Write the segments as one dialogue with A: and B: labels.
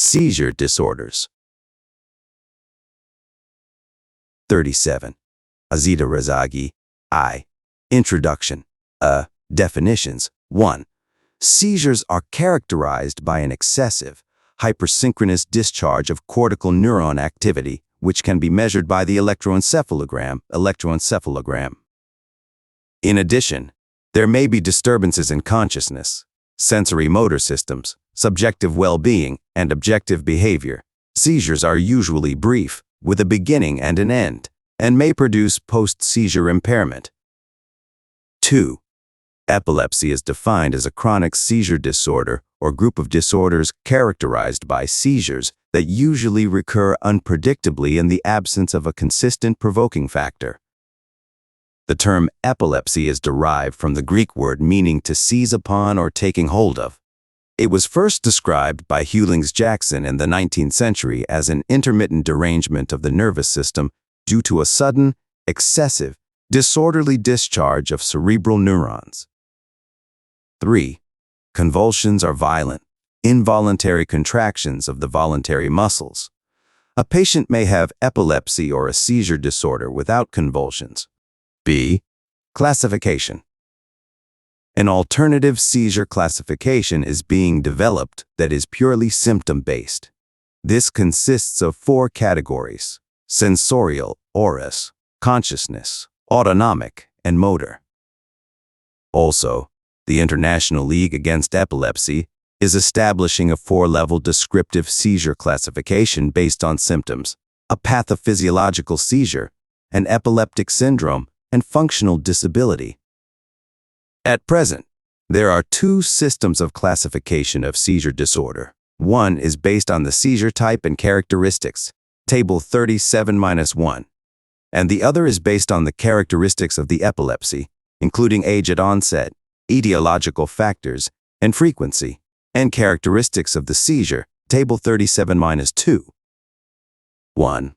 A: Seizure disorders. 37. Azita Razagi. I. Introduction. Definitions. 1. Seizures are characterized by an excessive, hypersynchronous discharge of cortical neuron activity, which can be measured by the electroencephalogram. In addition, there may be disturbances in consciousness, sensory motor systems, subjective well-being, and objective behavior. Seizures are usually brief, with a beginning and an end, and may produce post-seizure impairment. 2. Epilepsy is defined as a chronic seizure disorder or group of disorders characterized by seizures that usually recur unpredictably in the absence of a consistent provoking factor. The term epilepsy is derived from the Greek word meaning to seize upon or taking hold of. It was first described by Hewlings-Jackson in the 19th century as an intermittent derangement of the nervous system due to a sudden, excessive, disorderly discharge of cerebral neurons. 3. Convulsions are violent, involuntary contractions of the voluntary muscles. A patient may have epilepsy or a seizure disorder without convulsions. B. Classification. An alternative seizure classification is being developed that is purely symptom-based. This consists of 4 categories: sensorial, ORAS, consciousness, autonomic, and motor. Also, the International League Against Epilepsy is establishing a 4-level descriptive seizure classification based on symptoms: a pathophysiological seizure, an epileptic syndrome, and functional disability. At present, there are 2 systems of classification of seizure disorder. One is based on the seizure type and characteristics, Table 37-1, and the other is based on the characteristics of the epilepsy, including age at onset, etiological factors, and frequency, and characteristics of the seizure, Table 37-2. 1.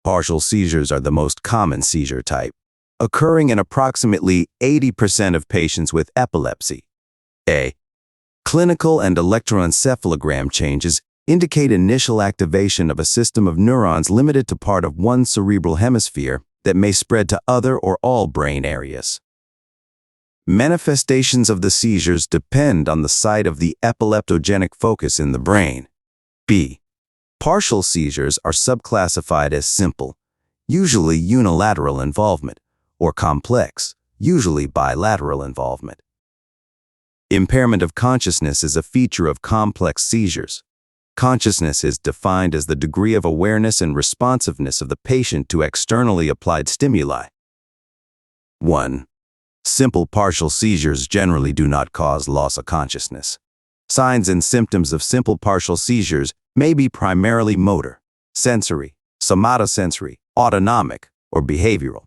A: Partial seizures are the most common seizure type, occurring in approximately 80% of patients with epilepsy. A. Clinical and electroencephalogram changes indicate initial activation of a system of neurons limited to part of one cerebral hemisphere that may spread to other or all brain areas. Manifestations of the seizures depend on the site of the epileptogenic focus in the brain. B. Partial seizures are subclassified as simple, usually unilateral involvement, or complex, usually bilateral involvement. Impairment of consciousness is a feature of complex seizures. Consciousness is defined as the degree of awareness and responsiveness of the patient to externally applied stimuli. 1. Simple partial seizures generally do not cause loss of consciousness. Signs and symptoms of simple partial seizures may be primarily motor, sensory, somatosensory, autonomic, or behavioral.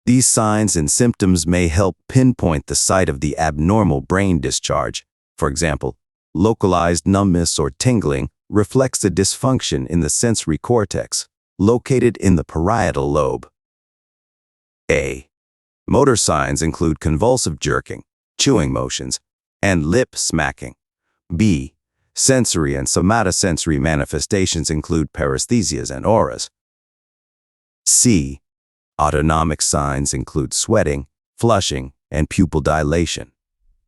A: These signs and symptoms may help pinpoint the site of the abnormal brain discharge. For example, localized numbness or tingling reflects a dysfunction in the sensory cortex, located in the parietal lobe. A. Motor signs include convulsive jerking, chewing motions, and lip smacking. B. Sensory and somatosensory manifestations include paresthesias and auras. C. Autonomic signs include sweating, flushing, and pupil dilation.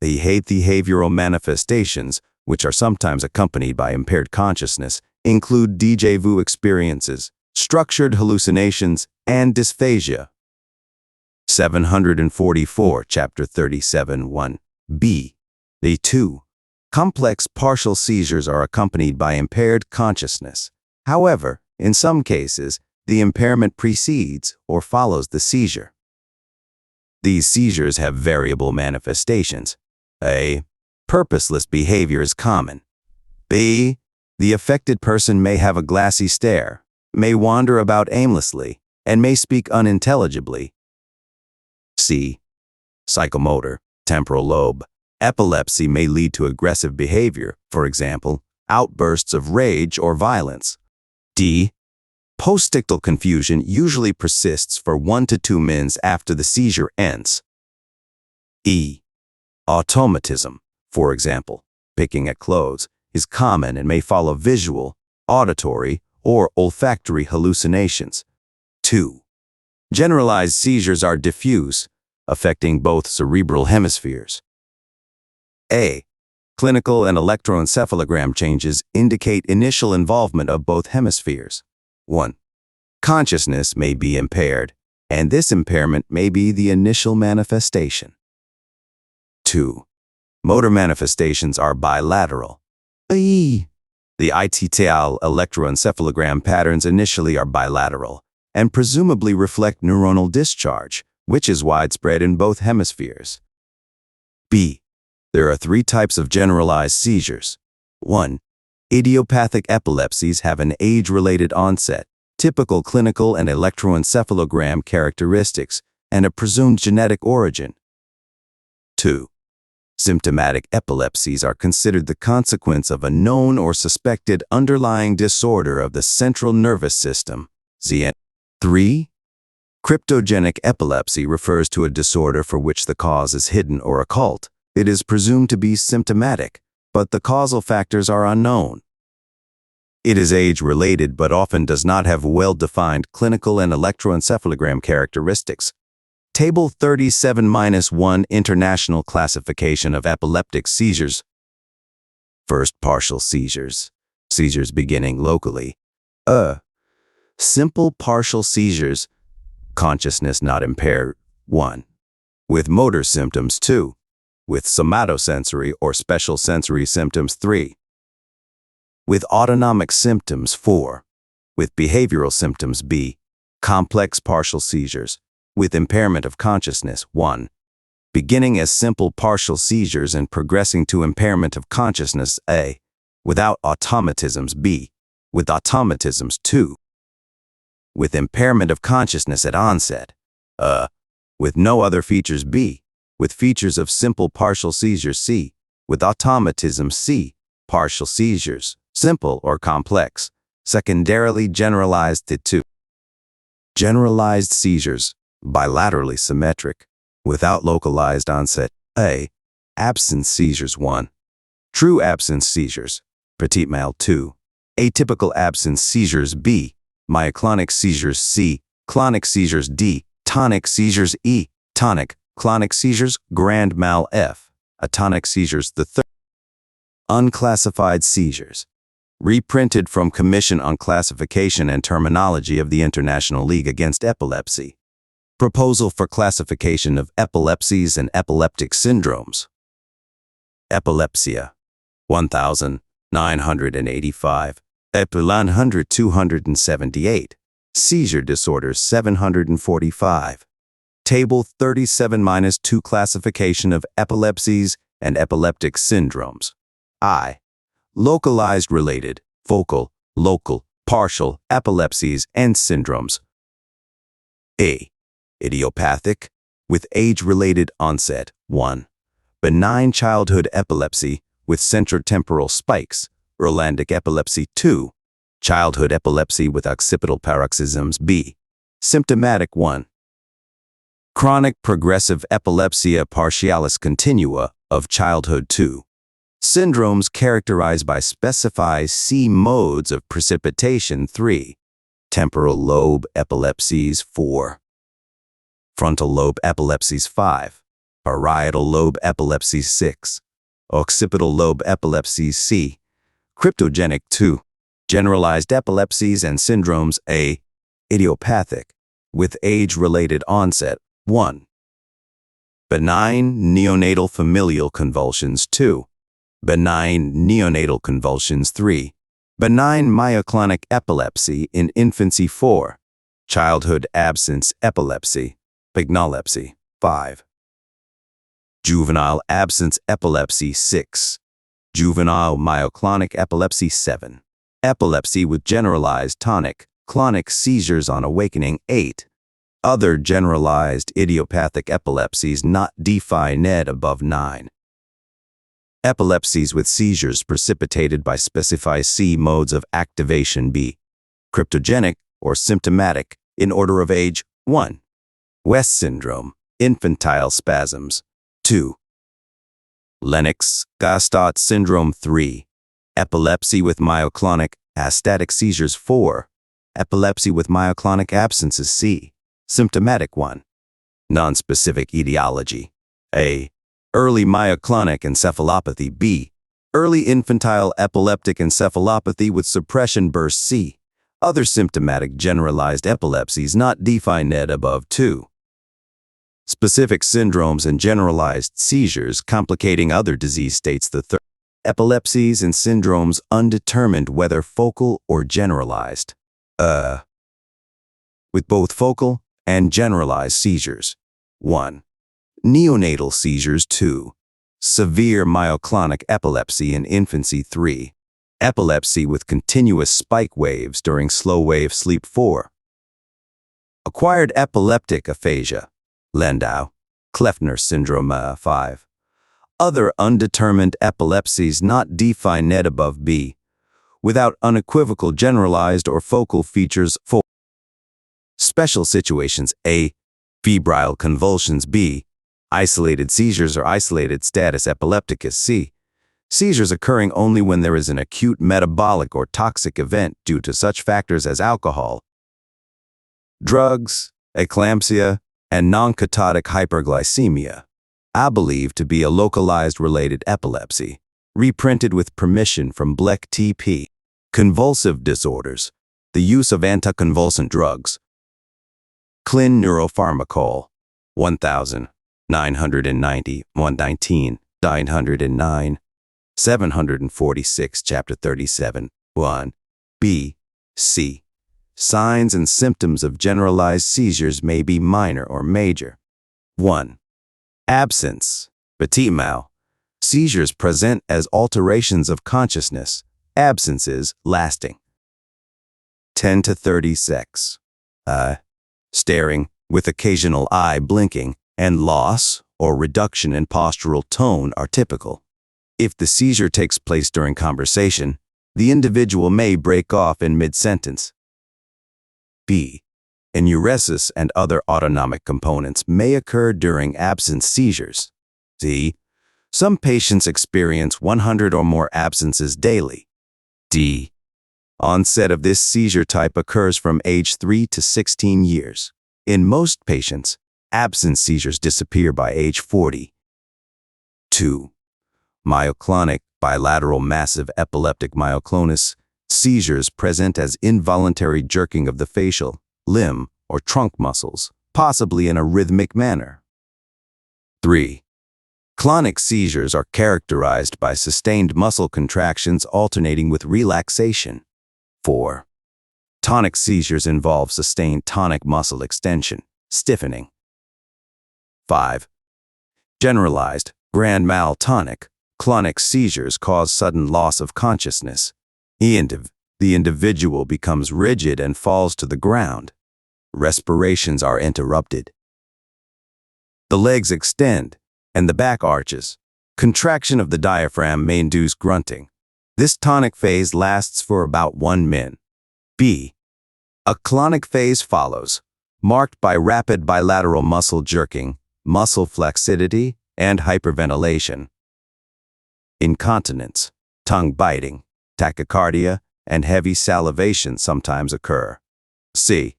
A: The behavioral manifestations, which are sometimes accompanied by impaired consciousness, include déjà vu experiences, structured hallucinations, and dysphagia. 744, Chapter 37-1. B. The 2. Complex partial seizures are accompanied by impaired consciousness. However, in some cases, the impairment precedes or follows the seizure. These seizures have variable manifestations. A. Purposeless behavior is common. B. The affected person may have a glassy stare, may wander about aimlessly, and may speak unintelligibly. C. Psychomotor, temporal lobe. Epilepsy may lead to aggressive behavior, for example, outbursts of rage or violence. D. Postictal confusion usually persists for 1 to 2 minutes after the seizure ends. E. Automatism, for example, picking at clothes, is common and may follow visual, auditory, or olfactory hallucinations. 2. Generalized seizures are diffuse, affecting both cerebral hemispheres. A. Clinical and electroencephalogram changes indicate initial involvement of both hemispheres. 1. Consciousness may be impaired, and this impairment may be the initial manifestation. 2. Motor manifestations are bilateral. The ITTL electroencephalogram patterns initially are bilateral and presumably reflect neuronal discharge, which is widespread in both hemispheres. B. There are 3 types of generalized seizures. 1. Idiopathic epilepsies have an age-related onset, typical clinical and electroencephalogram characteristics, and a presumed genetic origin. 2. Symptomatic epilepsies are considered the consequence of a known or suspected underlying disorder of the central nervous system. 3. Cryptogenic epilepsy refers to a disorder for which the cause is hidden or occult. It is presumed to be symptomatic, but the causal factors are unknown. It is age-related but often does not have well-defined clinical and electroencephalogram characteristics. Table 37-1 International Classification of Epileptic Seizures. First, partial seizures. Seizures beginning locally. Simple partial seizures. Consciousness not impaired. 1. With motor symptoms. 2. With somatosensory or special sensory symptoms. 3. With autonomic symptoms. 4. With behavioral symptoms. B. Complex partial seizures. With impairment of consciousness. 1. Beginning as simple partial seizures and progressing to impairment of consciousness. A. Without automatisms. B. With automatisms. 2. With impairment of consciousness at onset. With no other features. B. With features of simple partial seizures. C. With automatism. C. Partial seizures, simple or complex, secondarily generalized to 2. Generalized seizures, bilaterally symmetric, without localized onset. A. Absence seizures. 1. True absence seizures, petit mal. 2. Atypical absence seizures. B. Myoclonic seizures. C. Clonic seizures. D. Tonic seizures. E. Tonic, clonic seizures, grand mal. F. Atonic seizures. The third. Unclassified seizures. Reprinted from Commission on Classification and Terminology of the International League Against Epilepsy. Proposal for classification of epilepsies and epileptic syndromes. Epilepsia, 1,985. Epilepsy, 278. Seizure disorders, 745. Table 37-2 Classification of epilepsies and epileptic syndromes. I. Localized related, focal, local, partial epilepsies and syndromes. A. Idiopathic, with age-related onset. 1. Benign childhood epilepsy with centrotemporal spikes, Rolandic epilepsy. 2. Childhood epilepsy with occipital paroxysms. B. Symptomatic. 1. Chronic progressive epilepsia partialis continua of childhood. 2. Syndromes characterized by specified C modes of precipitation. 3. Temporal lobe epilepsies. 4. Frontal lobe epilepsies. 5. Parietal lobe epilepsies. 6. Occipital lobe epilepsies. C. Cryptogenic. 2. Generalized epilepsies and syndromes. A. Idiopathic, with age-related onset. 1. Benign neonatal familial convulsions. 2. Benign neonatal convulsions. 3. Benign myoclonic epilepsy in infancy. 4. Childhood absence epilepsy, pignolepsy. 5. Juvenile absence epilepsy. 6. Juvenile myoclonic epilepsy. 7. Epilepsy with generalized tonic-clonic seizures on awakening. 8. Other generalized idiopathic epilepsies not defined above. 9. Epilepsies with seizures precipitated by specified C modes of activation. B. Cryptogenic or symptomatic in order of age. 1. West syndrome, infantile spasms. 2. Lennox-Gastaut syndrome. 3. Epilepsy with myoclonic astatic seizures 4. Epilepsy with myoclonic absences C. Symptomatic 1. Nonspecific etiology A. Early myoclonic encephalopathy B. Early infantile epileptic encephalopathy with suppression burst C. Other symptomatic generalized epilepsies not defined above 2. Specific syndromes and generalized seizures complicating other disease states the third. Epilepsies and syndromes undetermined whether focal or generalized. With both focal and generalized seizures. 1. Neonatal seizures 2. Severe myoclonic epilepsy in infancy 3. Epilepsy with continuous spike waves during slow-wave sleep 4. Acquired epileptic aphasia, Landau, Kleffner syndrome 5. Other undetermined epilepsies not defined above B, without unequivocal generalized or focal features 4. Special situations A. Febrile convulsions B. Isolated seizures or isolated status epilepticus C. Seizures occurring only when there is an acute metabolic or toxic event due to such factors as alcohol, drugs, eclampsia, and non-ketotic hyperglycemia. I believe to be a localized related epilepsy, reprinted with permission from Bleck T.P. Convulsive disorders, the use of anticonvulsant drugs. Clin Neuropharmacol, 1990, 119, 909, 746, Chapter 37, 1. B. C. Signs and symptoms of generalized seizures may be minor or major. 1. Absence, petit mal. Seizures present as alterations of consciousness, absences lasting. 10 to 30 secs. Staring, with occasional eye blinking, and loss or reduction in postural tone are typical. If the seizure takes place during conversation, the individual may break off in mid-sentence. B. Enuresis and other autonomic components may occur during absence seizures. C. Some patients experience 100 or more absences daily. D. Onset of this seizure type occurs from age 3 to 16 years. In most patients, absence seizures disappear by age 40. 2. Myoclonic bilateral massive epileptic myoclonus. Seizures present as involuntary jerking of the facial, limb, or trunk muscles, possibly in a rhythmic manner. 3. Clonic seizures are characterized by sustained muscle contractions alternating with relaxation. 4. Tonic seizures involve sustained tonic muscle extension, stiffening. 5. Generalized, grand mal tonic, clonic seizures cause sudden loss of consciousness. The individual becomes rigid and falls to the ground. Respirations are interrupted. The legs extend, and the back arches. Contraction of the diaphragm may induce grunting. This tonic phase lasts for about 1 min. B. A clonic phase follows, marked by rapid bilateral muscle jerking, muscle flexidity, and hyperventilation. Incontinence, tongue biting, tachycardia, and heavy salivation sometimes occur. C.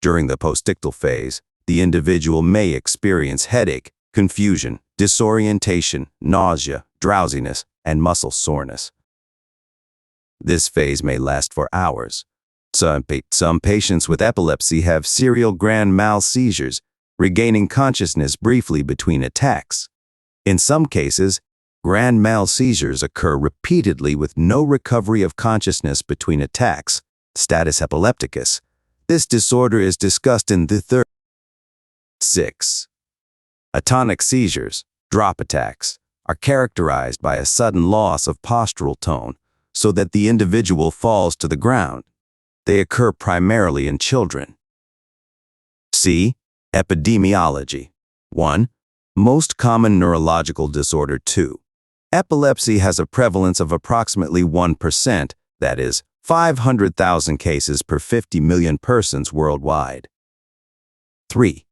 A: During the postictal phase, the individual may experience headache, confusion, disorientation, nausea, drowsiness, and muscle soreness. This phase may last for hours. Some patients with epilepsy have serial grand mal seizures, regaining consciousness briefly between attacks. In some cases, grand mal seizures occur repeatedly with no recovery of consciousness between attacks, status epilepticus. This disorder is discussed in the third. 6. Atonic seizures, drop attacks, are characterized by a sudden loss of postural tone so that the individual falls to the ground. They occur primarily in children. C. Epidemiology. 1. Most common neurological disorder 2. Epilepsy has a prevalence of approximately 1%, that is, 500,000 cases per 50 million persons worldwide. 3.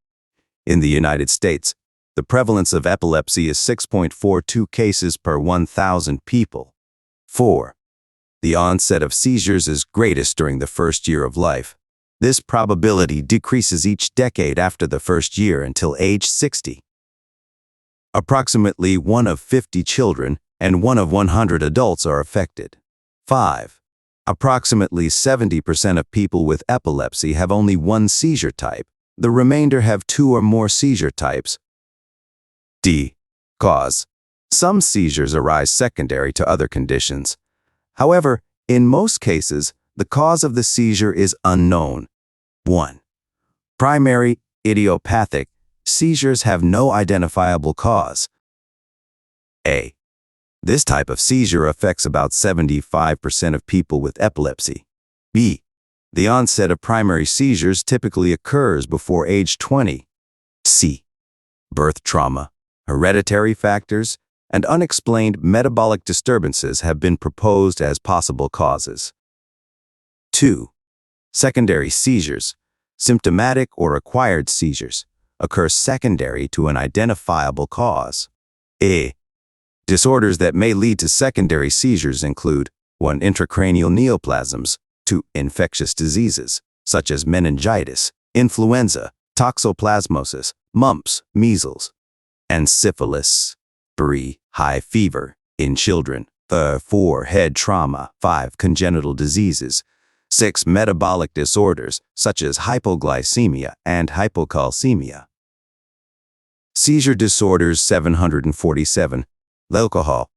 A: In the United States, the prevalence of epilepsy is 6.42 cases per 1,000 people. 4. The onset of seizures is greatest during the first year of life. This probability decreases each decade after the first year until age 60. Approximately 1 of 50 children and 1 of 100 adults are affected. 5. Approximately 70% of people with epilepsy have only one seizure type. The remainder have 2 or more seizure types. D. Cause. Some seizures arise secondary to other conditions. However, in most cases, the cause of the seizure is unknown. 1. Primary idiopathic seizures have no identifiable cause. A. This type of seizure affects about 75% of people with epilepsy. B. The onset of primary seizures typically occurs before age 20. C. Birth trauma, hereditary factors, and unexplained metabolic disturbances have been proposed as possible causes. 2. Secondary seizures, symptomatic or acquired seizures, occur secondary to an identifiable cause. A. Disorders that may lead to secondary seizures include 1. Intracranial neoplasms, 2. Infectious diseases, such as meningitis, influenza, toxoplasmosis, mumps, measles, and syphilis. 3. High fever in children. 4. Head trauma. 5. Congenital diseases. 6. Metabolic disorders, such as hypoglycemia and hypocalcemia. Seizure disorders 747. Alcohol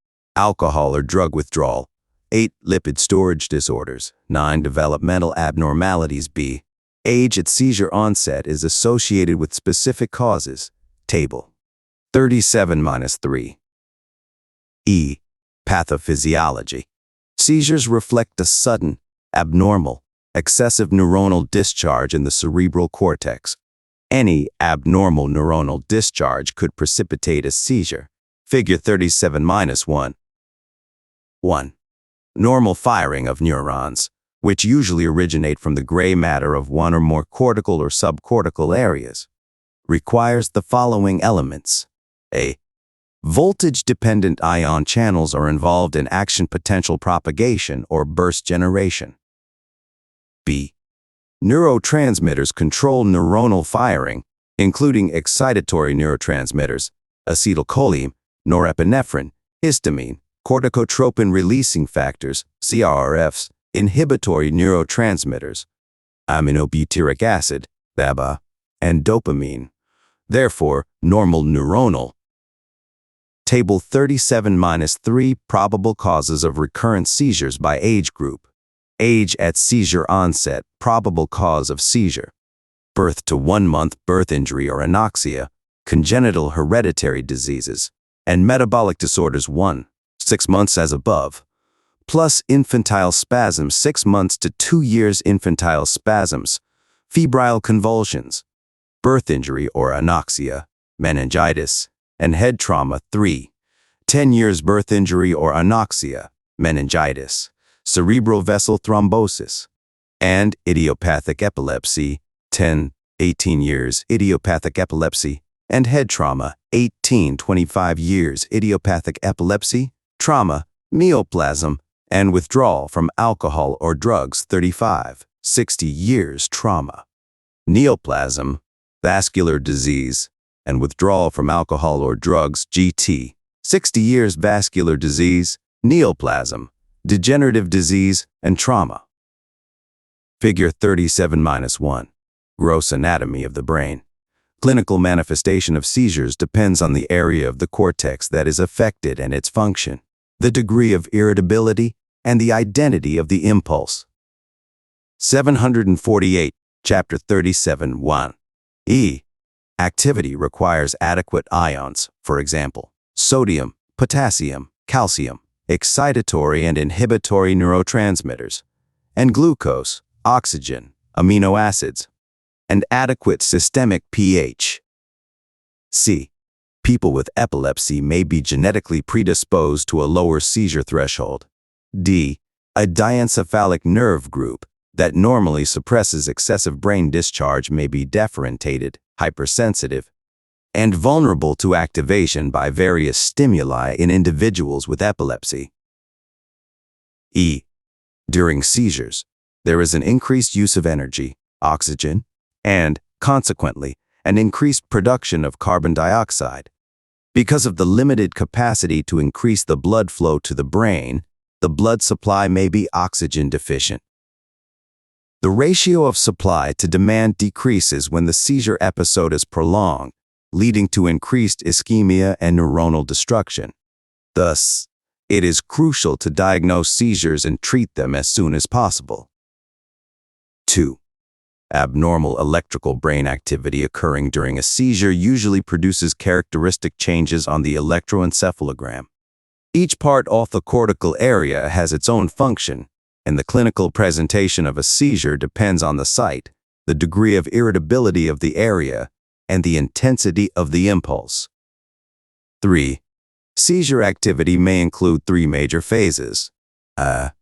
A: or drug withdrawal. 8. Lipid storage disorders. 9. Developmental abnormalities. B. Age at seizure onset is associated with specific causes. Table 37-3. E. Pathophysiology. Seizures reflect a sudden, abnormal, excessive neuronal discharge in the cerebral cortex. Any abnormal neuronal discharge could precipitate a seizure. Figure 37-1. 1. Normal firing of neurons, which usually originate from the gray matter of one or more cortical or subcortical areas, requires the following elements. A. Voltage-dependent ion channels are involved in action potential propagation or burst generation. B. Neurotransmitters control neuronal firing, including excitatory neurotransmitters, acetylcholine, norepinephrine, histamine, corticotropin-releasing factors, CRFs, inhibitory neurotransmitters, aminobutyric acid, GABA, and dopamine. Therefore, normal neuronal. Table 37-3. Probable causes of recurrent seizures by age group. Age at seizure onset, probable cause of seizure. Birth to 1 month, birth injury or anoxia, congenital hereditary diseases, and metabolic disorders 1, 6 months as above, plus infantile spasms 6 months to 2 years infantile spasms, febrile convulsions, birth injury or anoxia, meningitis, and head trauma 3, 10 years birth injury or anoxia, meningitis, cerebral vessel thrombosis, and idiopathic epilepsy 10, 18 years idiopathic epilepsy, and head trauma 18, 25 years idiopathic epilepsy, trauma, neoplasm, and withdrawal from alcohol or drugs 35, 60 years trauma. Neoplasm, vascular disease, and withdrawal from alcohol or drugs GT, 60 years vascular disease, neoplasm, degenerative disease, and trauma. Figure 37-1. Gross anatomy of the brain. Clinical manifestation of seizures depends on the area of the cortex that is affected and its function, the degree of irritability, and the identity of the impulse. 748, Chapter 37-1. E. Activity requires adequate ions, for example, sodium, potassium, calcium, excitatory and inhibitory neurotransmitters, and glucose, oxygen, amino acids, and adequate systemic pH. C. People with epilepsy may be genetically predisposed to a lower seizure threshold. D. A diencephalic nerve group that normally suppresses excessive brain discharge may be deferentiated, hypersensitive, and vulnerable to activation by various stimuli in individuals with epilepsy. E. During seizures, there is an increased use of energy, oxygen, and, consequently, an increased production of carbon dioxide. Because of the limited capacity to increase the blood flow to the brain, the blood supply may be oxygen deficient. The ratio of supply to demand decreases when the seizure episode is prolonged, leading to increased ischemia and neuronal destruction. Thus, it is crucial to diagnose seizures and treat them as soon as possible. 2. Abnormal electrical brain activity occurring during a seizure usually produces characteristic changes on the electroencephalogram. Each part of the cortical area has its own function, and the clinical presentation of a seizure depends on the site, the degree of irritability of the area, and the intensity of the impulse. 3. Seizure activity may include 3 major phases. A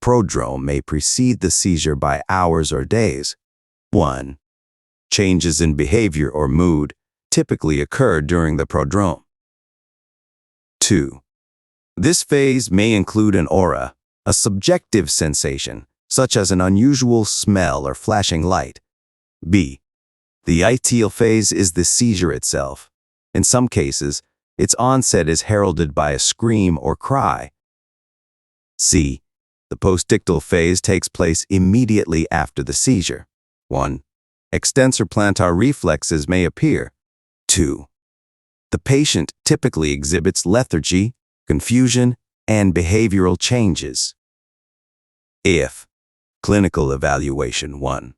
A: prodrome may precede the seizure by hours or days. 1. Changes in behavior or mood typically occur during the prodrome. 2. This phase may include an aura, a subjective sensation, such as an unusual smell or flashing light. B. The ideal phase is the seizure itself. In some cases, its onset is heralded by a scream or cry. C. The postictal phase takes place immediately after the seizure. 1. Extensor plantar reflexes may appear. 2. The patient typically exhibits lethargy, confusion, and behavioral changes. If clinical evaluation 1.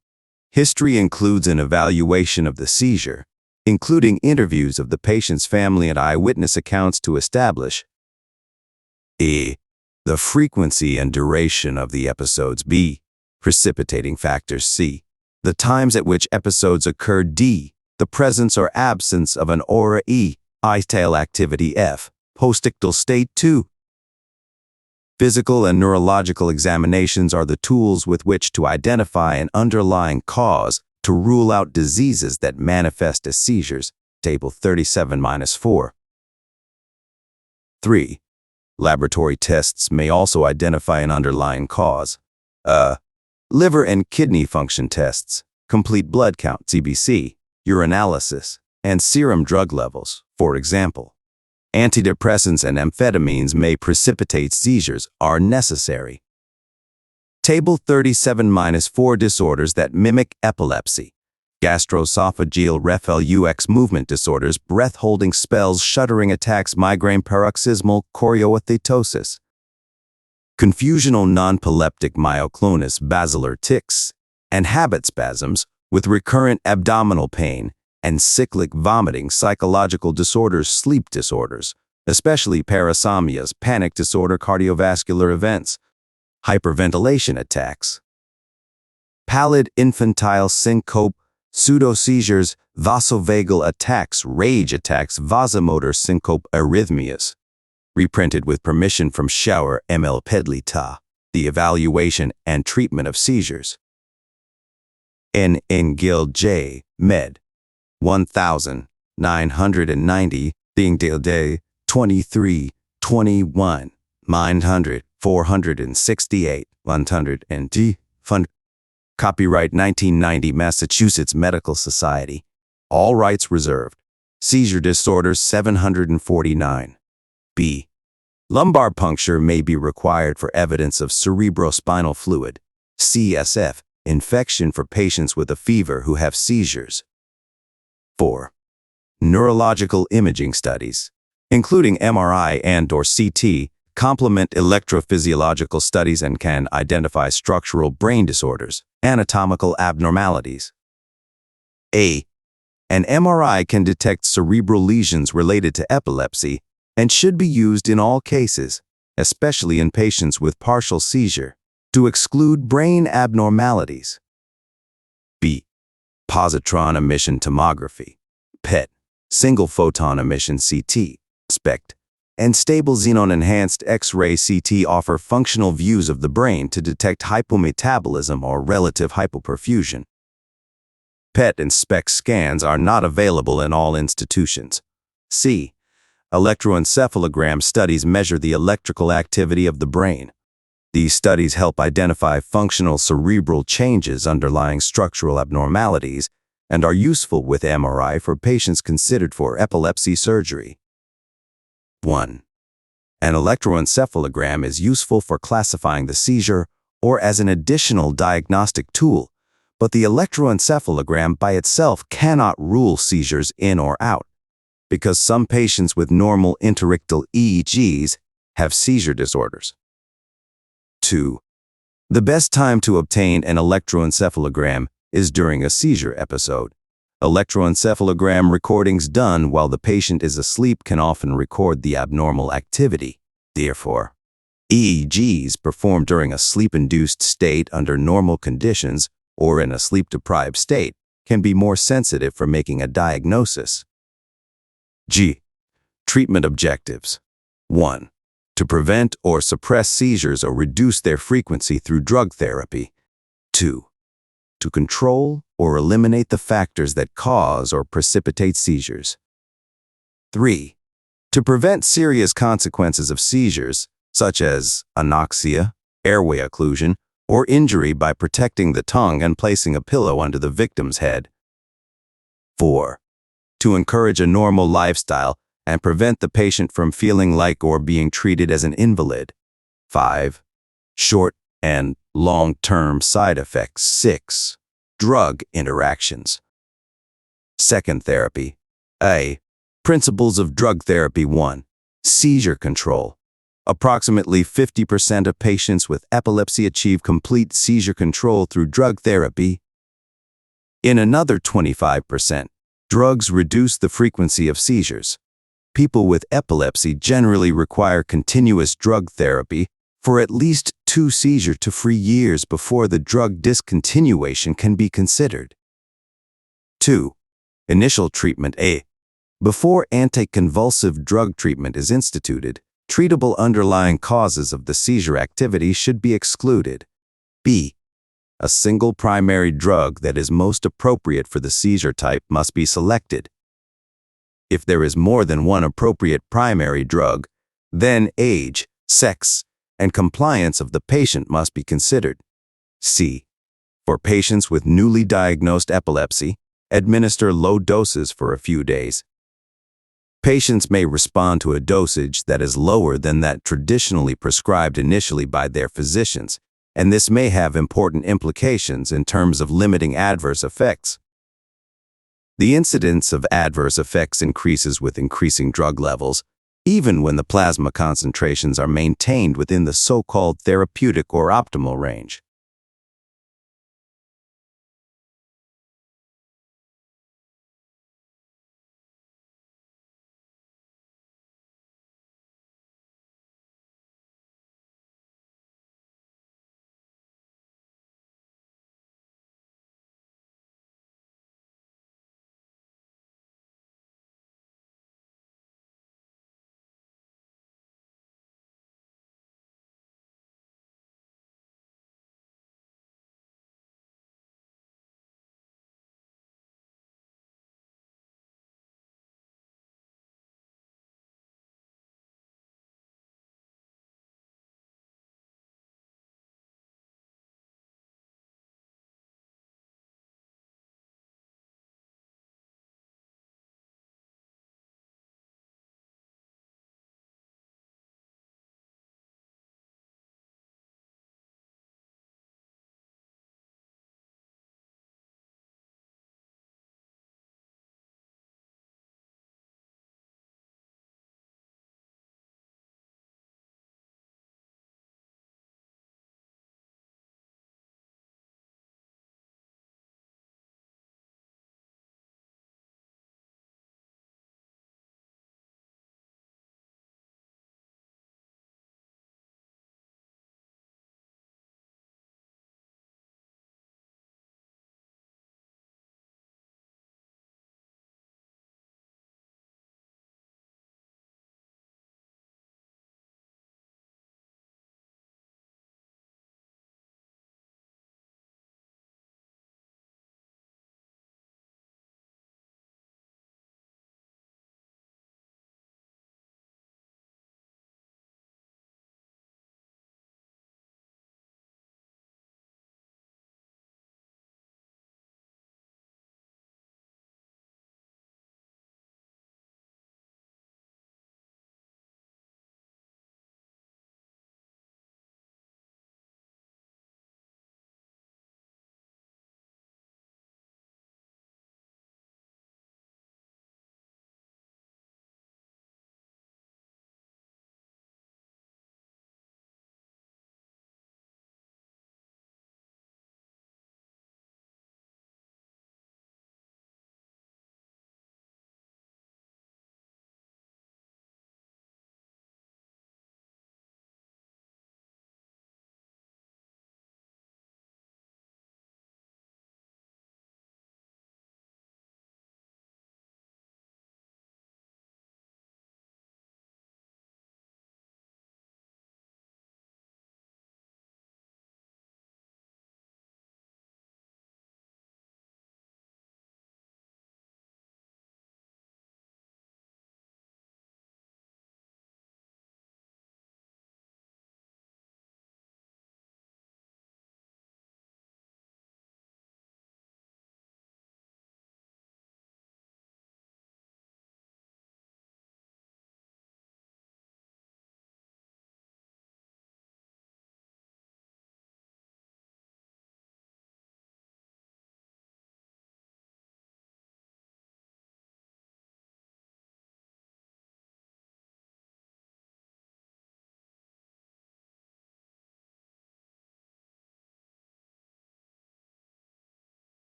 A: History includes an evaluation of the seizure, including interviews of the patient's family and eyewitness accounts to establish A. The frequency and duration of the episodes. B. Precipitating factors. C. The times at which episodes occur. D. The presence or absence of an aura. E. Eye-tail activity. F. Postictal state. 2. Physical and neurological examinations are the tools with which to identify an underlying cause to rule out diseases that manifest as seizures. Table 37-4. 3. Laboratory tests may also identify an underlying cause. Liver and kidney function tests, complete blood count (CBC), urinalysis, and serum drug levels, for example. Antidepressants and amphetamines may precipitate seizures are necessary. Table 37-4 disorders that mimic epilepsy. Gastroesophageal reflux movement disorders, breath-holding spells, shuddering attacks, migraine, paroxysmal chorioathetosis. Confusional non-epileptic myoclonus, basilar tics, and habit spasms with recurrent abdominal pain and cyclic vomiting, psychological disorders, sleep disorders, especially parasomnias, panic disorder, cardiovascular events, hyperventilation attacks, pallid infantile syncope, pseudo-seizures, vasovagal attacks, rage attacks, vasomotor syncope, arrhythmias. Reprinted with permission from Schauer, M.L. Pedlita, The Evaluation and Treatment of Seizures. N. Gill J. Med. 1990, Dingdale Day, 23, 21, 900, 468, 100, and D. Fund. Copyright 1990, Massachusetts Medical Society. All rights reserved. Seizure disorders 749. B. Lumbar puncture may be required for evidence of cerebrospinal fluid, CSF, infection for patients with a fever who have seizures. 4. Neurological imaging studies, including MRI and/or CT, complement electrophysiological studies and can identify structural brain disorders, anatomical abnormalities. A. An MRI can detect cerebral lesions related to epilepsy and should be used in all cases, especially in patients with partial seizure, to exclude brain abnormalities. B. Positron emission tomography, PET, single photon emission CT, SPECT, and stable xenon-enhanced X-ray CT offer functional views of the brain to detect hypometabolism or relative hypoperfusion. PET and SPECT scans are not available in all institutions. C. Electroencephalogram studies measure the electrical activity of the brain. These studies help identify functional cerebral changes underlying structural abnormalities and are useful with MRI for patients considered for epilepsy surgery. 1. An electroencephalogram is useful for classifying the seizure or as an additional diagnostic tool, but the electroencephalogram by itself cannot rule seizures in or out, because some patients with normal interictal EEGs have seizure disorders. 2. The best time to obtain an electroencephalogram is during a seizure episode. Electroencephalogram recordings done while the patient is asleep can often record the abnormal activity. Therefore, EEGs performed during a sleep-induced state under normal conditions or in a sleep-deprived state can be more sensitive for making a diagnosis. G. Treatment objectives. 1. To prevent or suppress seizures or reduce their frequency through drug therapy. 2. To control or eliminate the factors that cause or precipitate seizures. 3. To prevent serious consequences of seizures, such as anoxia, airway occlusion, or injury by protecting the tongue and placing a pillow under the victim's head. 4. To encourage a normal lifestyle and prevent the patient from feeling like or being treated as an invalid. 5. Short and long-term side effects. 6. Drug interactions. Second therapy. A. Principles of drug therapy. 1. Seizure control. Approximately 50% of patients with epilepsy achieve complete seizure control through drug therapy. In another 25%, drugs reduce the frequency of seizures. People with epilepsy generally require continuous drug therapy for at least 2 seizure to 3 years before the drug discontinuation can be considered. 2. Initial treatment. A. Before anticonvulsive drug treatment is instituted, treatable underlying causes of the seizure activity should be excluded. B. A single primary drug that is most appropriate for the seizure type must be selected. If there is more than one appropriate primary drug, then age, sex, and compliance of the patient must be considered. C. For patients with newly diagnosed epilepsy, administer low doses for a few days. Patients may respond to a dosage that is lower than that traditionally prescribed initially by their physicians, and this may have important implications in terms of limiting adverse effects. The incidence of adverse effects increases with increasing drug levels, even when the plasma concentrations are maintained within the so-called therapeutic or optimal range.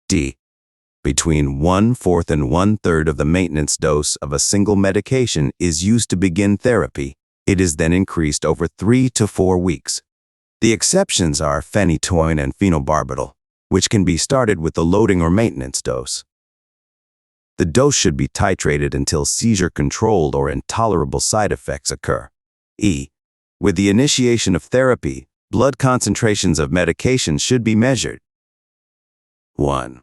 A: D. Between 1/4 and 1/3 of the maintenance dose of a single medication is used to begin therapy. It is then increased over 3 to 4 weeks. The exceptions are phenytoin and phenobarbital, which can be started with the loading or maintenance dose. The dose should be titrated until seizure-controlled or intolerable side effects occur. E. With the initiation of therapy, blood concentrations of medication should be measured. 1.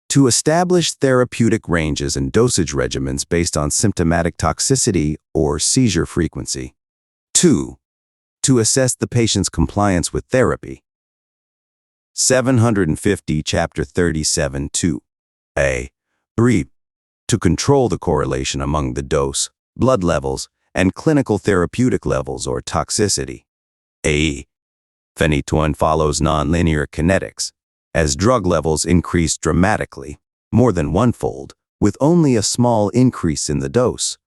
A: To establish therapeutic ranges and dosage regimens based on symptomatic toxicity or seizure frequency. 2. To assess the patient's compliance with therapy. 750 Chapter 37 2. A. Brief. To control the correlation among the dose, blood levels, and clinical therapeutic levels or toxicity. A. Phenytoin follows nonlinear kinetics, as drug levels increase dramatically, more than one-fold, with only a small increase in the dose.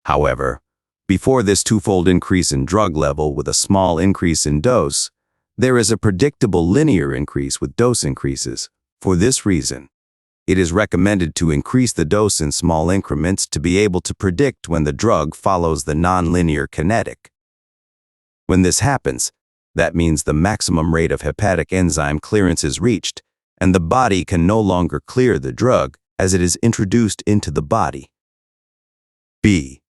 A: However, before this twofold increase in drug level with a small increase in dose, there is a predictable linear increase with dose increases. For this reason, it is recommended to increase the dose in small increments to be able to predict when the drug follows the nonlinear kinetic. When this happens, that means the maximum rate of hepatic enzyme clearance is reached, and the body can no longer clear the drug as it is introduced into the body. B.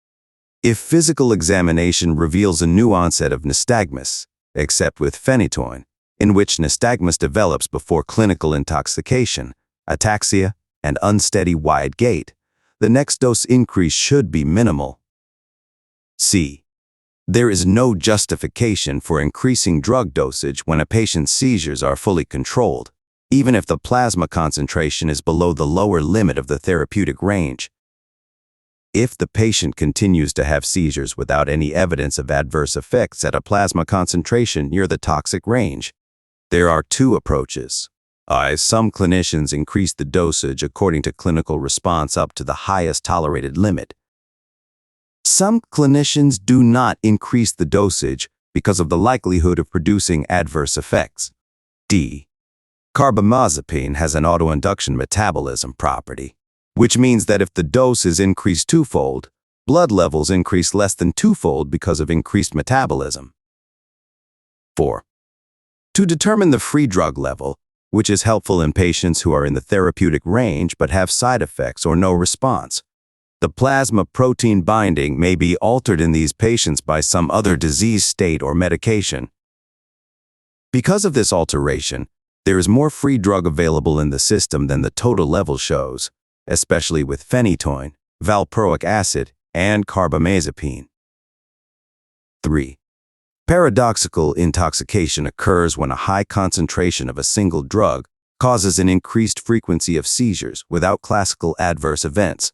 A: If physical examination reveals a new onset of nystagmus, except with phenytoin, in which nystagmus develops before clinical intoxication, ataxia, and unsteady wide gait, the next dose increase should be minimal. C. There is no justification for increasing drug dosage when a patient's seizures are fully controlled, even if the plasma concentration is below the lower limit of the therapeutic range. If the patient continues to have seizures without any evidence of adverse effects at a plasma concentration near the toxic range, there are two approaches. Some clinicians increase the dosage according to clinical response up to the highest tolerated limit. Some clinicians do not increase the dosage because of the likelihood of producing adverse effects. D. Carbamazepine has an autoinduction metabolism property, which means that if the dose is increased twofold, blood levels increase less than twofold because of increased metabolism. 4. To determine the free drug level, which is helpful in patients who are in the therapeutic range but have side effects or no response, the plasma protein binding may be altered in these patients by some other disease state or medication. Because of this alteration, there is more free drug available in the system than the total level shows, especially with phenytoin, valproic acid, and carbamazepine. 3. Paradoxical intoxication occurs when a high concentration of a single drug causes an increased frequency of seizures without classical adverse events.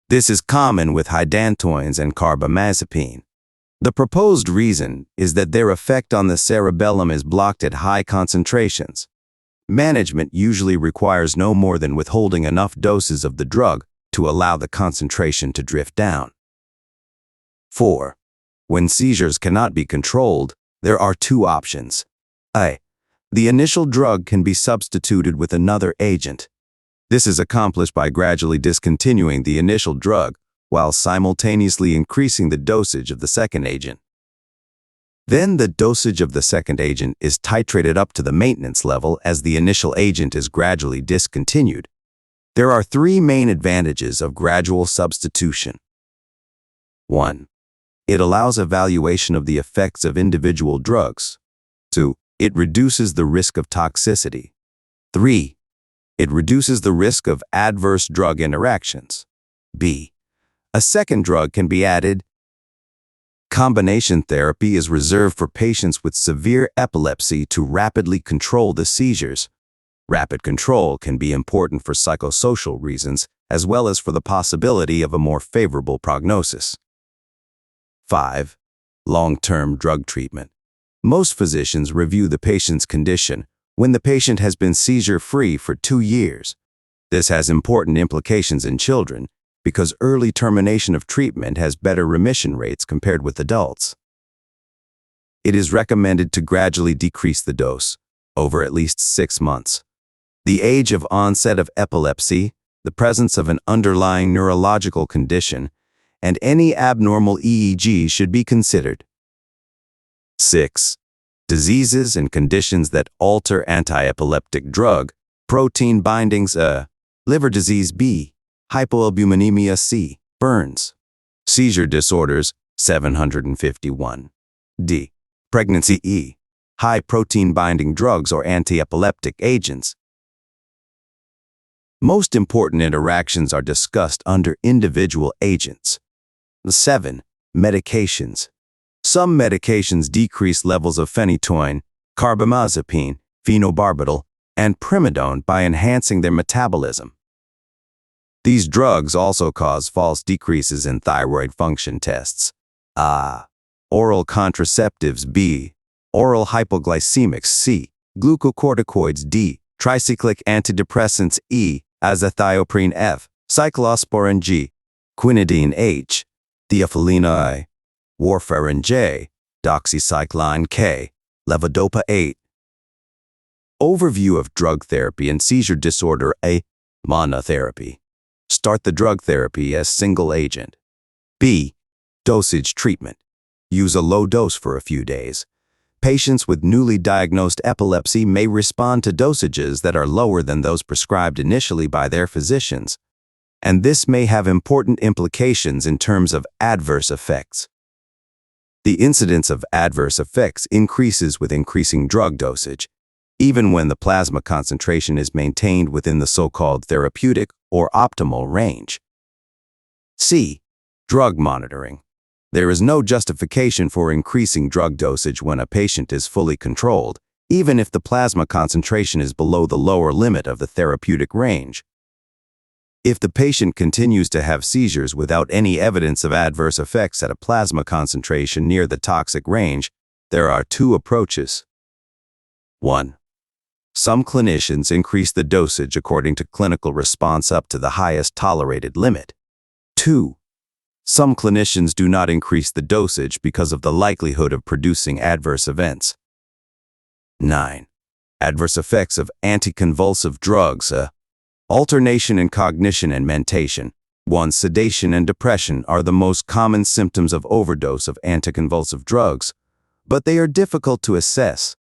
A: This is common with hydantoins and carbamazepine. The proposed reason is that their effect on the cerebellum is blocked at high concentrations. Management usually requires no more than withholding enough doses of the drug to allow the concentration to drift down. 4. When seizures cannot be controlled, there are two options. A. The initial drug can be substituted with another agent. This is accomplished by gradually discontinuing the initial drug while simultaneously increasing the dosage of the second agent. Then the dosage of the second agent is titrated up to the maintenance level as the initial agent is gradually discontinued. There are three main advantages of gradual substitution. 1. It allows evaluation of the effects of individual drugs. 2. It reduces the risk of toxicity. 3. It reduces the risk of adverse drug interactions. B. A second drug can be added. Combination therapy is reserved for patients with severe epilepsy to rapidly control the seizures. Rapid control can be important for psychosocial reasons as well as for the possibility of a more favorable prognosis. 5. Long-term drug treatment. Most physicians review the patient's condition when the patient has been seizure-free for 2 years. This has important implications in children because early termination of treatment has better remission rates compared with adults. It is recommended to gradually decrease the dose over at least 6 months. the age of onset of epilepsy, the presence of an underlying neurological condition, and any abnormal EEG should be considered. 6. Diseases and conditions that alter antiepileptic drug, protein bindings A. Liver disease B. Hypoalbuminemia C. Burns. Seizure disorders 751. D. Pregnancy E. High protein binding drugs or antiepileptic agents. Most important interactions are discussed under individual agents. 7. Medications. Some medications decrease levels of phenytoin, carbamazepine, phenobarbital, and primidone by enhancing their metabolism. These drugs also cause false decreases in thyroid function tests. A. Oral contraceptives B. Oral hypoglycemics C. Glucocorticoids D. Tricyclic antidepressants E. Azathioprine F. Cyclosporin G. Quinidine H. Theophylline I. Warfarin J. Doxycycline K. Levodopa 8. Overview of drug therapy in seizure disorder A. Monotherapy. Start the drug therapy as single agent. B. Dosage treatment. Use a low dose for a few days. Patients with newly diagnosed epilepsy may respond to dosages that are lower than those prescribed initially by their physicians, and this may have important implications in terms of adverse effects. The incidence of adverse effects increases with increasing drug dosage, even when the plasma concentration is maintained within the so-called therapeutic or optimal range. C. Drug monitoring. There is no justification for increasing drug dosage when a patient is fully controlled, even if the plasma concentration is below the lower limit of the therapeutic range. If the patient continues to have seizures without any evidence of adverse effects at a plasma concentration near the toxic range, there are two approaches. 1. Some clinicians increase the dosage according to clinical response up to the highest tolerated limit. 2. Some clinicians do not increase the dosage because of the likelihood of producing adverse events. 9. Adverse effects of anticonvulsive drugs Alternation in cognition and mentation. 1. Sedation and depression are the most common symptoms of overdose of anticonvulsive drugs, but they are difficult to assess.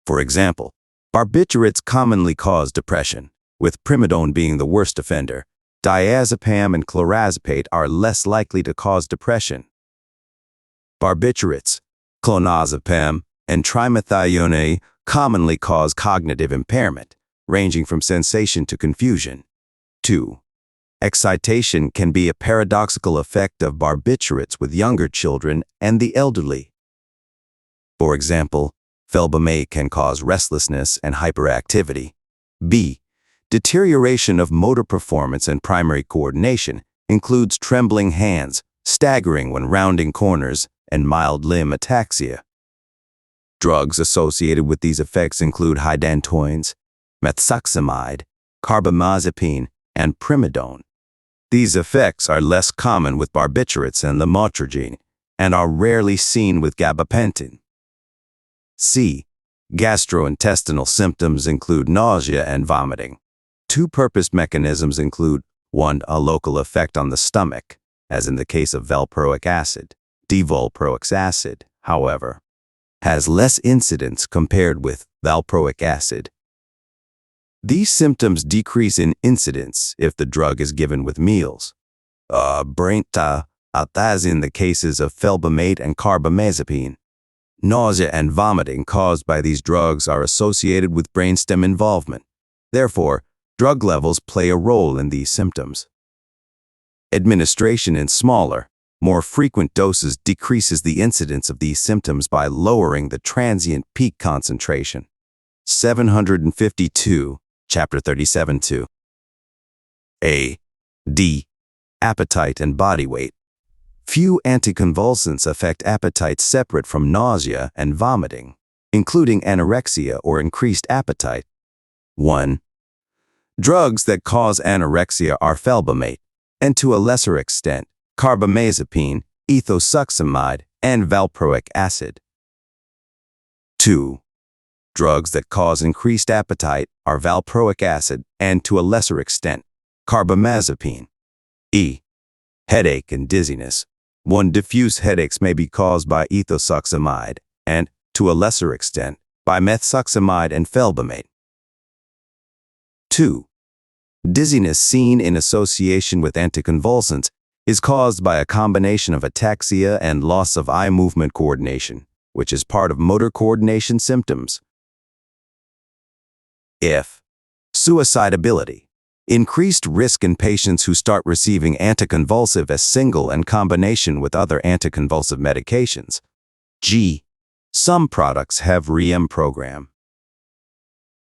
A: For example, barbiturates commonly cause depression, with primidone being the worst offender. Diazepam and clorazepate are less likely to cause depression. Barbiturates, clonazepam, and trimethylene commonly cause cognitive impairment, ranging from sensation to confusion. 2. Excitation can be a paradoxical effect of barbiturates with younger children and the elderly. For example, Felbamate can cause restlessness and hyperactivity. B. Deterioration of motor performance and primary coordination includes trembling hands, staggering when rounding corners, and mild limb ataxia. Drugs associated with these effects include hydantoins, methoxamide, carbamazepine, and primidone. These effects are less common with barbiturates and lamotrigine, and are rarely seen with gabapentin. C. Gastrointestinal symptoms include nausea and vomiting. Two-purpose mechanisms include 1. A local effect on the stomach, as in the case of valproic acid. D-valproic acid, however, has less incidence compared with valproic acid. These symptoms decrease in incidence if the drug is given with meals. As in the cases of Felbamate and carbamazepine. Nausea and vomiting caused by these drugs are associated with brainstem involvement. Therefore, drug levels play a role in these symptoms. Administration in smaller, more frequent doses decreases the incidence of these symptoms by lowering the transient peak concentration. 752, Chapter 37-2. A. D. Appetite and body weight. Few anticonvulsants affect appetite separate from nausea and vomiting, including anorexia or increased appetite. 1. Drugs that cause anorexia are Felbamate, and to a lesser extent, carbamazepine, ethosuximide, and valproic acid. 2. Drugs that cause increased appetite are valproic acid and, to a lesser extent, carbamazepine. E. Headache and dizziness. Diffuse headaches may be caused by ethosuximide and, to a lesser extent, by methosuximide and felbamate. 2. Dizziness seen in association with anticonvulsants is caused by a combination of ataxia and loss of eye movement coordination, which is part of motor coordination symptoms. If suicidability. Increased risk in patients who start receiving anticonvulsive as single and combination with other anticonvulsive medications. G. Some products have REM program.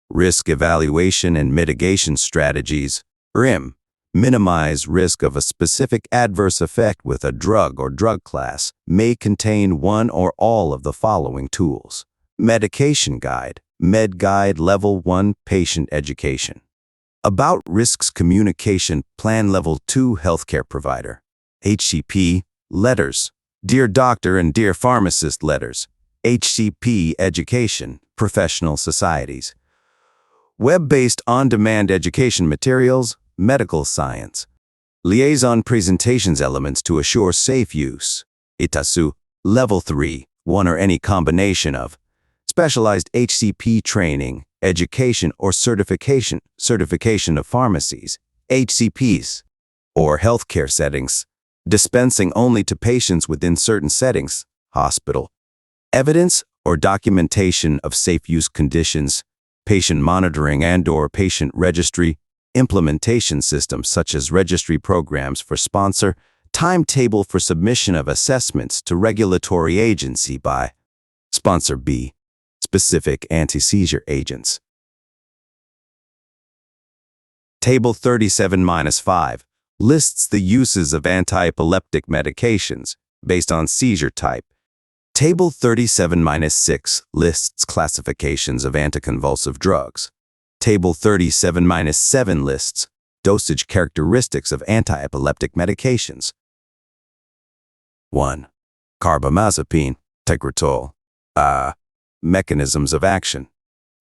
A: Risk evaluation and mitigation strategies. REM. Minimize risk of a specific adverse effect with a drug or drug class may contain one or all of the following tools. Medication Guide. Med Guide Level 1 Patient Education. About Risks Communication Plan Level 2 Healthcare Provider. HCP Letters. Dear Doctor and Dear Pharmacist Letters. HCP Education Professional Societies. Web-based on-demand education materials. Medical Science. Liaison Presentations Elements to Assure Safe Use. ITASU Level 3 One or any combination of. Specialized HCP training, education or certification of pharmacies, HCPs, or healthcare settings, dispensing only to patients within certain settings, hospital. Evidence or documentation of safe use conditions, patient monitoring and/or patient registry, implementation systems such as registry programs for sponsor, timetable for submission of assessments to regulatory agency by Sponsor B. Specific anti-seizure agents. Table 37-5 lists the uses of antiepileptic medications based on seizure type. Table 37-6 lists classifications of anticonvulsive drugs. Table 37-7 lists dosage characteristics of antiepileptic medications. 1. Carbamazepine, Tegretol. Mechanisms of action.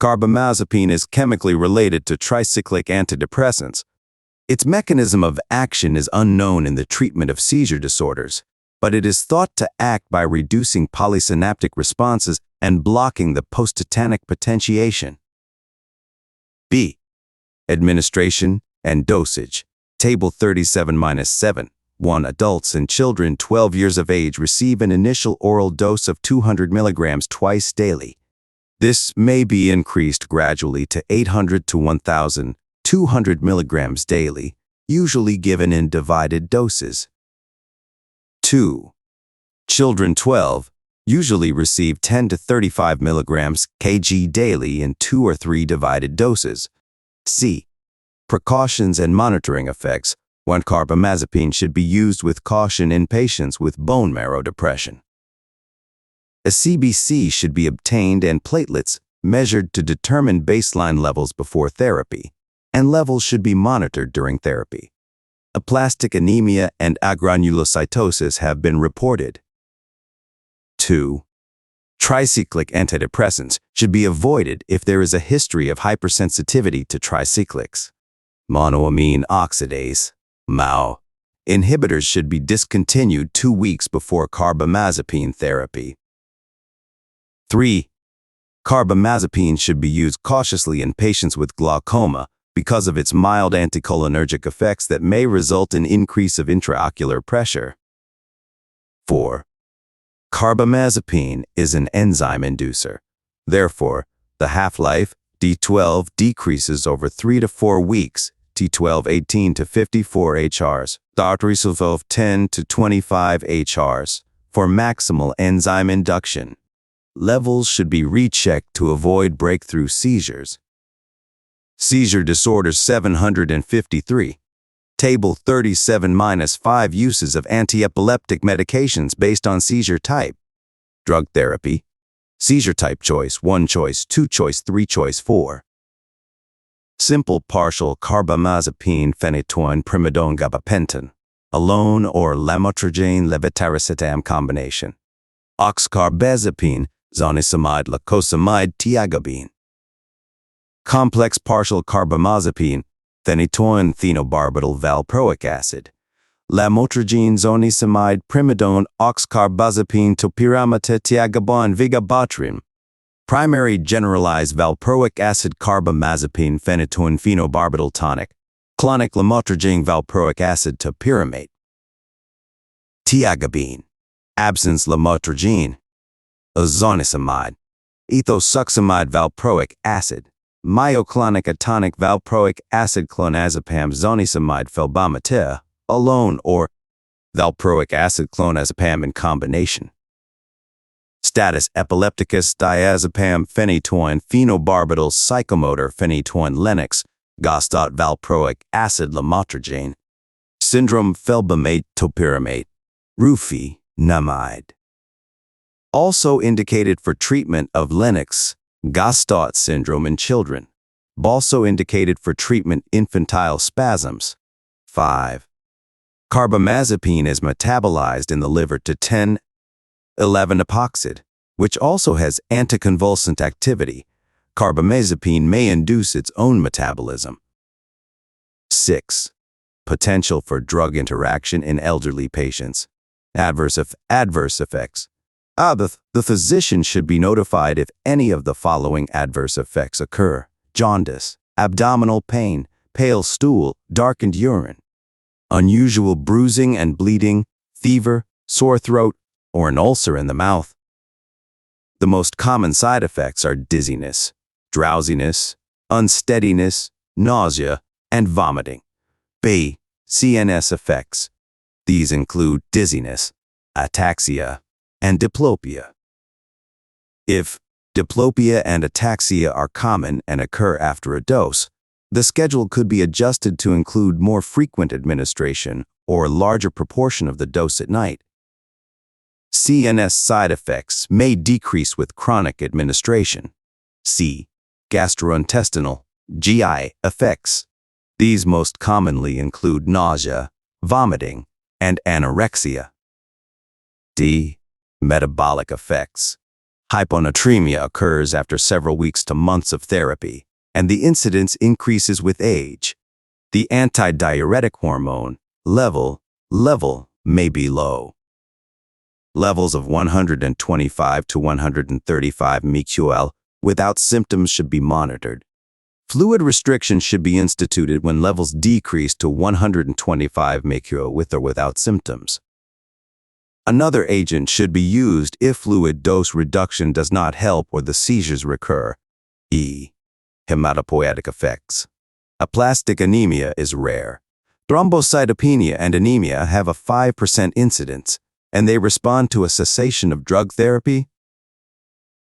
A: Carbamazepine is chemically related to tricyclic antidepressants. Its mechanism of action is unknown in the treatment of seizure disorders, but it is thought to act by reducing polysynaptic responses and blocking the posttetanic potentiation. B. Administration and dosage. Table 37-7. 1. Adults and children 12 years of age receive an initial oral dose of 200 mg twice daily. This may be increased gradually to 800 to 1,200 mg daily, usually given in divided doses. 2. Children 12 usually receive 10 to 35 mg kg daily in 2 or 3 divided doses. C. Precautions and monitoring effects. 1. Carbamazepine should be used with caution in patients with bone marrow depression. A CBC should be obtained and platelets measured to determine baseline levels before therapy, and levels should be monitored during therapy. Aplastic anemia and agranulocytosis have been reported. 2. Tricyclic antidepressants should be avoided if there is a history of hypersensitivity to tricyclics. Monoamine oxidase MAO. Inhibitors should be discontinued 2 weeks before carbamazepine therapy. 3. Carbamazepine should be used cautiously in patients with glaucoma because of its mild anticholinergic effects that may result in increase of intraocular pressure. 4. Carbamazepine is an enzyme inducer. Therefore, the half-life, D12, decreases over 3 to 4 weeks, T12 18 to 54 HRs, T12 10 to 25 HRs, for maximal enzyme induction. Levels should be rechecked to avoid breakthrough seizures. Seizure disorders 753. Table 37-5 uses of antiepileptic medications based on seizure type. Drug therapy. Seizure type choice 1 choice 2 choice 3 choice 4. Simple partial carbamazepine phenytoin primidone gabapentin, alone or lamotrigine levetiracetam combination. Oxcarbazepine zonisamide, lacosamide, tiagabine. Complex partial carbamazepine, phenytoin, phenobarbital, valproic acid. Lamotrigine, zonisamide, primidone, oxcarbazepine, topiramate, tiagabine, vigabatrin. Primary generalized valproic acid, carbamazepine, phenytoin, phenobarbital tonic. Clonic lamotrigine, valproic acid, topiramate. Tiagabine, absence lamotrigine. Zonisamide, ethosuxamide, valproic acid. Myoclonic atonic, valproic acid, clonazepam, zonisamide, felbamate, alone, or valproic acid, clonazepam in combination. Status epilepticus, diazepam, phenytoin, phenobarbital, psychomotor, phenytoin, Lennox, Gostot, valproic acid, lamotrigine. Syndrome, Felbamate, topiramate. Rufinamide. Also indicated for treatment of Lennox, Gostot syndrome in children. Also indicated for treatment infantile spasms. 5. Carbamazepine is metabolized in the liver to 10,11-epoxid, which also has anticonvulsant activity. Carbamazepine may induce its own metabolism. 6. Potential for drug interaction in elderly patients. Adverse effects. The physician should be notified if any of the following adverse effects occur: jaundice, abdominal pain, pale stool, darkened urine, unusual bruising and bleeding, fever, sore throat, or an ulcer in the mouth. The most common side effects are dizziness, drowsiness, unsteadiness, nausea, and vomiting. B. CNS effects. These include dizziness, ataxia, and diplopia. If diplopia and ataxia are common and occur after a dose, the schedule could be adjusted to include more frequent administration or a larger proportion of the dose at night. CNS side effects may decrease with chronic administration. C. Gastrointestinal, GI effects. These most commonly include nausea, vomiting, and anorexia. D. Metabolic effects. Hyponatremia occurs after several weeks to months of therapy, and the incidence increases with age. The antidiuretic hormone level may be low. Levels of 125 to 135 mql without symptoms should be monitored. Fluid restriction should be instituted when levels decrease to 125 mql with or without symptoms. Another agent should be used if fluid dose reduction does not help or the seizures recur. E. Hematopoietic effects. Aplastic anemia is rare. Thrombocytopenia and anemia have a 5% incidence, and they respond to a cessation of drug therapy.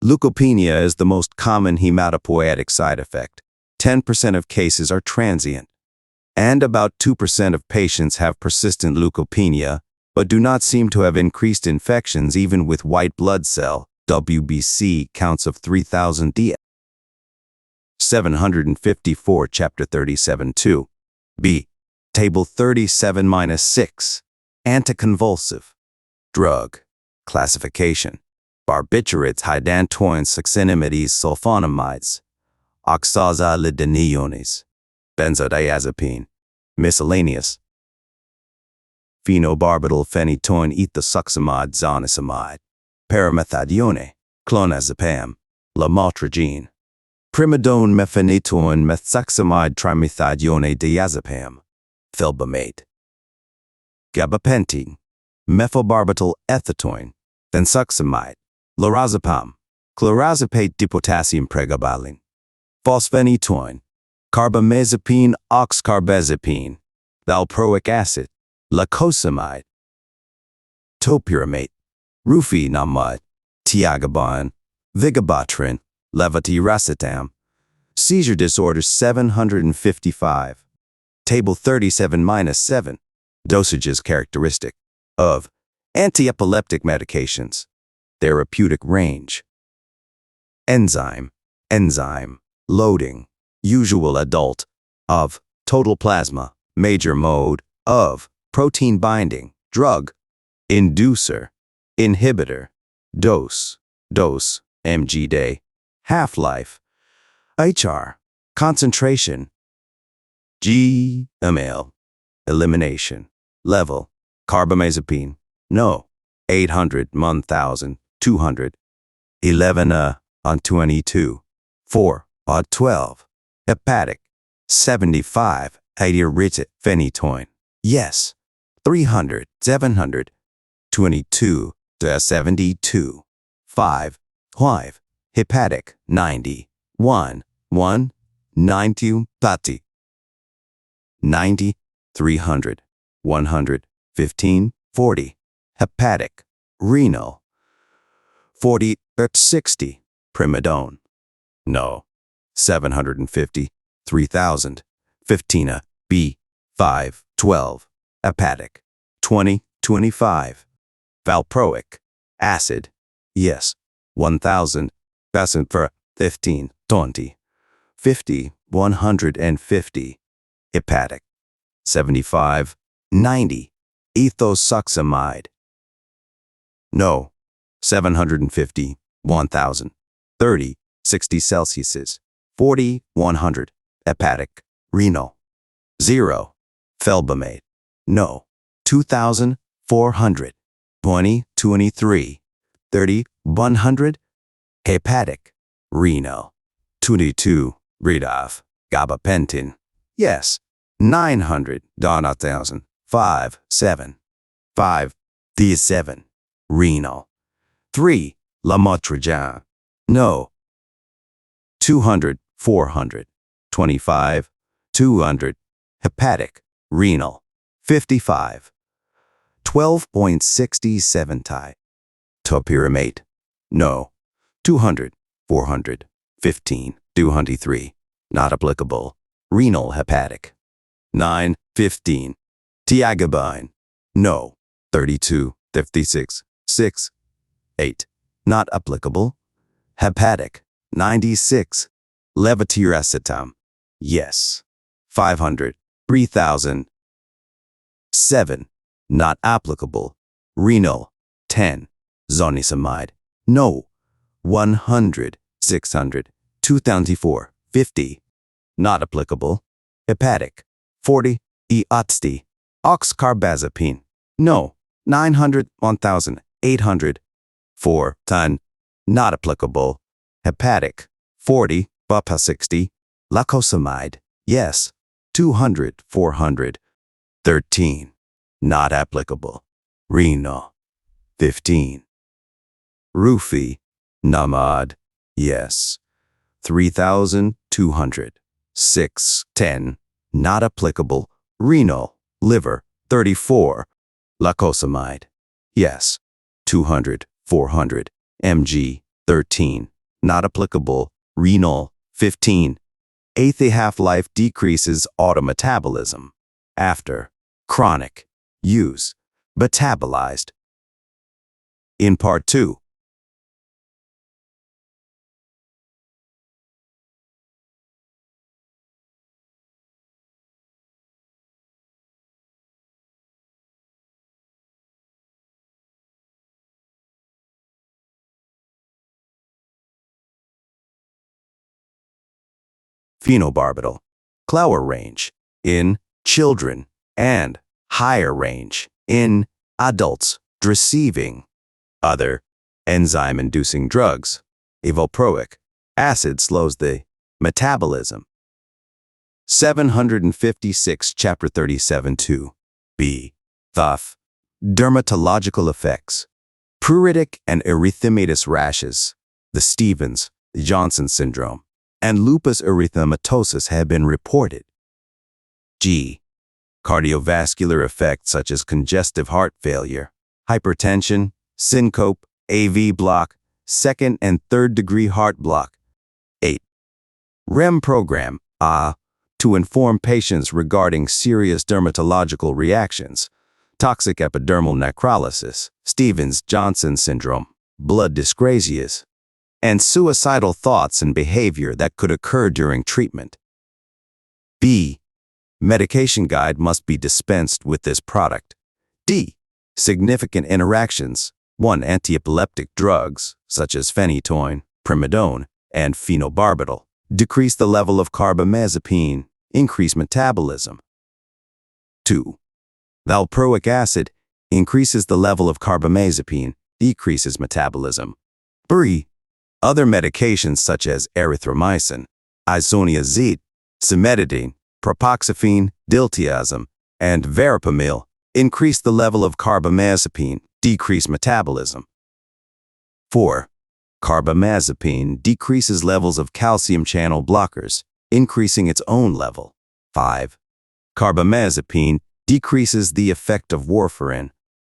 A: Leukopenia is the most common hematopoietic side effect. 10% of cases are transient, and about 2% of patients have persistent leukopenia, but do not seem to have increased infections even with white blood cell WBC counts of 3,000 d. 754 Chapter 37-2. B. Table 37-6. Anticonvulsive. Drug. Classification. Barbiturates, hydantoins, succinimides, sulfonamides. Oxazolidaneones. Benzodiazepine. Miscellaneous. Phenobarbital, phenytoin, ethosuxamide, zonisamide. Paramethadone. Clonazepam. Lamotrigine. Primidone, mephenetoin, methoxamide, trimethadone, diazepam. Felbamate. Gabapentin. Methylbarbital, ethetoin. Bensuxamide. Lorazepam. Clorazepate, dipotassium pregabalin. Phosphenietoin. Carbamazepine, oxcarbazepine. Valproic acid. Lacosamide. Topiramate. Rufinamide. Tiagabine. Vigabatrin. Levetiracetam. Seizure disorders 755. Table 37-7. Dosages characteristic of antiepileptic medications. Therapeutic range. Enzyme. Loading. Usual adult. Of. Total plasma. Major mode. Of. Protein binding. Drug. Inducer. Inhibitor. Dose. mg day. Half-life. HR. Concentration. G. ml. Elimination. Level. Carbamazepine. No. 800 1,200. 11 on 22. 4 on 12. Hepatic. 75 adiuretic phenytoin. Yes. 300 700. 22 to 72. 5. Hepatic. 90. 1 90 30. 90 300. 100 15 40. Hepatic. Renal. 40 60. Primidone. No. 750. 3,000. 15 B. 5 12. Hepatic. 20 25. Valproate. Acid. Yes. 1,000. Acid for 15 20. 50 150. Hepatic. 75 90. Ethosuxamide. No. 750 1,000. 30 60 Celsius. 40 100. Hepatic. Renal. 0. Felbamate. No. 2,400. 20 23. 30 100. Hepatic. Renal. 22. Redoff. Gabapentin. Yes. 900. Donna 1,000. 5 7. 5 D7. Renal. 3. Lamotrigine. No. 200 400. 25 200. Hepatic. Renal. 55. 12.67 Thai. Topiramate. No. 200 400. 15 203. Not applicable. Renal hepatic. 9 15. Tiagabine. No. 32 56. 6 8. Not applicable. Hepatic. 96. Levetiracetam. Yes. 500. 3,000. 7. Not applicable. Renal. 10. Zonisamide. No. 100. 600. 2,004. 50. Not applicable. Hepatic. 40. Eotsty. Oxcarbazepine. No. 900. 1,000. 800. 4. 10. Not applicable. Hepatic. 40. Bupa 60. Lacosamide. Yes. 200. 400. 13. Not applicable. Renal. 15. Rufi. Namad. Yes. 3,200. 6 10. Not applicable. Renal. Liver. 34. Lacosamide. Yes. 200. 400. mg. 13. Not applicable. Renal. 15. Eighth half-life decreases autometabolism. After chronic use. Metabolized. In Part 2. Phenobarbital. Lower range in children and higher range in adults receiving other enzyme-inducing drugs. Valproate acid slows the metabolism. 756 Chapter 37 2. B. Thuf. Dermatological effects. Pruritic and erythematous rashes, the Stevens-Johnson syndrome, and lupus erythematosus have been reported. G. Cardiovascular effects such as congestive heart failure, hypertension, syncope, AV block, second and third degree heart block. 8. REM program, to inform patients regarding serious dermatological reactions, toxic epidermal necrolysis, Stevens-Johnson syndrome, blood dyscrasias, and suicidal thoughts and behavior that could occur during treatment. B. Medication guide must be dispensed with this product. D. Significant interactions. 1. Antiepileptic drugs, such as phenytoin, primidone, and phenobarbital. Decrease the level of carbamazepine, increase metabolism. 2. Valproic acid increases the level of carbamazepine, decreases metabolism. 3. Other medications such as erythromycin, isoniazid, cimetidine, propoxyphene, diltiazem, and verapamil increase the level of carbamazepine, decrease metabolism. 4. Carbamazepine decreases levels of calcium channel blockers, increasing its own level. 5. Carbamazepine decreases the effect of warfarin.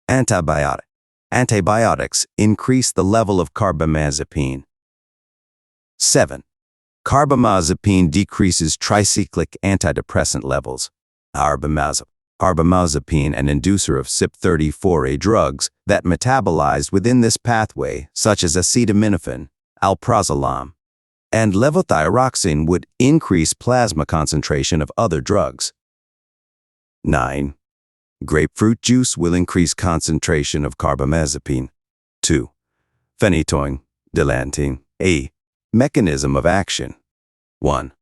A: Antibiotics increase the level of carbamazepine. 7. Carbamazepine decreases tricyclic antidepressant levels. Carbamazepine, an inducer of CYP34A drugs that metabolize within this pathway, such as acetaminophen, alprazolam, and levothyroxine, would increase plasma concentration of other drugs. 9. Grapefruit juice will increase concentration of carbamazepine. 2. Phenytoin, dilantin, A. Mechanism of action. 1.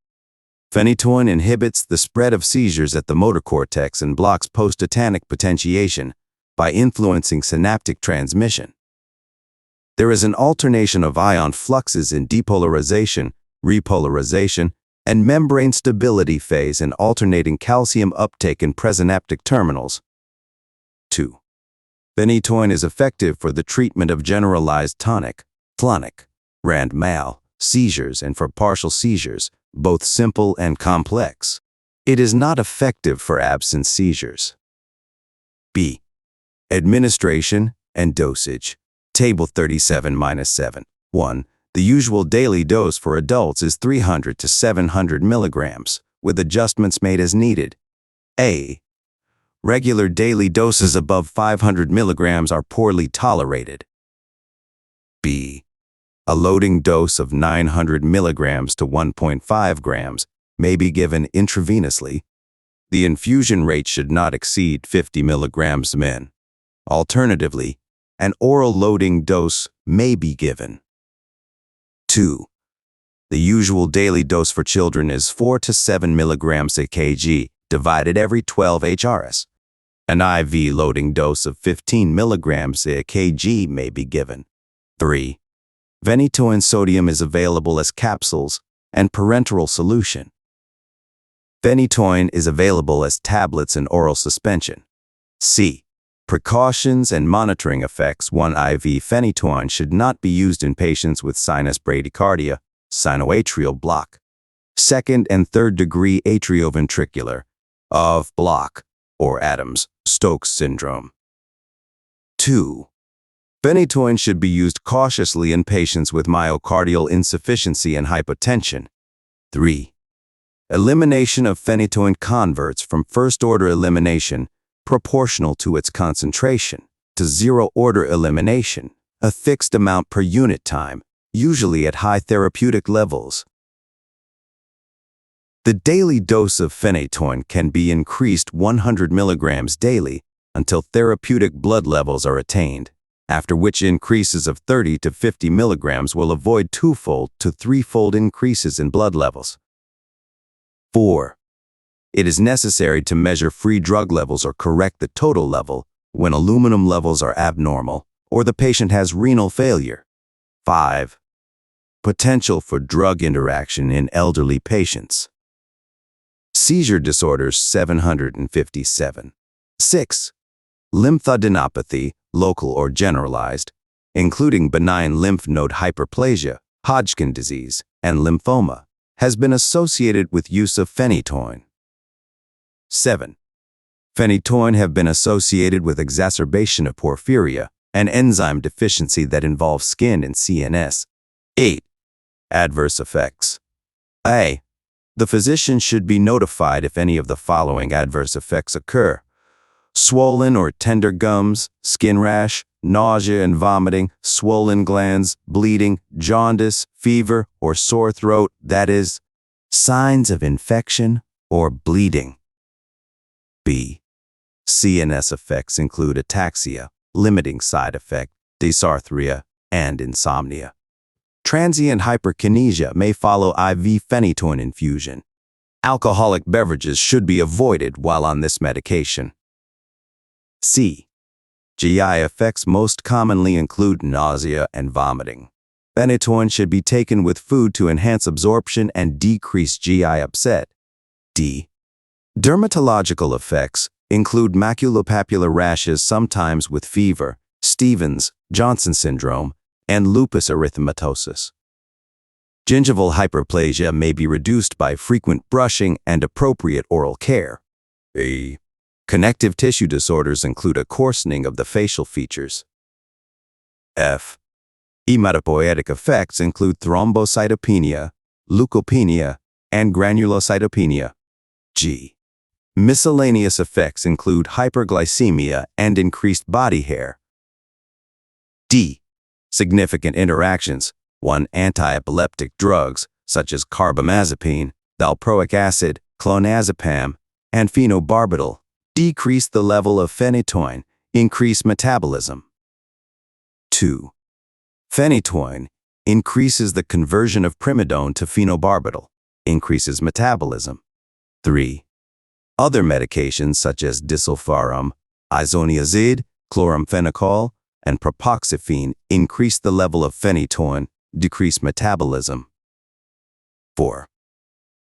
A: Phenytoin inhibits the spread of seizures at the motor cortex and blocks posttetanic potentiation by influencing synaptic transmission. There is an alternation of ion fluxes in depolarization, repolarization, and membrane stability phase and alternating calcium uptake in presynaptic terminals. 2. Phenytoin is effective for the treatment of generalized tonic-clonic, grand mal, seizures and for partial seizures, both simple and complex. It is not effective for absence seizures. B. Administration and dosage. Table 37-7. 1. The usual daily dose for adults is 300 to 700 milligrams, with adjustments made as needed. A. Regular daily doses above 500 milligrams are poorly tolerated. B. A loading dose of 900 milligrams to 1.5 grams may be given intravenously. The infusion rate should not exceed 50 milligrams min. Alternatively, an oral loading dose may be given. 2. The usual daily dose for children is 4 to 7 milligrams a kg, divided every 12 HRS. An IV loading dose of 15 milligrams a kg may be given. 3. Phenytoin sodium is available as capsules and parenteral solution. Phenytoin is available as tablets and oral suspension. C. Precautions and monitoring effects. 1. IV phenytoin should not be used in patients with sinus bradycardia, sinoatrial block, second and third degree atrioventricular of block, or Adams-Stokes syndrome. 2. Phenytoin should be used cautiously in patients with myocardial insufficiency and hypotension. 3. Elimination of phenytoin converts from first-order elimination proportional to its concentration to zero-order elimination, a fixed amount per unit time, usually at high therapeutic levels. The daily dose of phenytoin can be increased 100 milligrams daily until therapeutic blood levels are attained, after which increases of 30 to 50 milligrams will avoid twofold to threefold increases in blood levels. 4. It is necessary to measure free drug levels or correct the total level when aluminum levels are abnormal or the patient has renal failure. 5. Potential for drug interaction in elderly patients. Seizure disorders 757. 6. Lymphadenopathy, local or generalized, including benign lymph node hyperplasia, Hodgkin disease, and lymphoma, has been associated with use of phenytoin. 7. Phenytoin have been associated with exacerbation of porphyria, an enzyme deficiency that involves skin and CNS. 8. Adverse effects. A. The physician should be notified if any of the following adverse effects occur: swollen or tender gums, skin rash, nausea and vomiting, swollen glands, bleeding, jaundice, fever, or sore throat, that is, signs of infection or bleeding. B. CNS effects include ataxia, limiting side effect, dysarthria, and insomnia. Transient hyperkinesia may follow IV phenytoin infusion. Alcoholic beverages should be avoided while on this medication. C. GI effects most commonly include nausea and vomiting. Phenytoin should be taken with food to enhance absorption and decrease GI upset. D. Dermatological effects include maculopapular rashes, sometimes with fever, Stevens, Johnson syndrome, and lupus erythematosus. Gingival hyperplasia may be reduced by frequent brushing and appropriate oral care. A. Connective tissue disorders include a coarsening of the facial features. F. Hematopoietic effects include thrombocytopenia, leukopenia, and granulocytopenia. G. Miscellaneous effects include hyperglycemia and increased body hair. D. Significant interactions. 1. Antiepileptic drugs, such as carbamazepine, valproic acid, clonazepam, and phenobarbital, decrease the level of phenytoin, increase metabolism. 2. Phenytoin increases the conversion of primidone to phenobarbital, increases metabolism. 3. Other medications such as disulfiram, isoniazid, chloramphenicol, and propoxyphene increase the level of phenytoin, decrease metabolism. 4.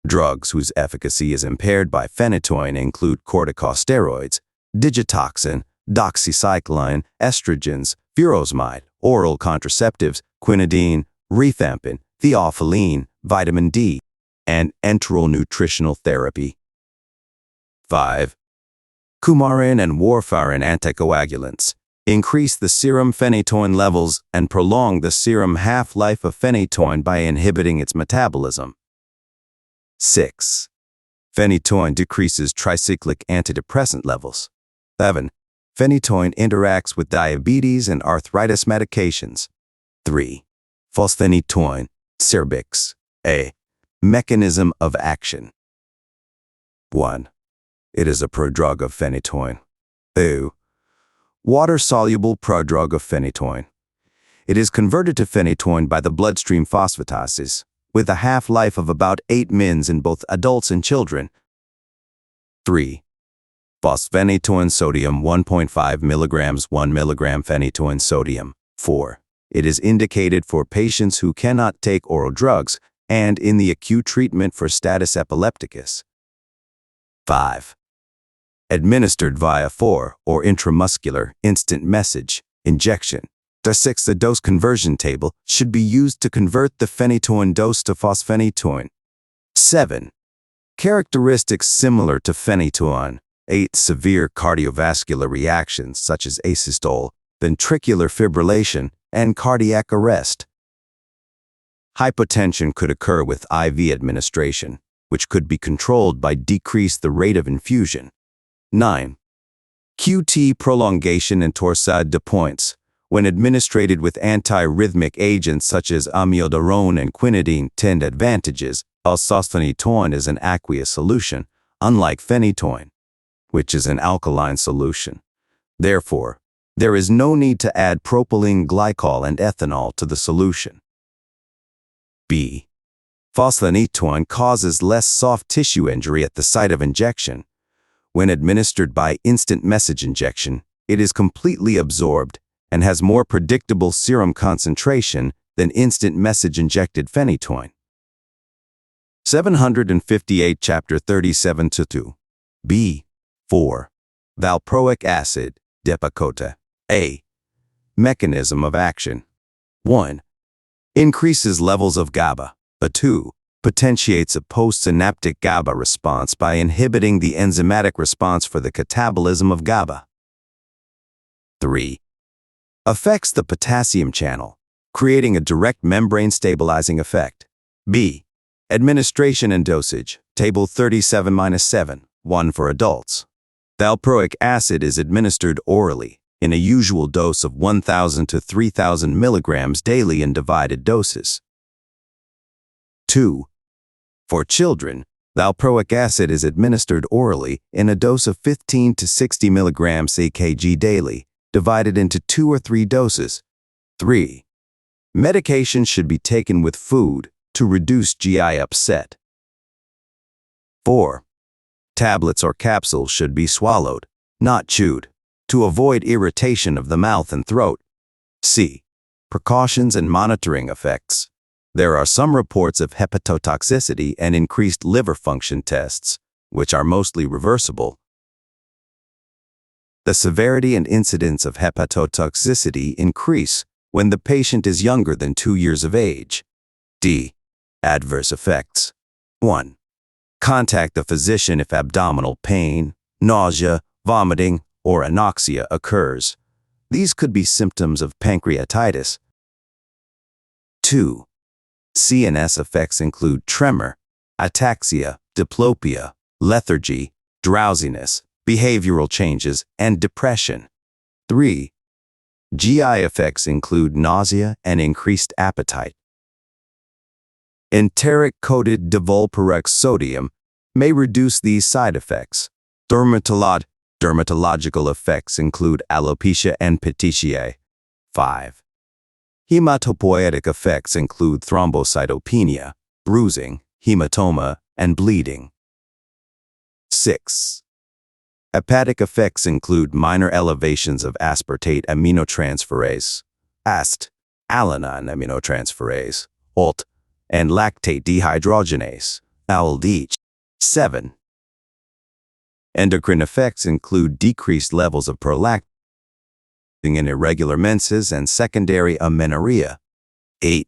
A: Drugs whose efficacy is impaired by phenytoin include corticosteroids, digitoxin, doxycycline, estrogens, furosemide, oral contraceptives, quinidine, rifampin, theophylline, vitamin D, and enteral nutritional therapy. 5. Coumarin and warfarin anticoagulants increase the serum phenytoin levels and prolong the serum half-life of phenytoin by inhibiting its metabolism. 6. Phenytoin decreases tricyclic antidepressant levels. 7. Phenytoin interacts with diabetes and arthritis medications. 3. Fosphenytoin, cervix. A. Mechanism of action. 1. It is a prodrug of phenytoin. 2. Water-soluble prodrug of phenytoin. It is converted to phenytoin by the bloodstream phosphatases, with a half-life of about 8 mins in both adults and children. 3. Fosphenytoin sodium 1.5 mg 1 mg phenytoin sodium. 4. It is indicated for patients who cannot take oral drugs and in the acute treatment for status epilepticus. 5. Administered via 4 or intramuscular instant message injection. The 6. The dose conversion table should be used to convert the phenytoin dose to fosphenytoin. 7. Characteristics similar to phenytoin. 8. Severe cardiovascular reactions such as asystole, ventricular fibrillation, and cardiac arrest. Hypotension could occur with IV administration, which could be controlled by decrease the rate of infusion. 9. QT prolongation and torsade de pointes. When administered with antiarrhythmic agents such as amiodarone and quinidine, 10 advantages. Fosphenytoin is an aqueous solution, unlike phenytoin, which is an alkaline solution. Therefore, there is no need to add propylene glycol and ethanol to the solution. B. Fosphenytoin causes less soft tissue injury at the site of injection. When administered by instant message injection, it is completely absorbed and has more predictable serum concentration than instant message injected phenytoin. 758 Chapter 37-2. B. 4. Valproic acid, Depakote. A. Mechanism of action. 1. Increases levels of GABA. 2. Potentiates a postsynaptic GABA response by inhibiting the enzymatic response for the catabolism of GABA. 3. Affects the potassium channel, creating a direct membrane stabilizing effect. B. Administration and dosage. Table 37-7, 1 for adults. Valproic acid is administered orally in a usual dose of 1,000 to 3,000 milligrams daily in divided doses. 2. For children, valproic acid is administered orally in a dose of 15 to 60 milligrams kg daily, divided into 2 or 3 doses. 3. Medication should be taken with food to reduce GI upset. 4. Tablets or capsules should be swallowed, not chewed, to avoid irritation of the mouth and throat. C. Precautions and monitoring effects. There are some reports of hepatotoxicity and increased liver function tests, which are mostly reversible. The severity and incidence of hepatotoxicity increase when the patient is younger than 2 years of age. D. Adverse effects. 1. Contact the physician if abdominal pain, nausea, vomiting, or anoxia occurs. These could be symptoms of pancreatitis. 2. CNS effects include tremor, ataxia, diplopia, lethargy, drowsiness, behavioral changes, and depression. 3. GI effects include nausea and increased appetite. Enteric-coated divalproate sodium may reduce these side effects. Dermatological effects include alopecia and petechiae. 5. Hematopoietic effects include thrombocytopenia, bruising, hematoma, and bleeding. 6. Hepatic effects include minor elevations of aspartate aminotransferase, AST, alanine aminotransferase, ALT, and lactate dehydrogenase, LDH. 7. Endocrine effects include decreased levels of prolactin in irregular menses and secondary amenorrhea. 8.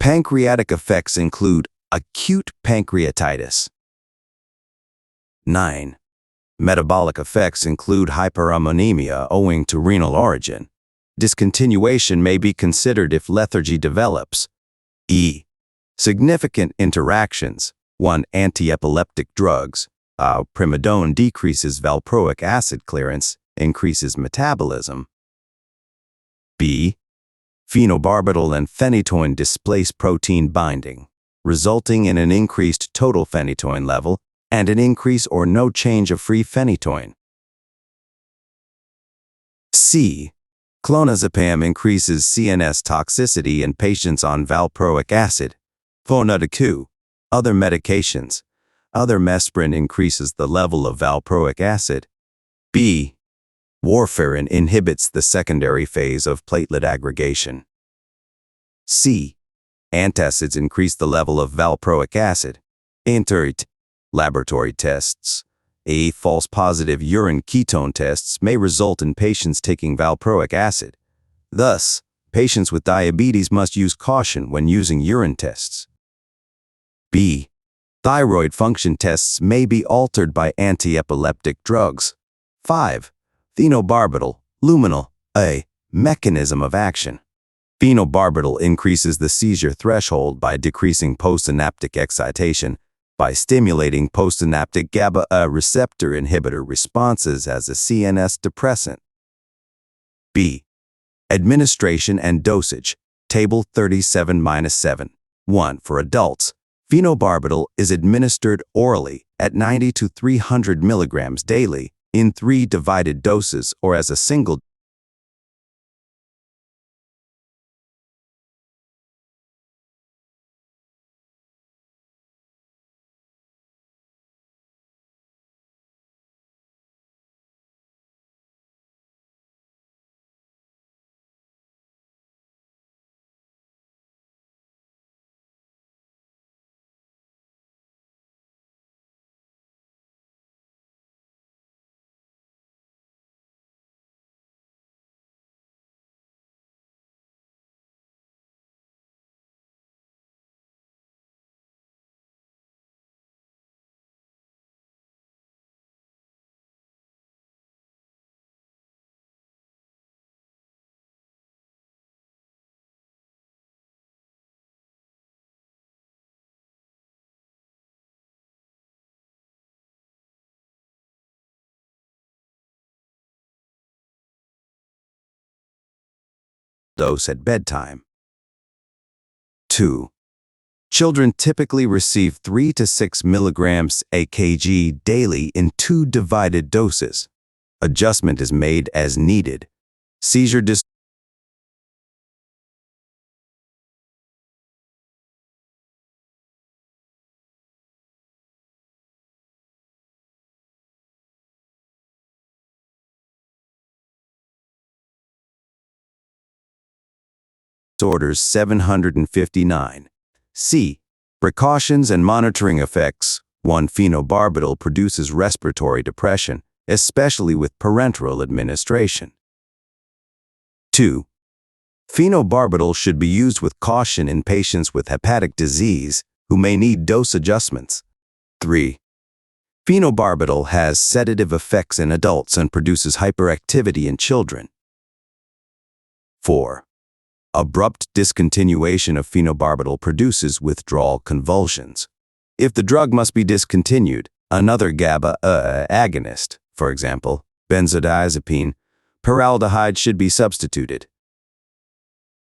A: Pancreatic effects include acute pancreatitis. 9. Metabolic effects include hyperammonemia owing to renal origin. Discontinuation may be considered if lethargy develops. Significant interactions. 1. Antiepileptic drugs. Primidone decreases valproic acid clearance, increases metabolism. B. Phenobarbital and phenytoin displace protein binding, resulting in an increased total phenytoin level and an increase or no change of free phenytoin. C. Clonazepam increases CNS toxicity in patients on valproic acid. Phonadecu. Other medications. Other mescaline increases the level of valproic acid. B. Warfarin inhibits the secondary phase of platelet aggregation. C. Antacids increase the level of valproic acid. Laboratory tests. False positive urine ketone tests may result in patients taking valproic acid. Thus, patients with diabetes must use caution when using urine tests. B. Thyroid function tests may be altered by antiepileptic drugs. 5. Phenobarbital, luminal, A. Mechanism of action. Phenobarbital increases the seizure threshold by decreasing postsynaptic excitation, by stimulating postsynaptic GABA-A receptor inhibitor responses as a CNS depressant. B. Administration and dosage. Table 37-7. 1. For adults, phenobarbital is administered orally at 90 to 300 milligrams daily in 3 divided doses or as a single dose at bedtime. 2. Children typically receive 3 to 6 milligrams (kg) daily in 2 divided doses. Adjustment is made as needed. Seizure Disorders 759. C. Precautions and monitoring effects. 1. Phenobarbital produces respiratory depression, especially with parenteral administration. 2. Phenobarbital should be used with caution in patients with hepatic disease who may need dose adjustments. 3. Phenobarbital has sedative effects in adults and produces hyperactivity in children. 4. Abrupt discontinuation of phenobarbital produces withdrawal convulsions. If the drug must be discontinued, another GABA agonist, for example, benzodiazepine, peraldehyde should be substituted.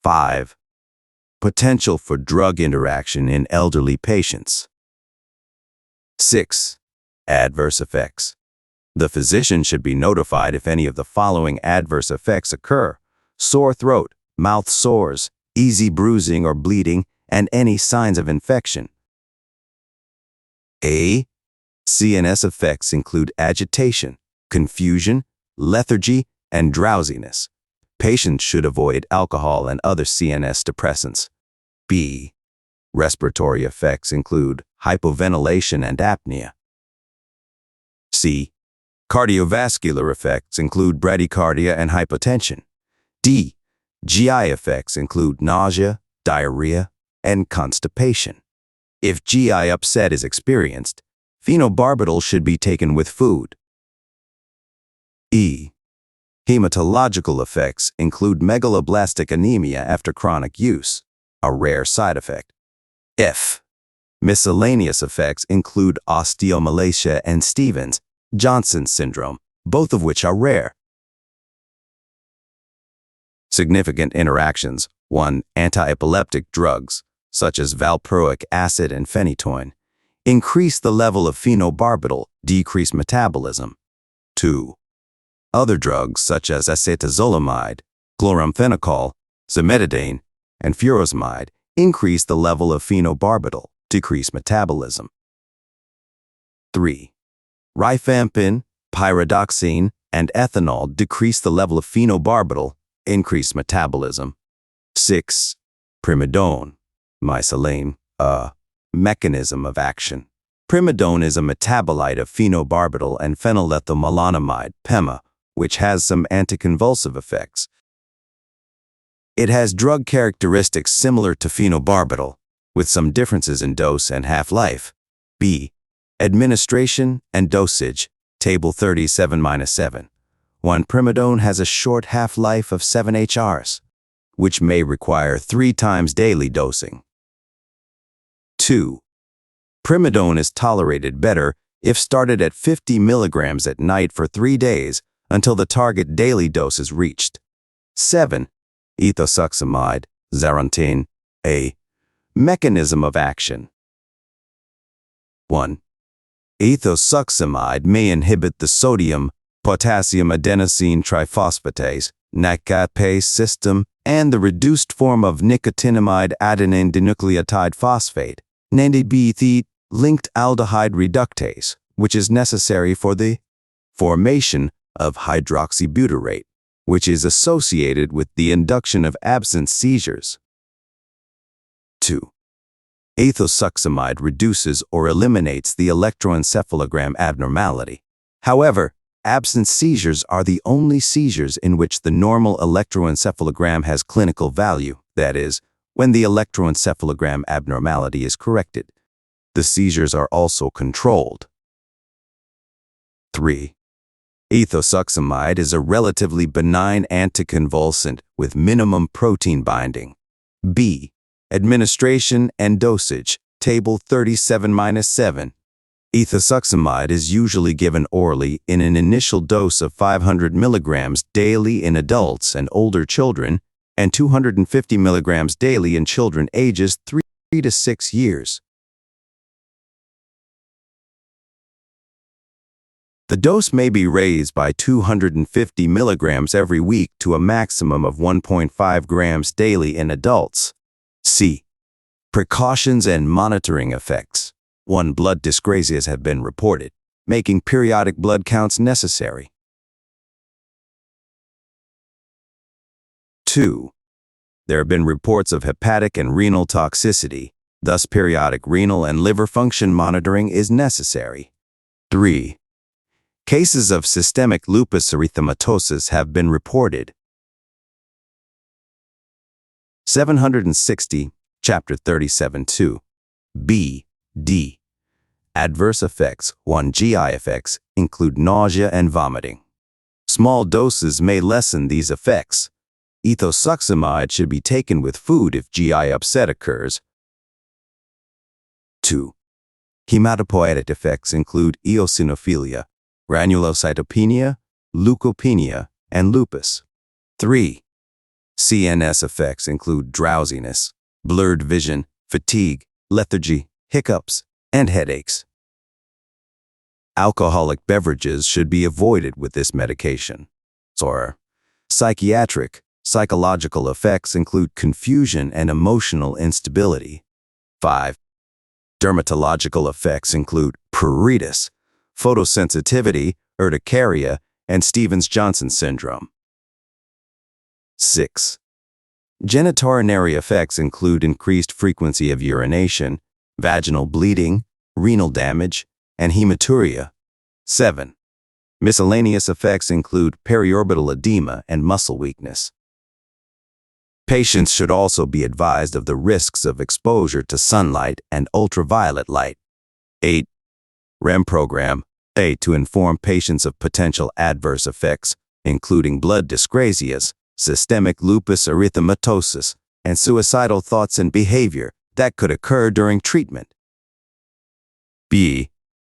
A: 5. Potential for drug interaction in elderly patients. 6. Adverse effects. The physician should be notified if any of the following adverse effects occur: sore throat, mouth sores, easy bruising or bleeding, and any signs of infection. A. CNS effects include agitation, confusion, lethargy, and drowsiness. Patients should avoid alcohol and other CNS depressants. B. Respiratory effects include hypoventilation and apnea. C. Cardiovascular effects include bradycardia and hypotension. D. GI effects include nausea, diarrhea, and constipation. If GI upset is experienced, phenobarbital should be taken with food. E. Hematological effects include megaloblastic anemia after chronic use, a rare side effect. F. Miscellaneous effects include osteomalacia and Stevens-Johnson syndrome, both of which are rare. Significant interactions. 1. Antiepileptic drugs, such as valproic acid and phenytoin, increase the level of phenobarbital, decrease metabolism. 2. Other drugs such as acetazolamide, chloramphenicol, cimetidine, and furosemide increase the level of phenobarbital, decrease metabolism. 3. Rifampin, pyridoxine, and ethanol decrease the level of phenobarbital, increase metabolism. 6. Primidone, miscellane, mechanism of action. Primidone is a metabolite of phenobarbital and phenylethylmalonamide, PEMA, which has some anticonvulsive effects. It has drug characteristics similar to phenobarbital, with some differences in dose and half-life. B. Administration and dosage, Table 37-7. 1. Primidone has a short half-life of 7 HRs, which may require 3 times daily dosing. 2. Primidone is tolerated better if started at 50 milligrams at night for 3 days until the target daily dose is reached. 7. Ethosuximide, Zarantine, A. Mechanism of action. 1. Ethosuximide may inhibit the sodium-potassium adenosine triphosphatase, NACAPase system, and the reduced form of nicotinamide adenine dinucleotide phosphate, NADPH-linked aldehyde reductase, which is necessary for the formation of hydroxybutyrate, which is associated with the induction of absence seizures. 2. Ethosuximide reduces or eliminates the electroencephalogram abnormality. However, absence seizures are the only seizures in which the normal electroencephalogram has clinical value, that is, when the electroencephalogram abnormality is corrected. The seizures are also controlled. 3. Ethosuximide is a relatively benign anticonvulsant with minimum protein binding. B. Administration and dosage, Table 37-7. Ethosuximide is usually given orally in an initial dose of 500 milligrams daily in adults and older children, and 250 milligrams daily in children ages 3 to 6 years. The dose may be raised by 250 milligrams every week to a maximum of 1.5 grams daily in adults. C. Precautions and monitoring effects. 1. Blood dyscrasias have been reported, making periodic blood counts necessary. 2. There have been reports of hepatic and renal toxicity. Thus, periodic renal and liver function monitoring is necessary. 3. Cases of systemic lupus erythematosus have been reported. 760, Chapter 37-2. B. D. Adverse effects. 1. GI effects include nausea and vomiting. Small doses may lessen these effects. Ethosuximide should be taken with food if GI upset occurs. 2. Hematopoietic effects include eosinophilia, granulocytopenia, leukopenia, and lupus. 3. CNS effects include drowsiness, blurred vision, fatigue, lethargy, hiccups, and headaches. Alcoholic beverages should be avoided with this medication. Psychological effects include confusion and emotional instability. 5. Dermatological effects include pruritus, photosensitivity, urticaria, and Stevens-Johnson syndrome. 6. Genitourinary effects include increased frequency of urination, vaginal bleeding, renal damage, and hematuria. 7. Miscellaneous effects include periorbital edema and muscle weakness. Patients should also be advised of the risks of exposure to sunlight and ultraviolet light. 8. REM program. A. To inform patients of potential adverse effects, including blood dyscrasias, systemic lupus erythematosus, and suicidal thoughts and behavior that could occur during treatment. B.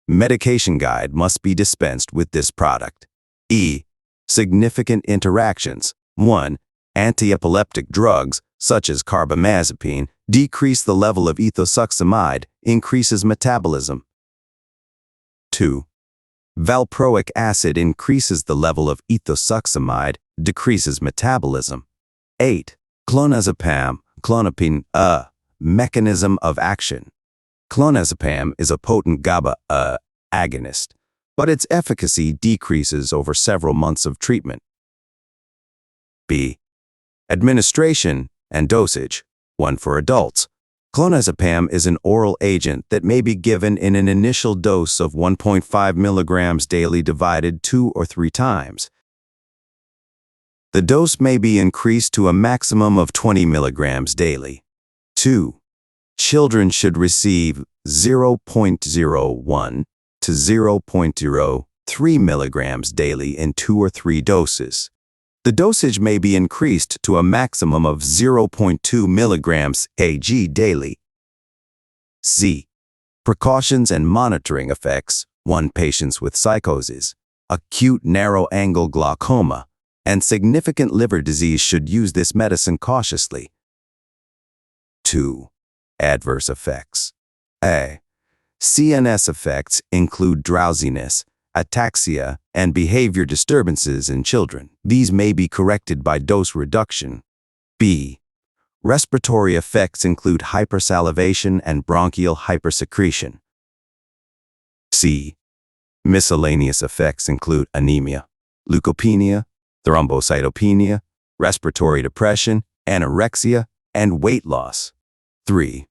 A: Medication guide must be dispensed with this product. E. Significant interactions. 1. Antiepileptic drugs, such as carbamazepine, decrease the level of ethosuximide, increases metabolism. 2. Valproic acid increases the level of ethosuximide, decreases metabolism. 8. Clonazepam, clonopine, mechanism of action. Clonazepam is a potent GABA agonist, but its efficacy decreases over several months of treatment. B. Administration and dosage. 1. For adults. Clonazepam is an oral agent that may be given in an initial dose of 1.5 milligrams daily divided 2 or 3 times. The dose may be increased to a maximum of 20 milligrams daily. 2. Children should receive 0.01 to 0.03 milligrams daily in 2 or 3 doses. The dosage may be increased to a maximum of 0.2 milligrams kg daily. C. Precautions and monitoring effects. 1. Patients with psychosis, acute narrow-angle glaucoma, and significant liver disease should use this medicine cautiously. 2. Adverse effects. A. CNS effects include drowsiness, ataxia, and behavior disturbances in children. These may be corrected by dose reduction. B. Respiratory effects include hypersalivation and bronchial hypersecretion. C. Miscellaneous effects include anemia, leukopenia, thrombocytopenia, respiratory depression, anorexia, and weight loss. 3.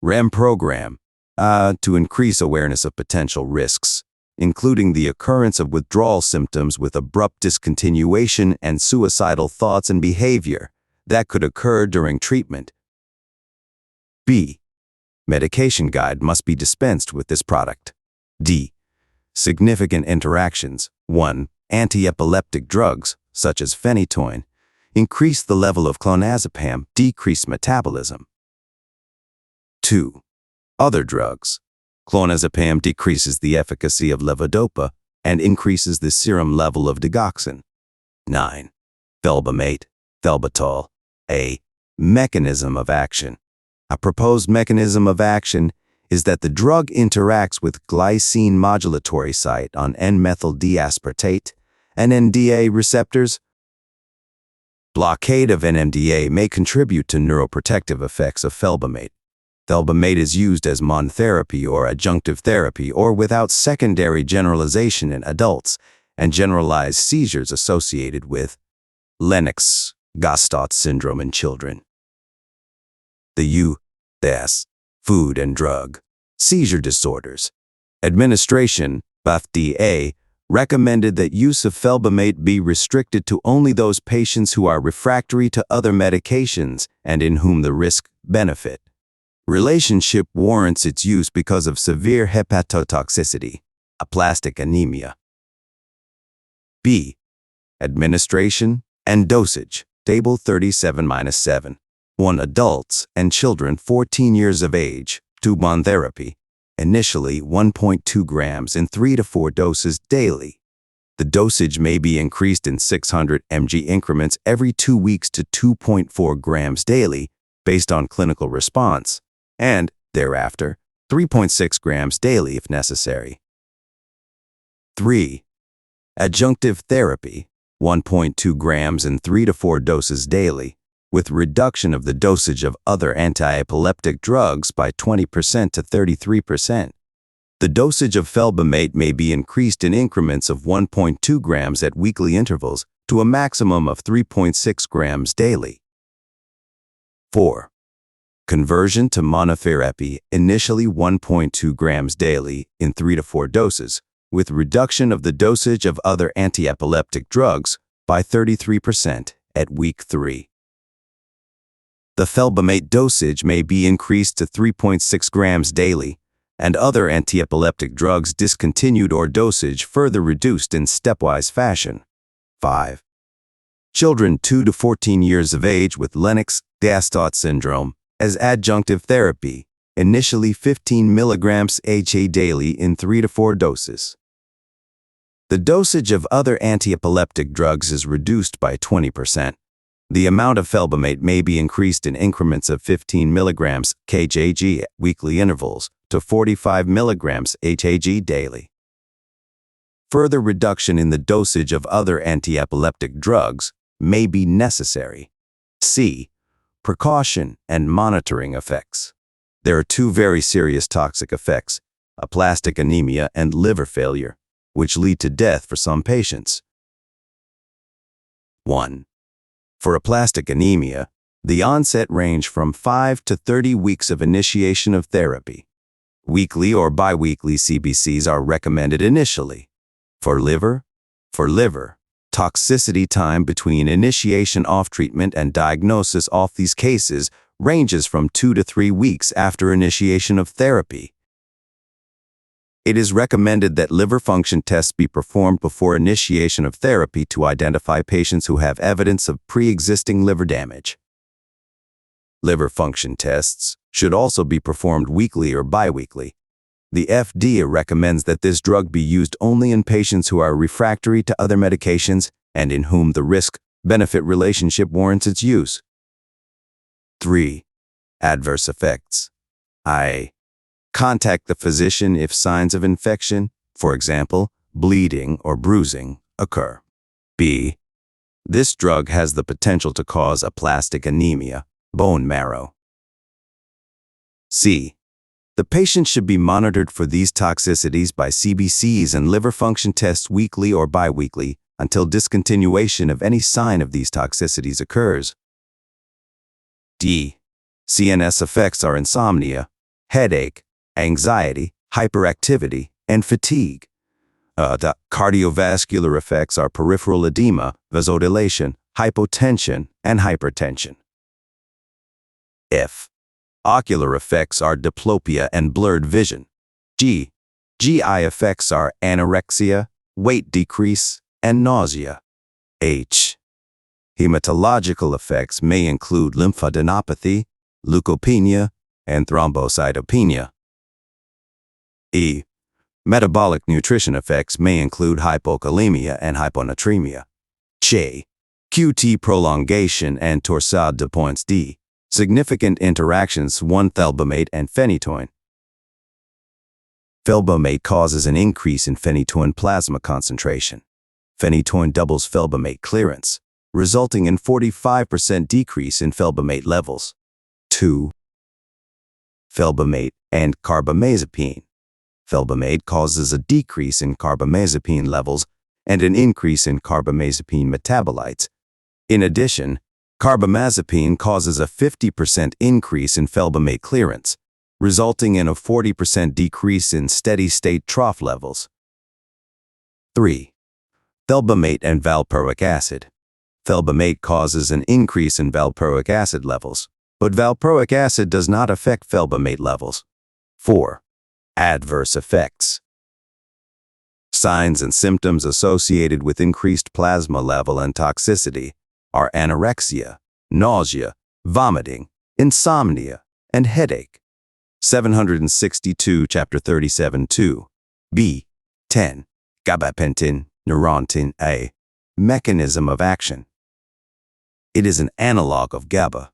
A: REM program, to increase awareness of potential risks, including the occurrence of withdrawal symptoms with abrupt discontinuation and suicidal thoughts and behavior that could occur during treatment. B. Medication guide must be dispensed with this product. D. Significant interactions. 1. Antiepileptic drugs, such as phenytoin, increase the level of clonazepam, decrease metabolism. 2. Other drugs. Clonazepam decreases the efficacy of levodopa and increases the serum level of digoxin. 9. Felbamate, Felbatol. A. Mechanism of action. A proposed mechanism of action is that the drug interacts with glycine modulatory site on N-methyl D-aspartate and NMDA receptors. Blockade of NMDA may contribute to neuroprotective effects of Felbamate. Felbamate is used as monotherapy or adjunctive therapy or without secondary generalization in adults and generalized seizures associated with Lennox Gastauth syndrome in children. The U.S. Food and Drug Seizure Disorders Administration, FDA, recommended that use of Felbamate be restricted to only those patients who are refractory to other medications and in whom the risk-benefit relationship warrants its use because of severe hepatotoxicity, aplastic anemia. B. Administration and dosage. Table 37-7. 1. Adults and children 14 years of age, tube-on therapy. Initially 1.2 grams in 3 to 4 doses daily. The dosage may be increased in 600 mg increments every 2 weeks to 2.4 grams daily based on clinical response, and, thereafter, 3.6 grams daily if necessary. 3. Adjunctive therapy, 1.2 grams in 3 to 4 doses daily, with reduction of the dosage of other antiepileptic drugs by 20% to 33%. The dosage of Felbamate may be increased in increments of 1.2 grams at weekly intervals to a maximum of 3.6 grams daily. 4. Conversion to monotherapy, initially 1.2 grams daily in 3 to 4 doses, with reduction of the dosage of other antiepileptic drugs by 33% at week 3. The Felbamate dosage may be increased to 3.6 grams daily, and other antiepileptic drugs discontinued or dosage further reduced in stepwise fashion. 5. Children 2 to 14 years of age with Lennox-Gastaut syndrome as adjunctive therapy, initially 15 milligrams HA daily in 3 to 4 doses. The dosage of other antiepileptic drugs is reduced by 20%. The amount of Felbamate may be increased in increments of 15 milligrams kg at weekly intervals to 45 milligrams HAG daily. Further reduction in the dosage of other antiepileptic drugs may be necessary. C. Precaution and monitoring effects. There are 2 very serious toxic effects, aplastic anemia and liver failure, which lead to death for some patients. 1. For aplastic anemia, the onset range from 5 to 30 weeks of initiation of therapy. Weekly or biweekly CBCs are recommended initially. For liver, toxicity time between initiation off treatment and diagnosis of these cases ranges from 2 to 3 weeks after initiation of therapy. It is recommended that liver function tests be performed before initiation of therapy to identify patients who have evidence of pre-existing liver damage. Liver function tests should also be performed weekly or biweekly. The FDA recommends that this drug be used only in patients who are refractory to other medications and in whom the risk-benefit relationship warrants its use. 3. Adverse effects. I. Contact the physician if signs of infection, for example, bleeding or bruising, occur. B. This drug has the potential to cause aplastic anemia, bone marrow. C. The patient should be monitored for these toxicities by CBCs and liver function tests weekly or biweekly until discontinuation of any sign of these toxicities occurs. D. CNS effects are insomnia, headache, anxiety, hyperactivity, and fatigue. The cardiovascular effects are peripheral edema, vasodilation, hypotension, and hypertension. F. Ocular effects are diplopia and blurred vision. G. GI effects are anorexia, weight decrease, and nausea. H. Hematological effects may include lymphadenopathy, leukopenia, and thrombocytopenia. E. Metabolic nutrition effects may include hypokalemia and hyponatremia. J. QT prolongation and torsade de points. D. Significant interactions 1. Felbamate and phenytoin. Felbamate causes an increase in phenytoin plasma concentration. Phenytoin doubles Felbamate clearance, resulting in 45% decrease in Felbamate levels. 2. Felbamate and carbamazepine. Felbamate causes a decrease in carbamazepine levels and an increase in carbamazepine metabolites. In addition, Carbamazepine causes a 50% increase in Felbamate clearance, resulting in a 40% decrease in steady-state trough levels. 3. Felbamate and valproic acid. Felbamate causes an increase in valproic acid levels, but valproic acid does not affect Felbamate levels. 4. Adverse effects. Signs and symptoms associated with increased plasma level and toxicity are anorexia, nausea, vomiting, insomnia, and headache. 762 Chapter 37-2. B. 10. Gabapentin, neurontin A. Mechanism of action. It is an analog of GABA.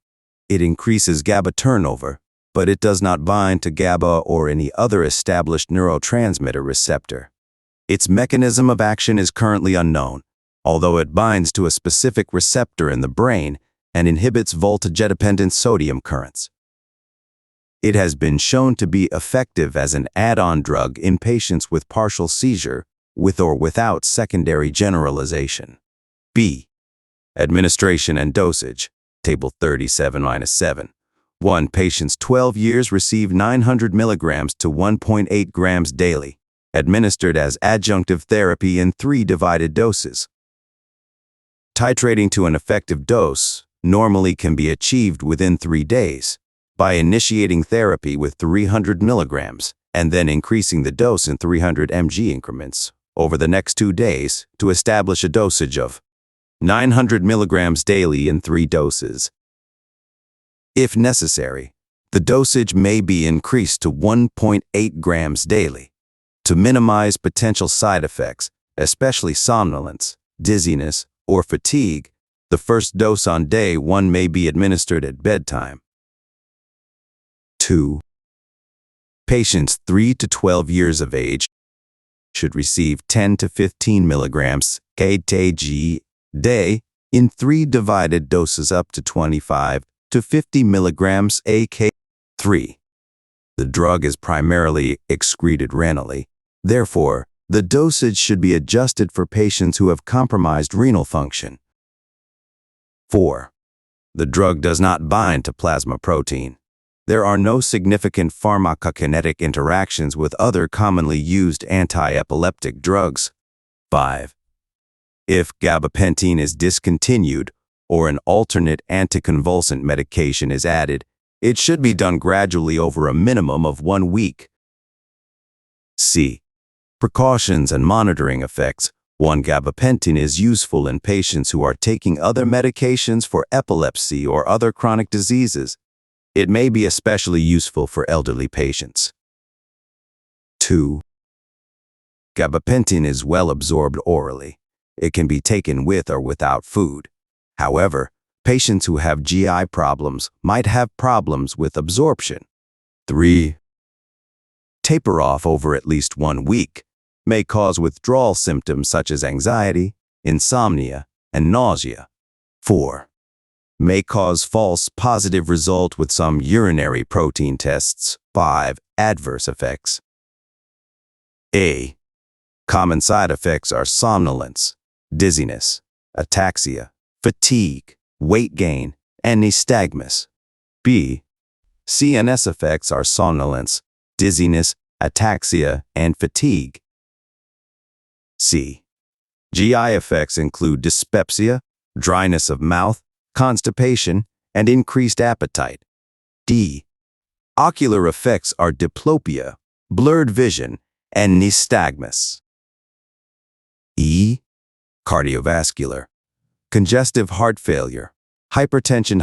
A: It increases GABA turnover, but it does not bind to GABA or any other established neurotransmitter receptor. Its mechanism of action is currently unknown, although it binds to a specific receptor in the brain and inhibits voltage-dependent sodium currents. It has been shown to be effective as an add-on drug in patients with partial seizure, with or without secondary generalization. B. Administration and dosage. Table 37-7. 1. Patients 12 years receive 900 milligrams to 1.8 grams daily, administered as adjunctive therapy in 3 divided doses. Titrating to an effective dose normally can be achieved within 3 days by initiating therapy with 300 milligrams and then increasing the dose in 300 mg increments over the next 2 days to establish a dosage of 900 milligrams daily in 3 doses. If necessary, the dosage may be increased to 1.8 grams daily to minimize potential side effects, especially somnolence, dizziness, or fatigue. The first dose on day 1 may be administered at bedtime. 2. Patients 3 to 12 years of age should receive 10 to 15 milligrams kg day in 3 divided doses up to 25 to 50 milligrams AK. 3. The drug is primarily excreted renally. Therefore, the dosage should be adjusted for patients who have compromised renal function. 4. The drug does not bind to plasma protein. There are no significant pharmacokinetic interactions with other commonly used antiepileptic drugs. 5. If gabapentin is discontinued or an alternate anticonvulsant medication is added, it should be done gradually over a minimum of 1 week. C. Precautions and monitoring effects. 1. Gabapentin is useful in patients who are taking other medications for epilepsy or other chronic diseases. It may be especially useful for elderly patients. 2. Gabapentin is well absorbed orally. It can be taken with or without food. However, patients who have GI problems might have problems with absorption. 3. Taper off over at least 1 week may cause withdrawal symptoms such as anxiety, insomnia, and nausea. 4. May cause false positive result with some urinary protein tests. 5. Adverse effects. A. Common side effects are somnolence, dizziness, ataxia, fatigue, weight gain, and nystagmus. B. CNS effects are somnolence, dizziness, ataxia, and fatigue. C. GI effects include dyspepsia, dryness of mouth, constipation, and increased appetite. D. Ocular effects are diplopia, blurred vision, and nystagmus. E. Cardiovascular. Congestive heart failure, hypertension,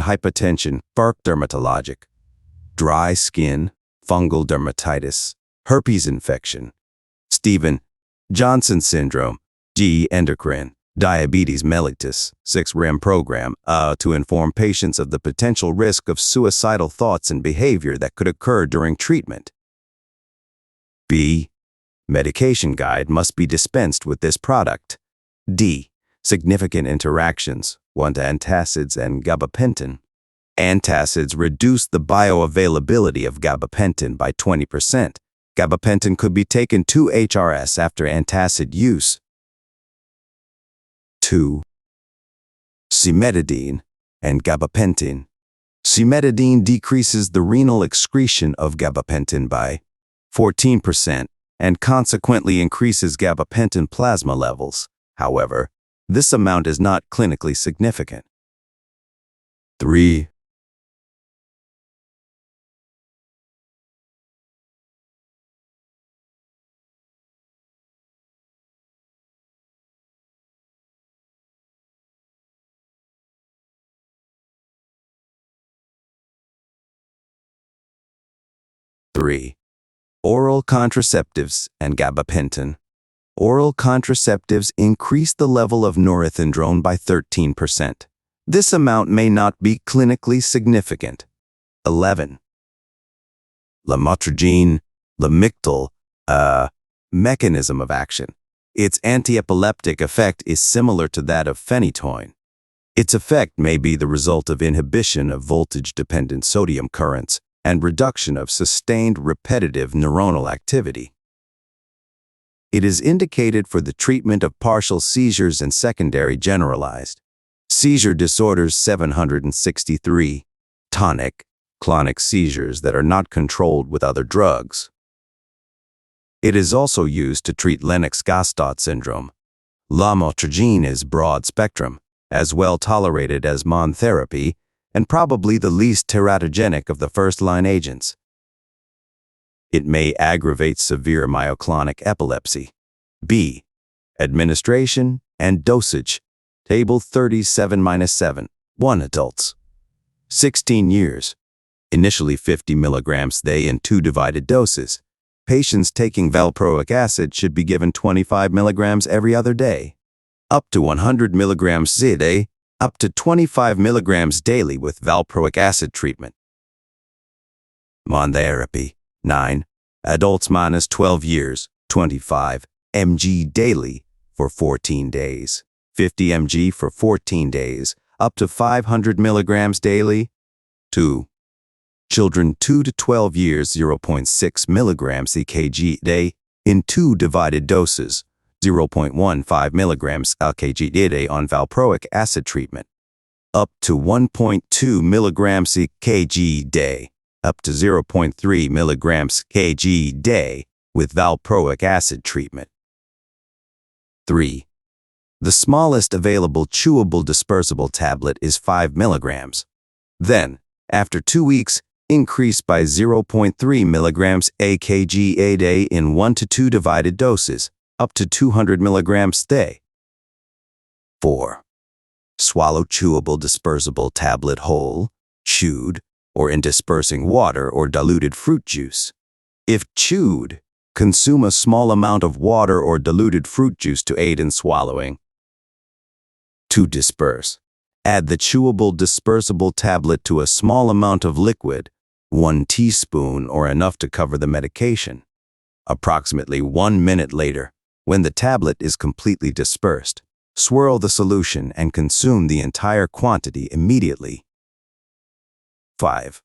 A: dermatologic, dry skin, fungal dermatitis, herpes infection, Stevens-Johnson syndrome, G. Endocrine, diabetes mellitus, 6-REM program, to inform patients of the potential risk of suicidal thoughts and behavior that could occur during treatment. B. Medication guide must be dispensed with this product. D. Significant interactions, 1 to antacids and gabapentin. Antacids reduce the bioavailability of gabapentin by 20%. Gabapentin could be taken 2 HRS after antacid use. 2. Cimetidine, and gabapentin. Cimetidine decreases the renal excretion of gabapentin by 14% and consequently increases gabapentin plasma levels. However, this amount is not clinically significant. 3. Oral contraceptives and gabapentin. Oral contraceptives increase the level of norethindrone by 13%. This amount may not be clinically significant. 11. Lamotrigine, Lamictal, mechanism of action. Its antiepileptic effect is similar to that of phenytoin. Its effect may be the result of inhibition of voltage-dependent sodium currents and reduction of sustained repetitive neuronal activity. It is indicated for the treatment of partial seizures and secondary generalized seizure disorders 763, tonic, clonic seizures that are not controlled with other drugs. It is also used to treat Lennox-Gastaut syndrome. Lamotrigine is broad-spectrum, as well tolerated as monotherapy, and probably the least teratogenic of the first-line agents. It may aggravate severe myoclonic epilepsy. B. Administration and dosage. Table 37-7. 1 adults. 16 years. Initially 50 milligrams day in 2 divided doses. Patients taking valproic acid should be given 25 milligrams every other day. Up to 100 milligrams a day, up to 25 milligrams daily with valproic acid treatment. Monotherapy. 9. Adults minus 12 years, 25 mg daily for 14 days, 50 mg for 14 days, up to 500 milligrams daily. 2. Children 2 to 12 years, 0.6 milligrams kg a day in 2 divided doses, 0.15 milligrams kg a day on valproic acid treatment, up to 1.2 milligrams kg a day, up to 0.3 milligrams kg a day with valproic acid treatment. 3. The smallest available chewable dispersible tablet is 5 milligrams. Then, after 2 weeks, increase by 0.3 milligrams kg a day in 1 to 2 divided doses, up to 200 milligrams day. 4. Swallow chewable dispersible tablet whole, chewed, or in dispersing water or diluted fruit juice. If chewed, consume a small amount of water or diluted fruit juice to aid in swallowing. To disperse, add the chewable dispersible tablet to a small amount of liquid, 1 teaspoon or enough to cover the medication. Approximately 1 minute later, when the tablet is completely dispersed, swirl the solution and consume the entire quantity immediately. 5.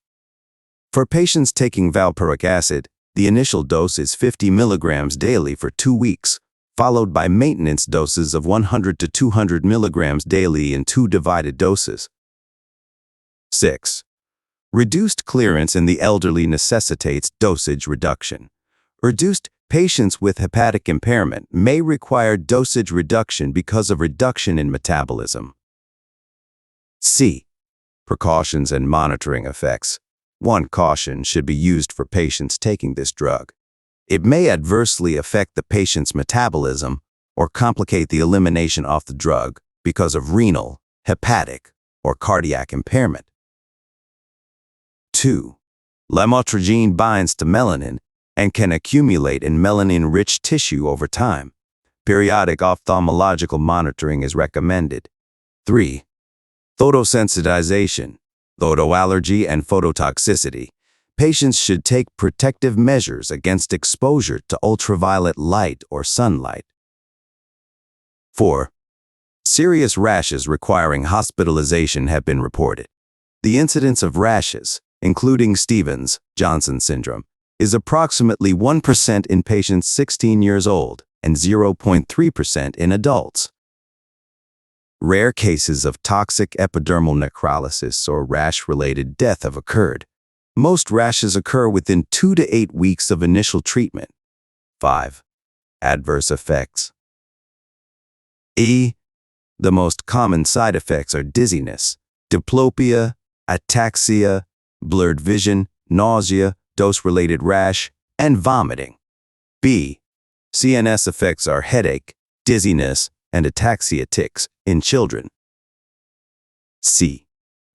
A: For patients taking valproic acid, the initial dose is 50 milligrams daily for 2 weeks, followed by maintenance doses of 100 to 200 milligrams daily in 2 divided doses. 6. Reduced clearance in the elderly necessitates dosage reduction. Reduced patients with hepatic impairment may require dosage reduction because of reduction in metabolism. C. Precautions and monitoring effects. 1 caution should be used for patients taking this drug. It may adversely affect the patient's metabolism or complicate the elimination of the drug because of renal, hepatic, or cardiac impairment. 2. Lamotrigine binds to melanin and can accumulate in melanin-rich tissue over time. Periodic ophthalmological monitoring is recommended. 3. Photosensitization, photoallergy, and phototoxicity. Patients should take protective measures against exposure to ultraviolet light or sunlight. 4. Serious rashes requiring hospitalization have been reported. The incidence of rashes, including Stevens-Johnson syndrome, is approximately 1% in patients 16 years old and 0.3% in adults. Rare cases of toxic epidermal necrolysis or rash-related death have occurred. Most rashes occur within 2 to 8 weeks of initial treatment. 5. Adverse effects. The most common side effects are dizziness, diplopia, ataxia, blurred vision, nausea, dose-related rash, and vomiting. CNS effects are headache, dizziness, and ataxia tics in children.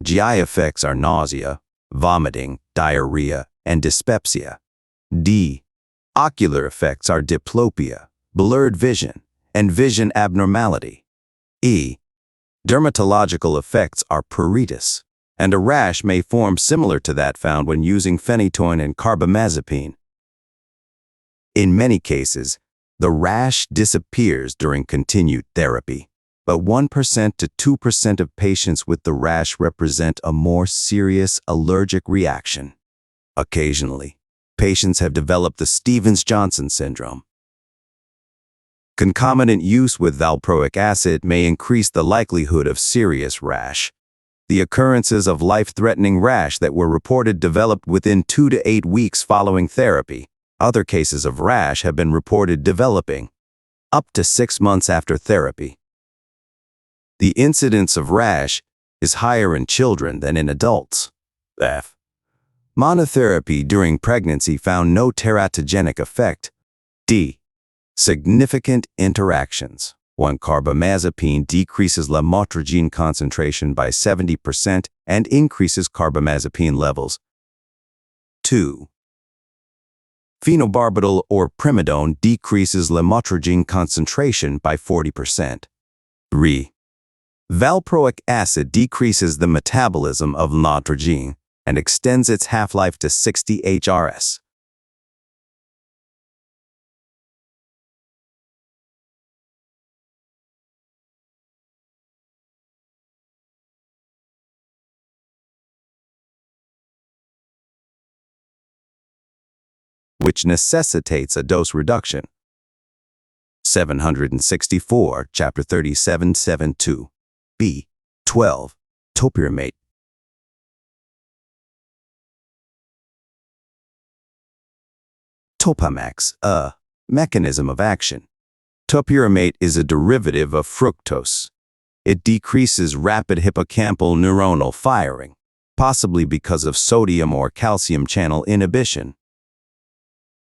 A: GI effects are nausea, vomiting, diarrhea, and dyspepsia. Ocular effects are diplopia, blurred vision, and vision abnormality. Dermatological effects are pruritus, and a rash may form similar to that found when using phenytoin and carbamazepine. In many cases, the rash disappears during continued therapy, but 1% to 2% of patients with the rash represent a more serious allergic reaction. Occasionally, patients have developed the Stevens-Johnson syndrome. Concomitant use with valproic acid may increase the likelihood of serious rash. The occurrences of life-threatening rash that were reported developed within 2 to 8 weeks following therapy. Other cases of rash have been reported developing up to 6 months after therapy. The incidence of rash is higher in children than in adults. Monotherapy during pregnancy found no teratogenic effect. Significant interactions. 1. Carbamazepine decreases lamotrigine concentration by 70% and increases carbamazepine levels. 2. Phenobarbital or primidone decreases lamotrigine concentration by 40%. 3. Valproic acid decreases the metabolism of lamotrigine and extends its half-life to 60 HRS. Which necessitates a dose reduction. 764, Chapter 37.7.2. B. 12. Topiramate. Topamax, mechanism of action. Topiramate is a derivative of fructose. It decreases rapid hippocampal neuronal firing, possibly because of sodium or calcium channel inhibition.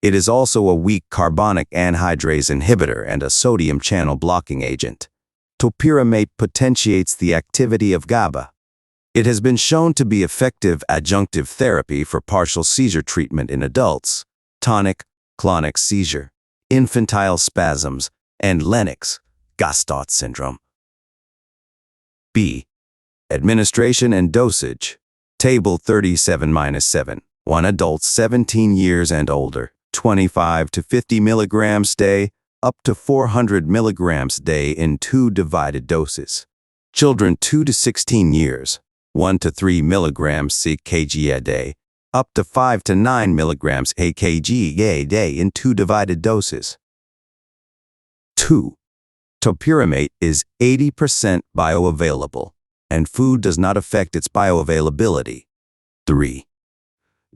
A: It is also a weak carbonic anhydrase inhibitor and a sodium channel blocking agent. Topiramate potentiates the activity of GABA. It has been shown to be effective adjunctive therapy for partial seizure treatment in adults, tonic-clonic seizure, infantile spasms, and Lennox-Gastaut syndrome. B. Administration and dosage. Table 37-7. 1 adult 17 years and older, 25 to 50 milligrams day, up to 400 milligrams day in 2 divided doses. Children 2 to 16 years, 1 to 3 milligrams kg a day, up to 5 to 9 milligrams kg a day in 2 divided doses. 2. Topiramate is 80% bioavailable, and food does not affect its bioavailability. 3.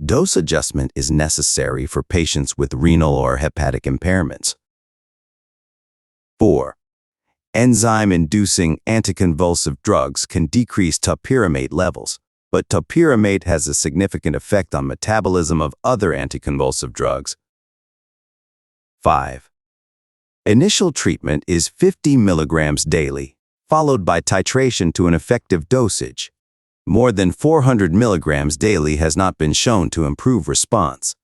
A: Dose adjustment is necessary for patients with renal or hepatic impairments. 4. Enzyme-inducing anticonvulsive drugs can decrease topiramate levels, but topiramate has a significant effect on metabolism of other anticonvulsive drugs. 5. Initial treatment is 50 milligrams daily, followed by titration to an effective dosage. More than 400 milligrams daily has not been shown to improve response.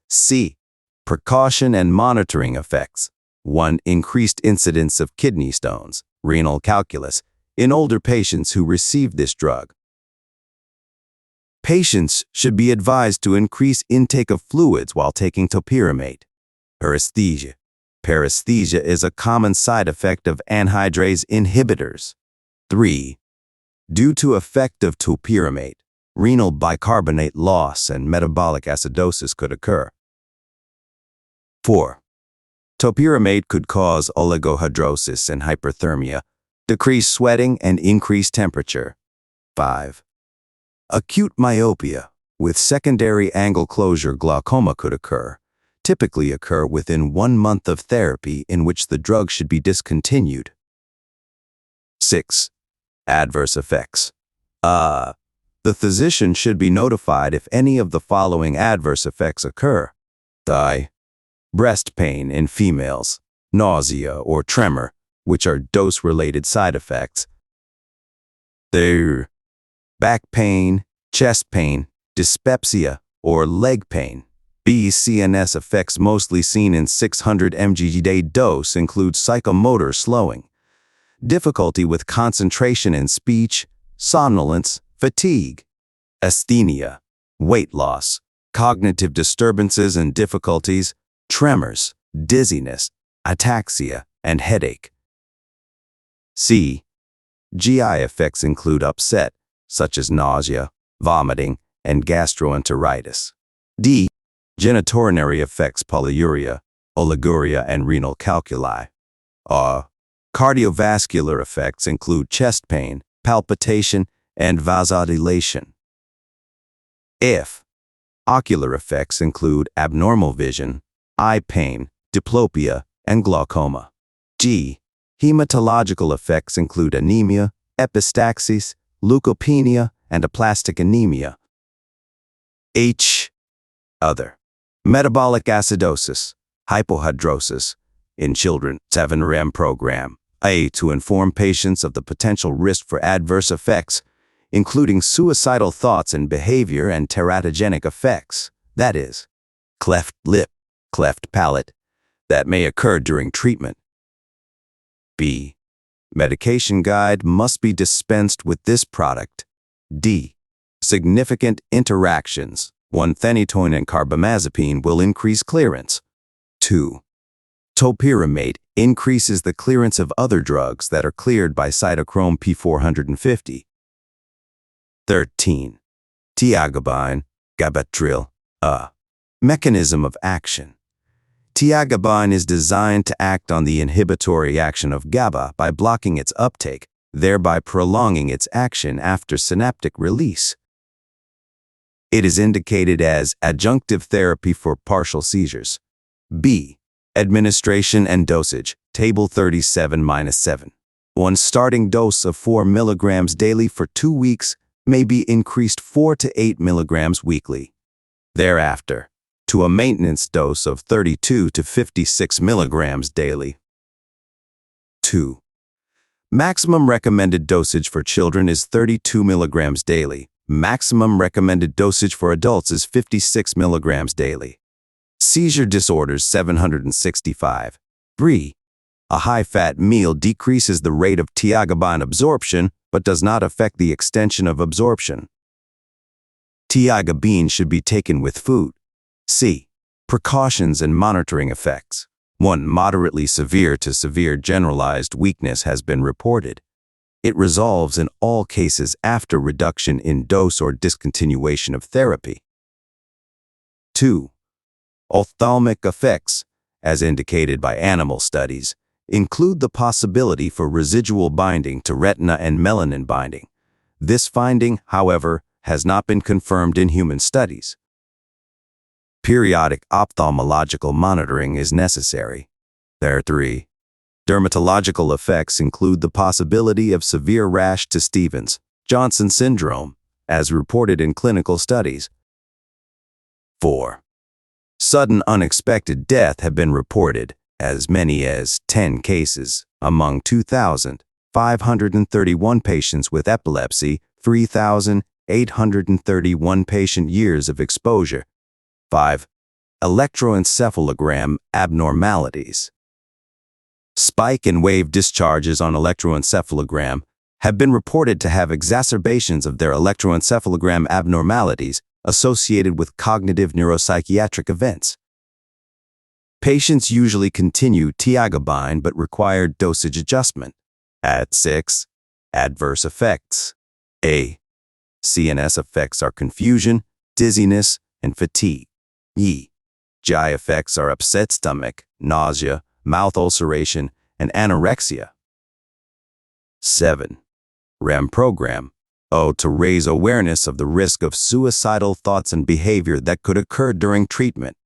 A: C. Precaution and monitoring effects. 1. Increased incidence of kidney stones, renal calculus, in older patients who receive this drug. Patients should be advised to increase intake of fluids while taking topiramate. Paresthesia. Paresthesia is a common side effect of anhydrase inhibitors. 3. Due to effect of topiramate, renal bicarbonate loss and metabolic acidosis could occur. 4. Topiramate could cause oligohydrosis and hyperthermia, decreased sweating and increased temperature. 5. Acute myopia with secondary angle closure glaucoma could typically occur within 1 month of therapy in which the drug should be discontinued. 6. Adverse effects. The physician should be notified if any of the following adverse effects occur. Breast pain in females, nausea or tremor, which are dose-related side effects. Back pain, chest pain, dyspepsia, or leg pain. CNS effects mostly seen in 600 mg day dose include psychomotor slowing, difficulty with concentration in speech, somnolence, fatigue, asthenia, weight loss, cognitive disturbances and difficulties, tremors, dizziness, ataxia, and headache. GI effects include upset, such as nausea, vomiting, and gastroenteritis. Genitourinary effects, polyuria, oliguria, and renal calculi. Cardiovascular effects include chest pain, palpitation, and vasodilation. Ocular effects include abnormal vision, eye pain, diplopia, and glaucoma. Hematological effects include anemia, epistaxis, leukopenia, and aplastic anemia. Other. Metabolic acidosis, hypohidrosis, in children, 7RM program. To inform patients of the potential risk for adverse effects, including suicidal thoughts and behavior and teratogenic effects, that is, cleft lip, cleft palate, that may occur during treatment. Medication guide must be dispensed with this product. Significant interactions. 1. Phenytoin and carbamazepine will increase clearance. 2. Topiramate increases the clearance of other drugs that are cleared by cytochrome P450. 13. Tiagabine, gabapentin. Mechanism of action. Tiagabine is designed to act on the inhibitory action of GABA by blocking its uptake, thereby prolonging its action after synaptic release. It is indicated as adjunctive therapy for partial seizures. Administration and dosage, Table 37-7. One starting dose of 4 mg daily for 2 weeks may be increased 4 to 8 mg weekly. Thereafter, to a maintenance dose of 32 to 56 mg daily. 2. Maximum recommended dosage for children is 32 mg daily. Maximum recommended dosage for adults is 56 mg daily. Seizure disorders 765. A high-fat meal decreases the rate of tiagabine absorption but does not affect the extension of absorption. Tiagabine should be taken with food. Precautions and monitoring effects. 1. Moderately severe to severe generalized weakness has been reported. It resolves in all cases after reduction in dose or discontinuation of therapy. 2. Ophthalmic effects, as indicated by animal studies, include the possibility for residual binding to retina and melanin binding. This finding, however, has not been confirmed in human studies. Periodic ophthalmological monitoring is necessary. 3. Dermatological effects include the possibility of severe rash to Stevens-Johnson syndrome, as reported in clinical studies. 4. Sudden unexpected death have been reported, as many as 10 cases, among 2,531 patients with epilepsy, 3,831 patient years of exposure. 5. Electroencephalogram abnormalities. Spike and wave discharges on electroencephalogram have been reported to have exacerbations of their electroencephalogram abnormalities associated with cognitive neuropsychiatric events. Patients usually continue tiagabine but require dosage adjustment. 6. Adverse effects. CNS effects are confusion, dizziness, and fatigue. GI effects are upset stomach, nausea, mouth ulceration, and anorexia. 7. REM program. To raise awareness of the risk of suicidal thoughts and behavior that could occur during treatment.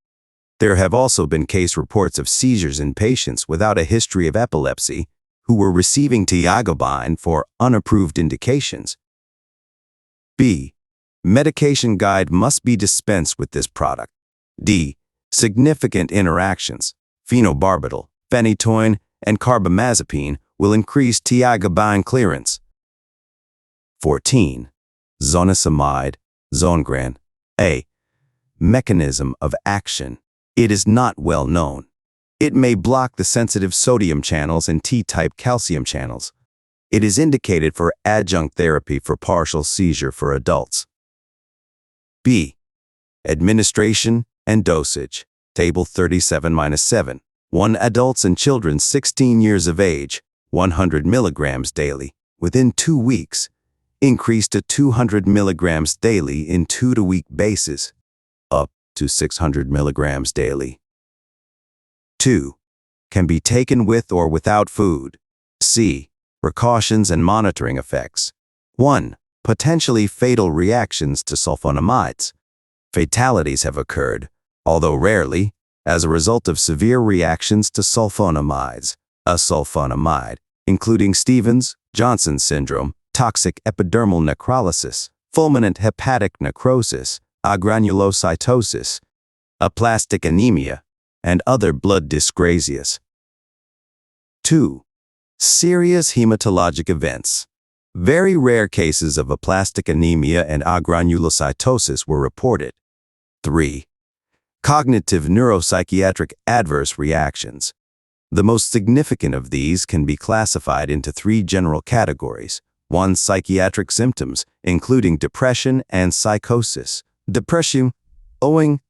A: There have also been case reports of seizures in patients without a history of epilepsy who were receiving tiagabine for unapproved indications. B. Medication guide must be dispensed with this product. D. Significant interactions, phenobarbital, phenytoin, and carbamazepine will increase tiagabine clearance. 14. Zonisamide, Zongran. A. Mechanism of action. It is not well known. It may block the sensitive sodium channels and T-type calcium channels. It is indicated for adjunct therapy for partial seizure for adults. B. Administration and dosage. Table 37-7. 1 adults and children 16 years of age, 100 milligrams daily, within 2 weeks. Increase to 200 milligrams daily in 2-week basis, up to 600 milligrams daily. 2. Can be taken with or without food. C. Precautions and monitoring effects. 1. Potentially fatal reactions to sulfonamides. Fatalities have occurred, although rarely, as a result of severe reactions to sulfonamides, a sulfonamide, including Stevens-Johnson syndrome, toxic epidermal necrolysis, fulminant hepatic necrosis, agranulocytosis, aplastic anemia, and other blood dyscrasias. 2. Serious hematologic events. Very rare cases of aplastic anemia and agranulocytosis were reported. 3. Cognitive neuropsychiatric adverse reactions. The most significant of these can be classified into 3 general categories. 1. Psychiatric symptoms, including depression and psychosis. Depression, owing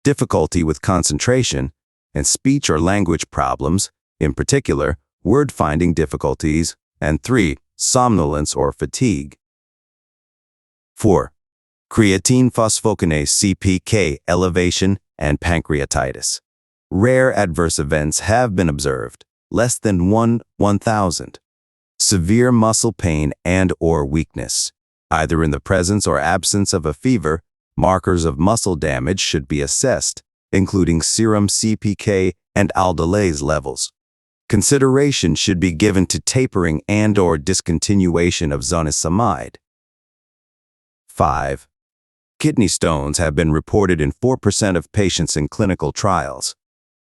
A: difficulty with concentration, and speech or language problems, in particular, word-finding difficulties. And 3. Somnolence or fatigue. 4. Creatine phosphokinase CPK elevation and pancreatitis. Rare adverse events have been observed, less than 1/1,000. Severe muscle pain and/or weakness, either in the presence or absence of a fever. Markers of muscle damage should be assessed, including serum CPK and aldolase levels. Consideration should be given to tapering and/or discontinuation of zonisamide. 5. Kidney stones have been reported in 4% of patients in clinical trials.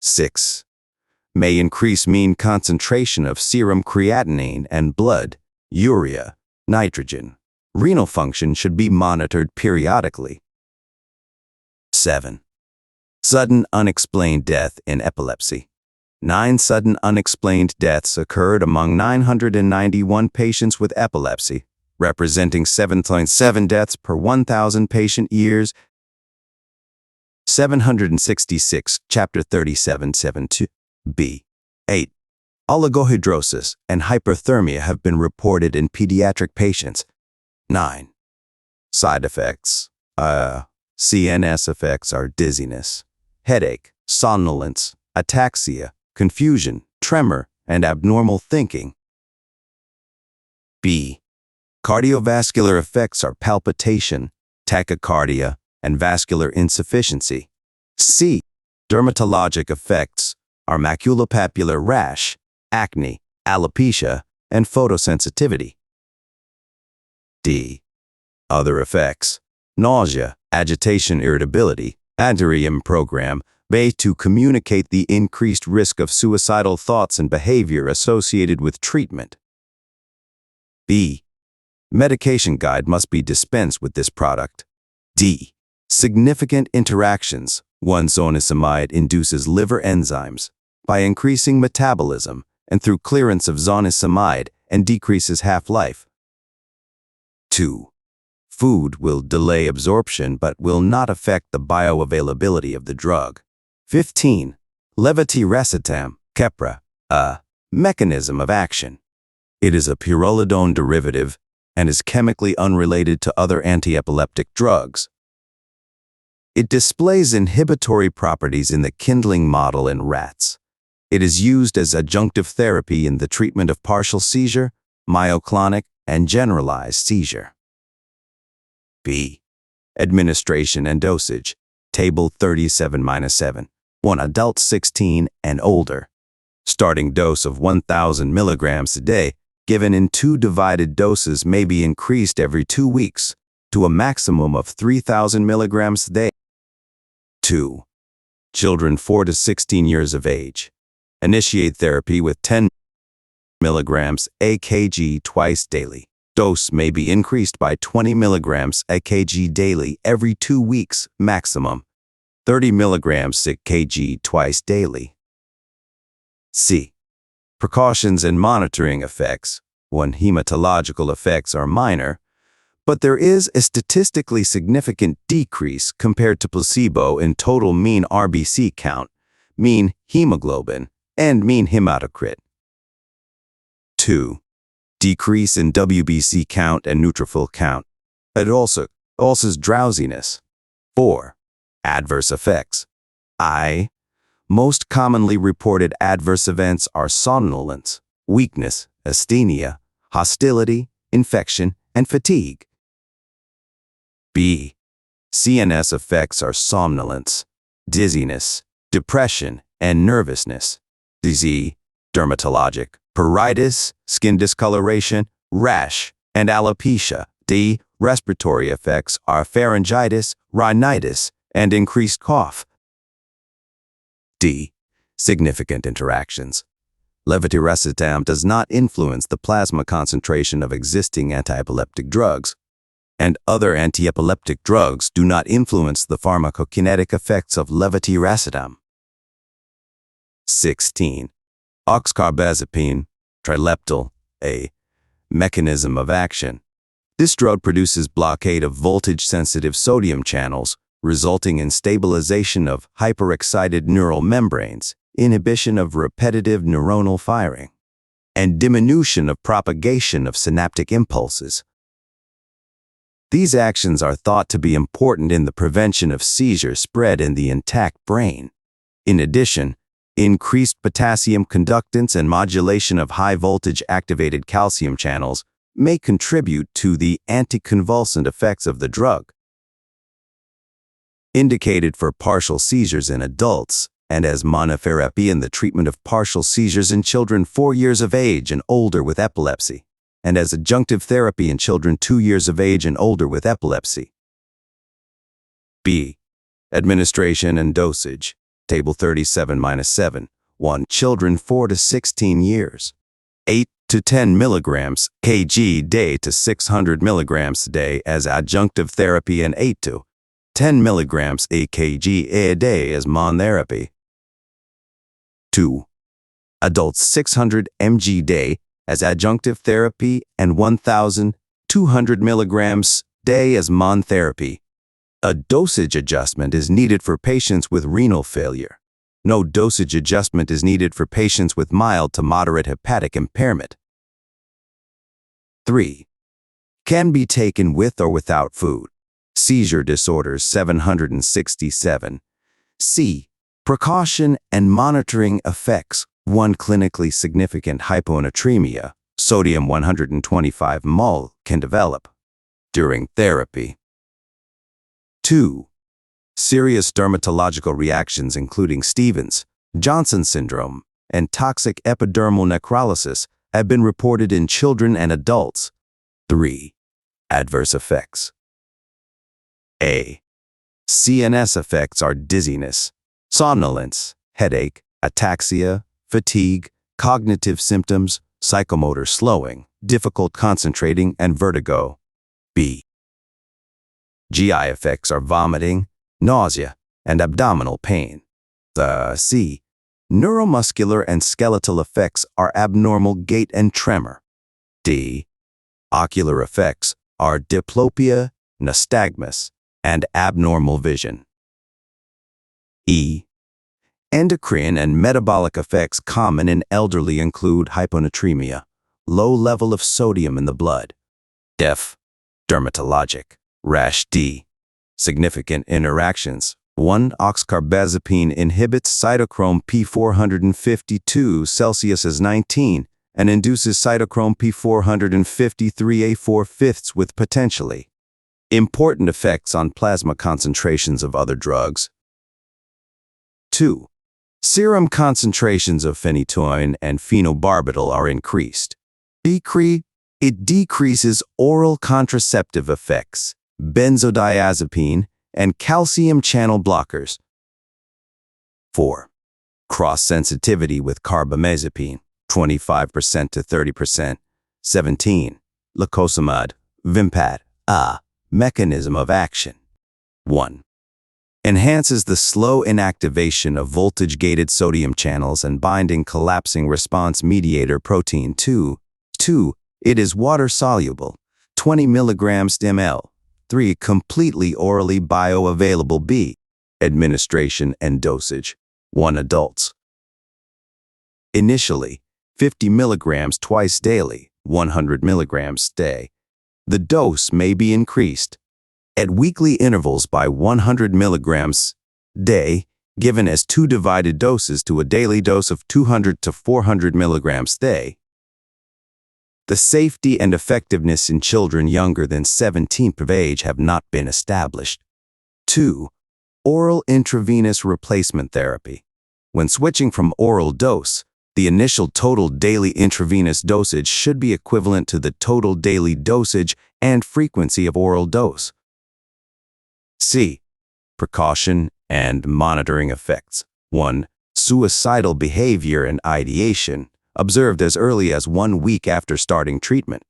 A: 6. May increase mean concentration of serum creatinine and blood, urea, nitrogen. Renal function should be monitored periodically. 7. Sudden unexplained death in epilepsy. 9 sudden unexplained deaths occurred among 991 patients with epilepsy, representing 7.7 deaths per 1,000 patient years. 766, Chapter 37.7.2. B. 8. Oligohydrosis and hyperthermia have been reported in pediatric patients. 9. Side effects. CNS effects are dizziness, headache, somnolence, ataxia, confusion, tremor, and abnormal thinking. B. Cardiovascular effects are palpitation, tachycardia, and vascular insufficiency. C. Dermatologic effects are maculopapular rash, acne, alopecia, and photosensitivity. D. Other effects: nausea, agitation, irritability. Antiepileptic program may to communicate the increased risk of suicidal thoughts and behavior associated with treatment. B. Medication guide must be dispensed with this product. D. Significant interactions. 1. Zonisamide induces liver enzymes by increasing metabolism and through clearance of zonisamide and decreases half-life. 2. Food will delay absorption but will not affect the bioavailability of the drug. 15. Levetiracetam, Keppra, a mechanism of action. It is a pyrrolidone derivative and is chemically unrelated to other antiepileptic drugs. It displays inhibitory properties in the kindling model in rats. It is used as adjunctive therapy in the treatment of partial seizure, myoclonic, and generalized seizure. B. Administration and dosage. Table 37-7. 1 adult 16 and older. Starting dose of 1,000 milligrams a day, given in 2 divided doses, may be increased every 2 weeks to a maximum of 3,000 milligrams a day. 2. Children 4 to 16 years of age. Initiate therapy with 10 milligrams a/kg twice daily. Dose may be increased by 20 milligrams a/kg daily every 2 weeks, maximum 30 milligrams a/kg twice daily. C. Precautions and monitoring effects. 1. Hematological effects are minor, but there is a statistically significant decrease compared to placebo in total mean RBC count, mean hemoglobin, and mean hematocrit. 2. Decrease in WBC count and neutrophil count. It also causes drowsiness. 4. Adverse effects. I. Most commonly reported adverse events are somnolence, weakness, asthenia, hostility, infection, and fatigue. B. CNS effects are somnolence, dizziness, depression, and nervousness. Z. Dermatologic, pruritus, skin discoloration, rash, and alopecia. D. Respiratory effects are pharyngitis, rhinitis, and increased cough. D. Significant interactions. Levetiracetam does not influence the plasma concentration of existing antiepileptic drugs, and other antiepileptic drugs do not influence the pharmacokinetic effects of levetiracetam. 16. Oxcarbazepine, trileptal, A. Mechanism of action. This drug produces blockade of voltage-sensitive sodium channels, resulting in stabilization of hyperexcited neural membranes, inhibition of repetitive neuronal firing, and diminution of propagation of synaptic impulses. These actions are thought to be important in the prevention of seizure spread in the intact brain. In addition, increased potassium conductance and modulation of high-voltage activated calcium channels may contribute to the anticonvulsant effects of the drug. Indicated for partial seizures in adults and as monotherapy in the treatment of partial seizures in children 4 years of age and older with epilepsy, and as adjunctive therapy in children 2 years of age and older with epilepsy. B. Administration and dosage. Table 37-7. 1. Children 4 to 16 years. 8 to 10 milligrams kg day to 600 milligrams a day as adjunctive therapy and 8 to 10 milligrams a/kg a day as monotherapy. 2. Adults 600 mg day as adjunctive therapy and 1,200 milligrams day as monotherapy. A dosage adjustment is needed for patients with renal failure. No dosage adjustment is needed for patients with mild to moderate hepatic impairment. 3. Can be taken with or without food. Seizure disorders 767. C. Precaution and monitoring effects. 1. Clinically significant hyponatremia, sodium 125 mol, can develop during therapy. 2. Serious dermatological reactions including Stevens, Johnson syndrome, and toxic epidermal necrolysis have been reported in children and adults. 3. Adverse effects. A. CNS effects are dizziness, somnolence, headache, ataxia, fatigue, cognitive symptoms, psychomotor slowing, difficult concentrating, and vertigo. B. GI effects are vomiting, nausea, and abdominal pain. C. Neuromuscular and skeletal effects are abnormal gait and tremor. D. Ocular effects are diplopia, nystagmus, and abnormal vision. E. Endocrine and metabolic effects common in elderly include hyponatremia, low level of sodium in the blood. F. Dermatologic, rash. D. Significant interactions. 1. Oxcarbazepine inhibits cytochrome P452 Celsius as 19 and induces cytochrome P453A4 with potentially important effects on plasma concentrations of other drugs. 2. Serum concentrations of phenytoin and phenobarbital are increased. It decreases oral contraceptive effects, benzodiazepine, and calcium channel blockers. 4. Cross-sensitivity with carbamazepine, 25% to 30%. 17. Lacosamide, Vimpat, mechanism of action. 1. Enhances the slow inactivation of voltage-gated sodium channels and binding collapsing response mediator protein 2. It is water-soluble, 20 mg ml. 3. Completely orally bioavailable. B. Administration and dosage. 1. Adults. Initially, 50 mg twice daily, 100 mg day. The dose may be increased at weekly intervals by 100 mg day, given as 2 divided doses to a daily dose of 200 to 400 mg day. The safety and effectiveness in children younger than 17 of age have not been established. 2. Oral intravenous replacement therapy. When switching from oral dose, the initial total daily intravenous dosage should be equivalent to the total daily dosage and frequency of oral dose. C. Precaution and monitoring effects. 1. Suicidal behavior and ideation, observed as early as 1 week after starting treatment.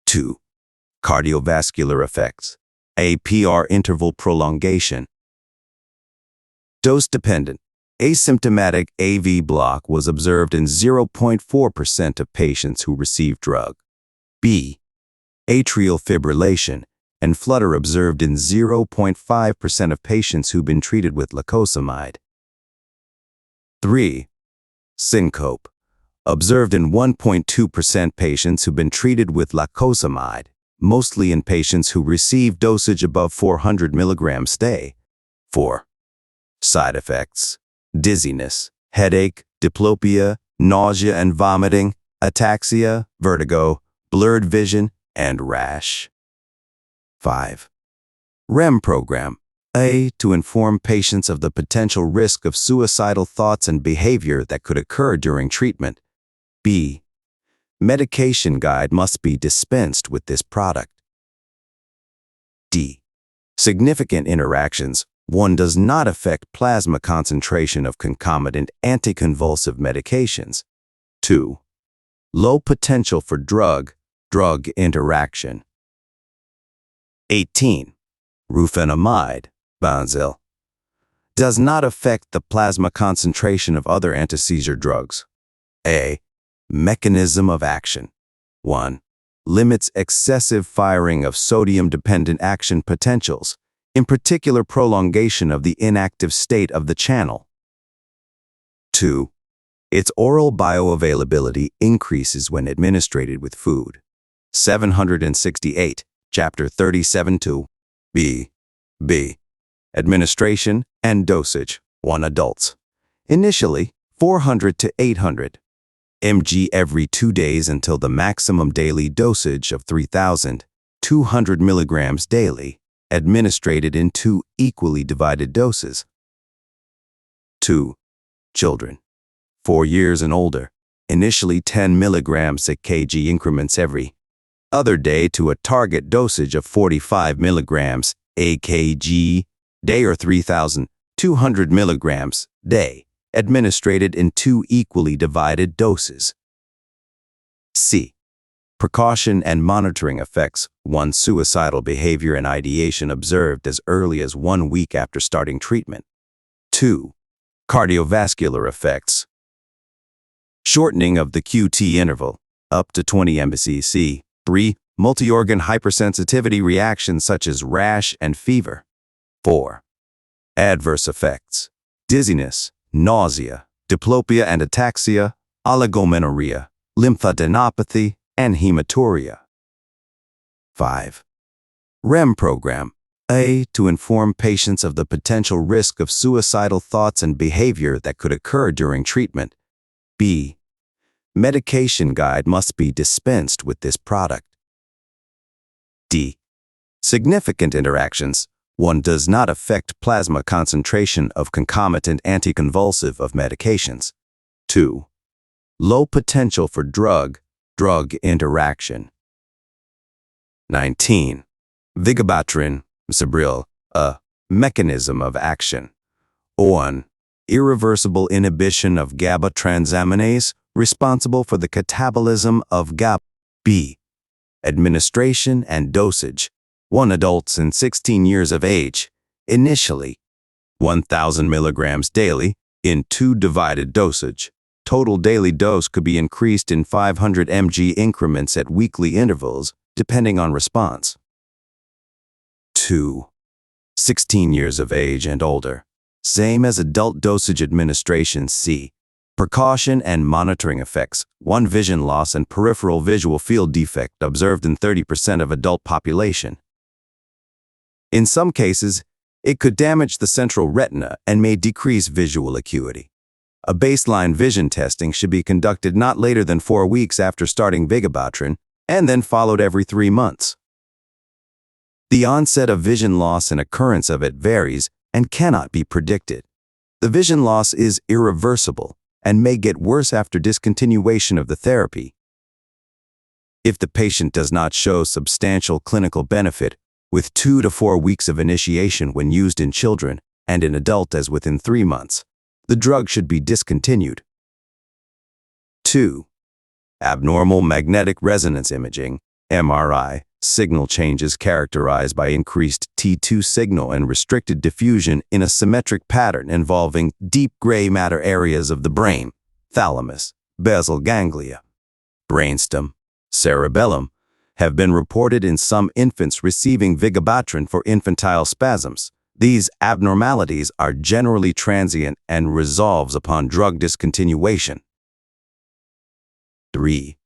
A: 2. Cardiovascular effects. APR interval prolongation. Dose-dependent. Asymptomatic AV block was observed in 0.4% of patients who received drug. B. Atrial fibrillation and flutter observed in 0.5% of patients who've been treated with lacosamide. 3. Syncope, observed in 1.2% patients who've been treated with lacosamide, mostly in patients who received dosage above 400 mg day. 4. Side effects: dizziness, headache, diplopia, nausea and vomiting, ataxia, vertigo, blurred vision, and rash. 5. REM program. A. To inform patients of the potential risk of suicidal thoughts and behavior that could occur during treatment. B. Medication guide must be dispensed with this product. D. Significant interactions. 1. Does not affect plasma concentration of concomitant anticonvulsive medications. 2. Low potential for drug-drug interaction. 18. Rufinamide, Banzil. Does not affect the plasma concentration of other anti-seizure drugs. A. Mechanism of action. 1. Limits excessive firing of sodium-dependent action potentials, in particular prolongation of the inactive state of the channel. 2. Its oral bioavailability increases when administered with food. 768, Chapter 37-2. B. Administration and dosage. 1. Adults. Initially, 400 to 800 mg every 2 days until the maximum daily dosage of 3,200 mg daily, administered in 2 equally divided doses. 2. Children, 4 years and older, initially 10 mg at kg increments every other day to a target dosage of 45 mg a kg day or 3,200 mg day, administered in 2 equally divided doses. C. Precaution and monitoring effects. 1. Suicidal behavior and ideation observed as early as 1 week after starting treatment. 2. Cardiovascular effects. Shortening of the QT interval, up to 20 mcc. 3. Multi-organ hypersensitivity reactions such as rash and fever. 4. Adverse effects: dizziness, nausea, diplopia and ataxia, oligomenorrhea, lymphadenopathy, and hematuria. 5. REM program. A. To inform patients of the potential risk of suicidal thoughts and behavior that could occur during treatment. B. Medication guide must be dispensed with this product. D. Significant interactions. 1. Does not affect plasma concentration of concomitant anticonvulsive of medications. 2. Low potential for drug interaction. 19. Vigabatrin, Sabril, a mechanism of action. 1. Irreversible inhibition of GABA transaminase responsible for the catabolism of GABA. B. Administration and dosage. 1. Adults in 16 years of age. Initially, 1,000 milligrams daily in 2 divided dosage. Total daily dose could be increased in 500 mg increments at weekly intervals, depending on response. 2. 16 years of age and older. Same as adult dosage administration. C. Precaution and monitoring effects. 1. Vision loss and peripheral visual field defect observed in 30% of adult population. In some cases, it could damage the central retina and may decrease visual acuity. A baseline vision testing should be conducted not later than 4 weeks after starting Vigabatrin and then followed every 3 months. The onset of vision loss and occurrence of it varies and cannot be predicted. The vision loss is irreversible and may get worse after discontinuation of the therapy. If the patient does not show substantial clinical benefit, with 2 to 4 weeks of initiation when used in children and in adult as within 3 months, the drug should be discontinued. 2. Abnormal magnetic resonance imaging, MRI, signal changes characterized by increased T2 signal and restricted diffusion in a symmetric pattern involving deep gray matter areas of the brain, thalamus, basal ganglia, brainstem, cerebellum, have been reported in some infants receiving Vigabatrin for infantile spasms. These abnormalities are generally transient and resolves upon drug discontinuation. 3.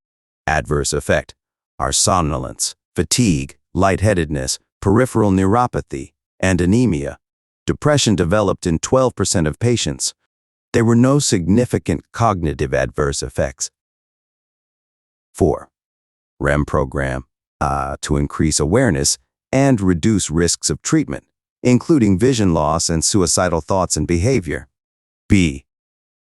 A: Adverse effect are somnolence, fatigue, lightheadedness, peripheral neuropathy, and anemia. Depression developed in 12% of patients. There were no significant cognitive adverse effects. 4. REM program to increase awareness and reduce risks of treatment, including vision loss and suicidal thoughts and behavior. B.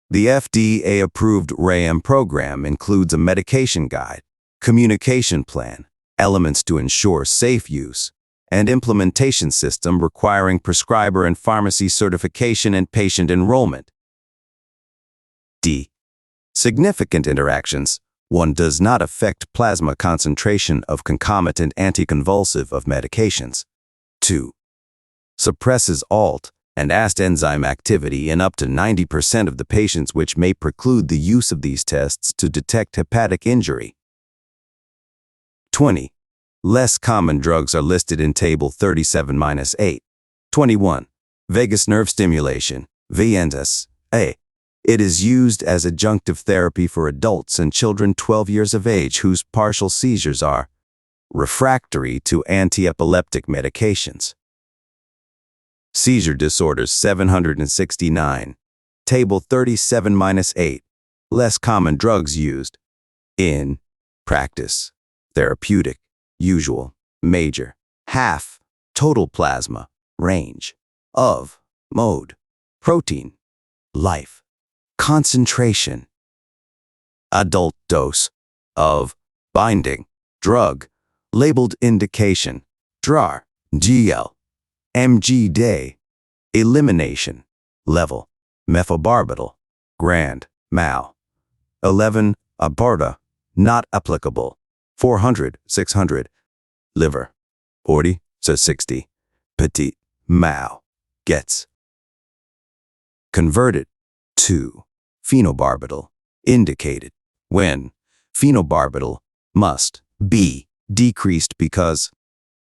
A: The FDA-approved REM program includes a medication guide, communication plan, elements to ensure safe use, and implementation system requiring prescriber and pharmacy certification and patient enrollment. D. Significant interactions. 1. Does not affect plasma concentration of concomitant anticonvulsive of medications. 2. Suppresses ALT and AST enzyme activity in up to 90% of the patients, which may preclude the use of these tests to detect hepatic injury. 20. Less common drugs are listed in Table 37-8. 21. Vagus nerve stimulation, VNS, A. It is used as adjunctive therapy for adults and children 12 years of age whose partial seizures are refractory to antiepileptic medications. Seizure disorders 769. Table 37-8. Less common drugs used. In practice. Therapeutic. Usual. Major. Half. Total plasma. Range. Of. Mode. Protein. Life. Concentration. Adult dose. Of. Binding. Drug. Labeled indication. DRAR. GL. mg day. Elimination. Level. Mephobarbital. Grand. Mal. 11. Aborta. Not applicable. 400, 600. Liver. 40 to 60. Petit. Mal. Gets. Converted to phenobarbital. Indicated when phenobarbital must be decreased because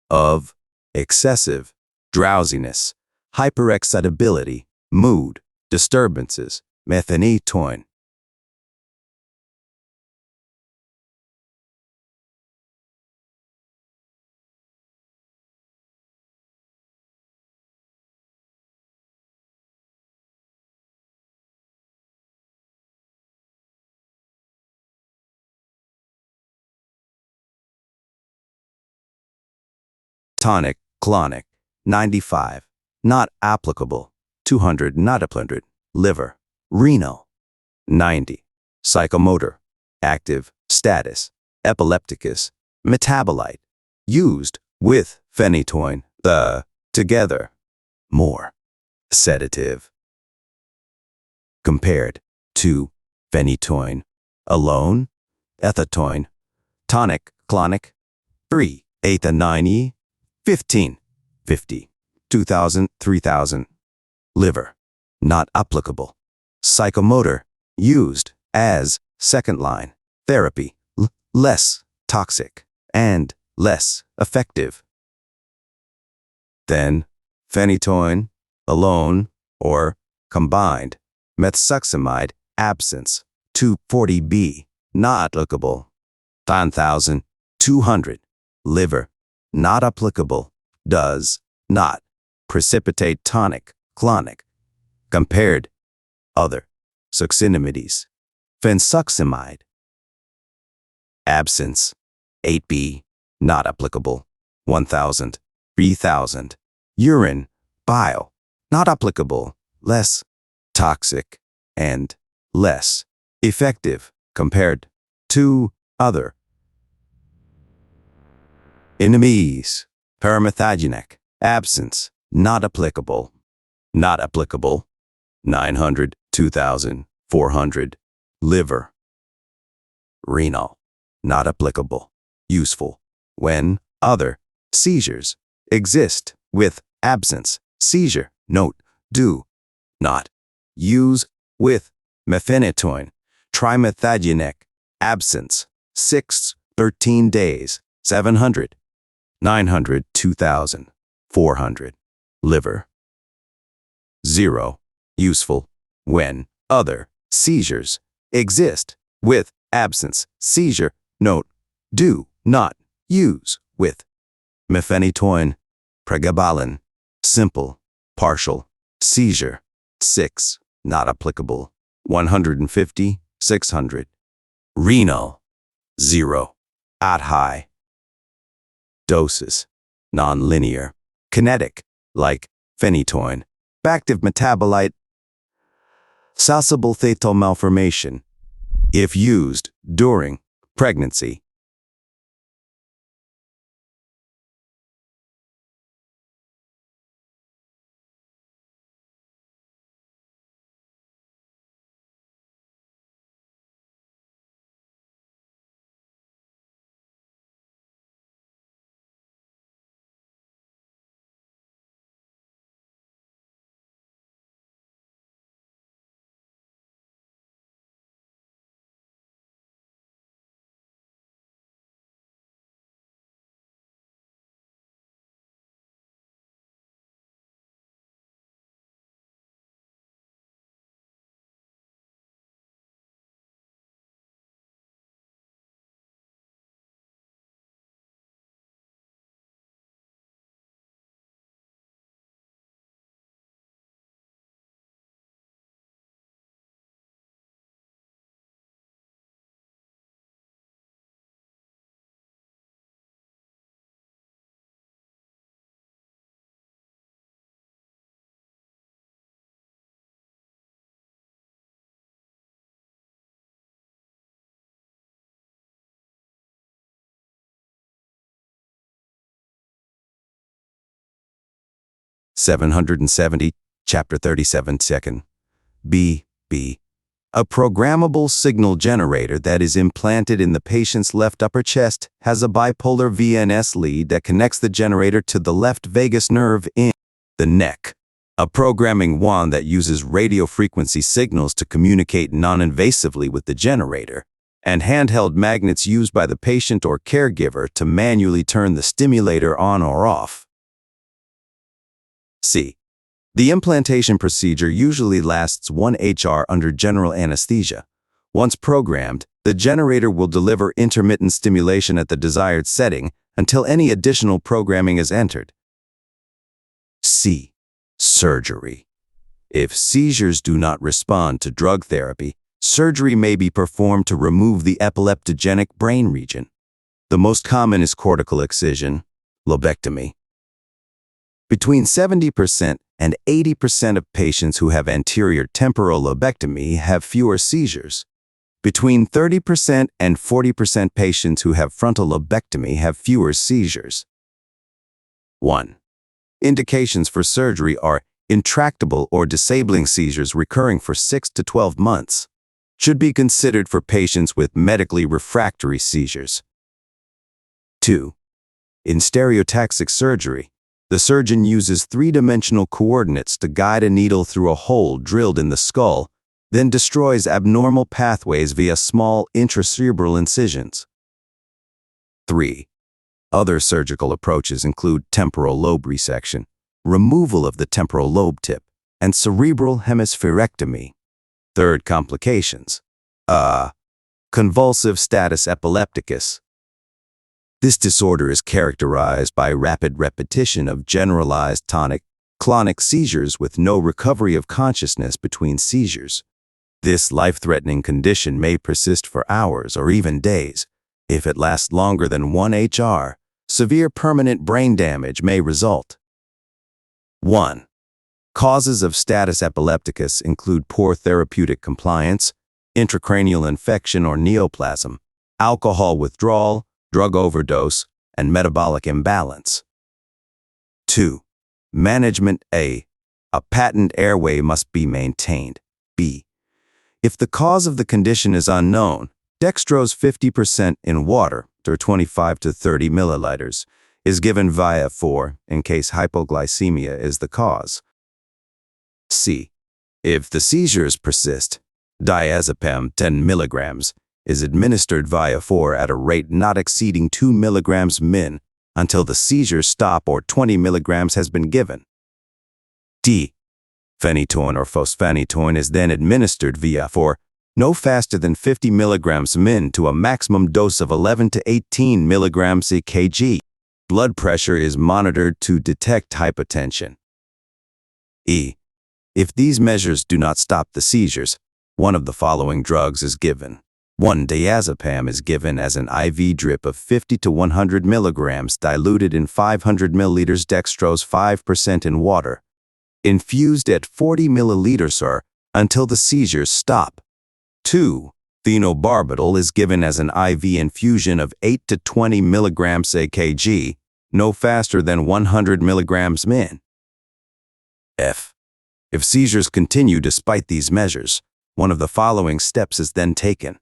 A: of excessive drowsiness, hyperexcitability, mood disturbances, methanoetoin. Tonic, clonic, 95. Not applicable. 200, not applicable. Liver. Renal. 90. Psychomotor. Active. Status. Epilepticus. Metabolite. Used with phenytoin. Together. More. Sedative. Compared to phenytoin. Alone. Ethatoin. Tonic, clonic. 3. 8 and 9E. 15. 50. 2000, 3000. Liver. Not applicable. Psychomotor. Used as second line therapy. Less toxic and less effective than phenytoin alone or combined. Methoxamide absence. 240B. Not applicable. 10,200. Liver. Not applicable. Does not precipitate tonic, clonic. Compared. Other. Succinimides. Fensuximide. Absence. 8B. Not applicable. 1,000. 3,000. Urine. Bile. Not applicable. Less toxic and less effective compared to other. Enemies. Paramethagenic. Absence. Not applicable. Not applicable. 900, 2,000, 400. Liver. Renal. Not applicable. Useful when other seizures exist with absence. Seizure. Note. Do not use with mephenetoin. Trimethagenic. Absence. 6, 13 days. 700. 900, 2,000, 400. Liver. 0. Useful when other seizures exist with absence. Seizure. Note. Do not use with mephenetoin. Pregabalin. Simple. Partial. Seizure. 6. Not applicable. 150, 600. Renal. 0. At high doses. Non-linear. Kinetic. Like phenytoin. Active metabolite. Soluble fetal malformation. If used during pregnancy. (770), Chapter 37, Second. B. A programmable signal generator that is implanted in the patient's left upper chest has a bipolar VNS lead that connects the generator to the left vagus nerve in the neck. A programming wand that uses radio frequency signals to communicate non-invasively with the generator, and handheld magnets used by the patient or caregiver to manually turn the stimulator on or off. C. The implantation procedure usually lasts 1 HR under general anesthesia. Once programmed, the generator will deliver intermittent stimulation at the desired setting until any additional programming is entered. C. Surgery. If seizures do not respond to drug therapy, surgery may be performed to remove the epileptogenic brain region. The most common is cortical excision, lobectomy, Between 70% and 80% of patients who have anterior temporal lobectomy have fewer seizures. Between 30% and 40% patients who have frontal lobectomy have fewer seizures. 1. Indications for surgery are intractable or disabling seizures recurring for 6 to 12 months. Should be considered for patients with medically refractory seizures. 2. In stereotaxic surgery, the surgeon uses three-dimensional coordinates to guide a needle through a hole drilled in the skull, then destroys abnormal pathways via small intracerebral incisions. 3. Other surgical approaches include temporal lobe resection, removal of the temporal lobe tip, and cerebral hemispherectomy. Third complications. Convulsive status epilepticus. This disorder is characterized by rapid repetition of generalized tonic-clonic seizures with no recovery of consciousness between seizures. This life-threatening condition may persist for hours or even days. If it lasts longer than 1 HR, severe permanent brain damage may result. 1. Causes of status epilepticus include poor therapeutic compliance, intracranial infection or neoplasm, alcohol withdrawal, drug overdose, and metabolic imbalance. 2. Management. A patent airway must be maintained. B. If the cause of the condition is unknown, dextrose 50% in water, or 25 to 30 milliliters, is given via 4 in case hypoglycemia is the cause. C. If the seizures persist, diazepam 10 milligrams is administered via 4 at a rate not exceeding 2 milligrams min until the seizures stop or 20 milligrams has been given. D. Phenytoin or fosphenytoin is then administered via 4 no faster than 50 milligrams min to a maximum dose of 11 to 18 milligrams kg. Blood pressure is monitored to detect hypotension. E. If these measures do not stop the seizures, one of the following drugs is given. 1. Diazepam is given as an IV drip of 50 to 100 milligrams diluted in 500 milliliters dextrose 5% in water, infused at 40 milliliters or until the seizures stop. 2. Phenobarbital is given as an IV infusion of 8 to 20 milligrams kg, no faster than 100 milligrams min. F. If seizures continue despite these measures, one of the following steps is then taken.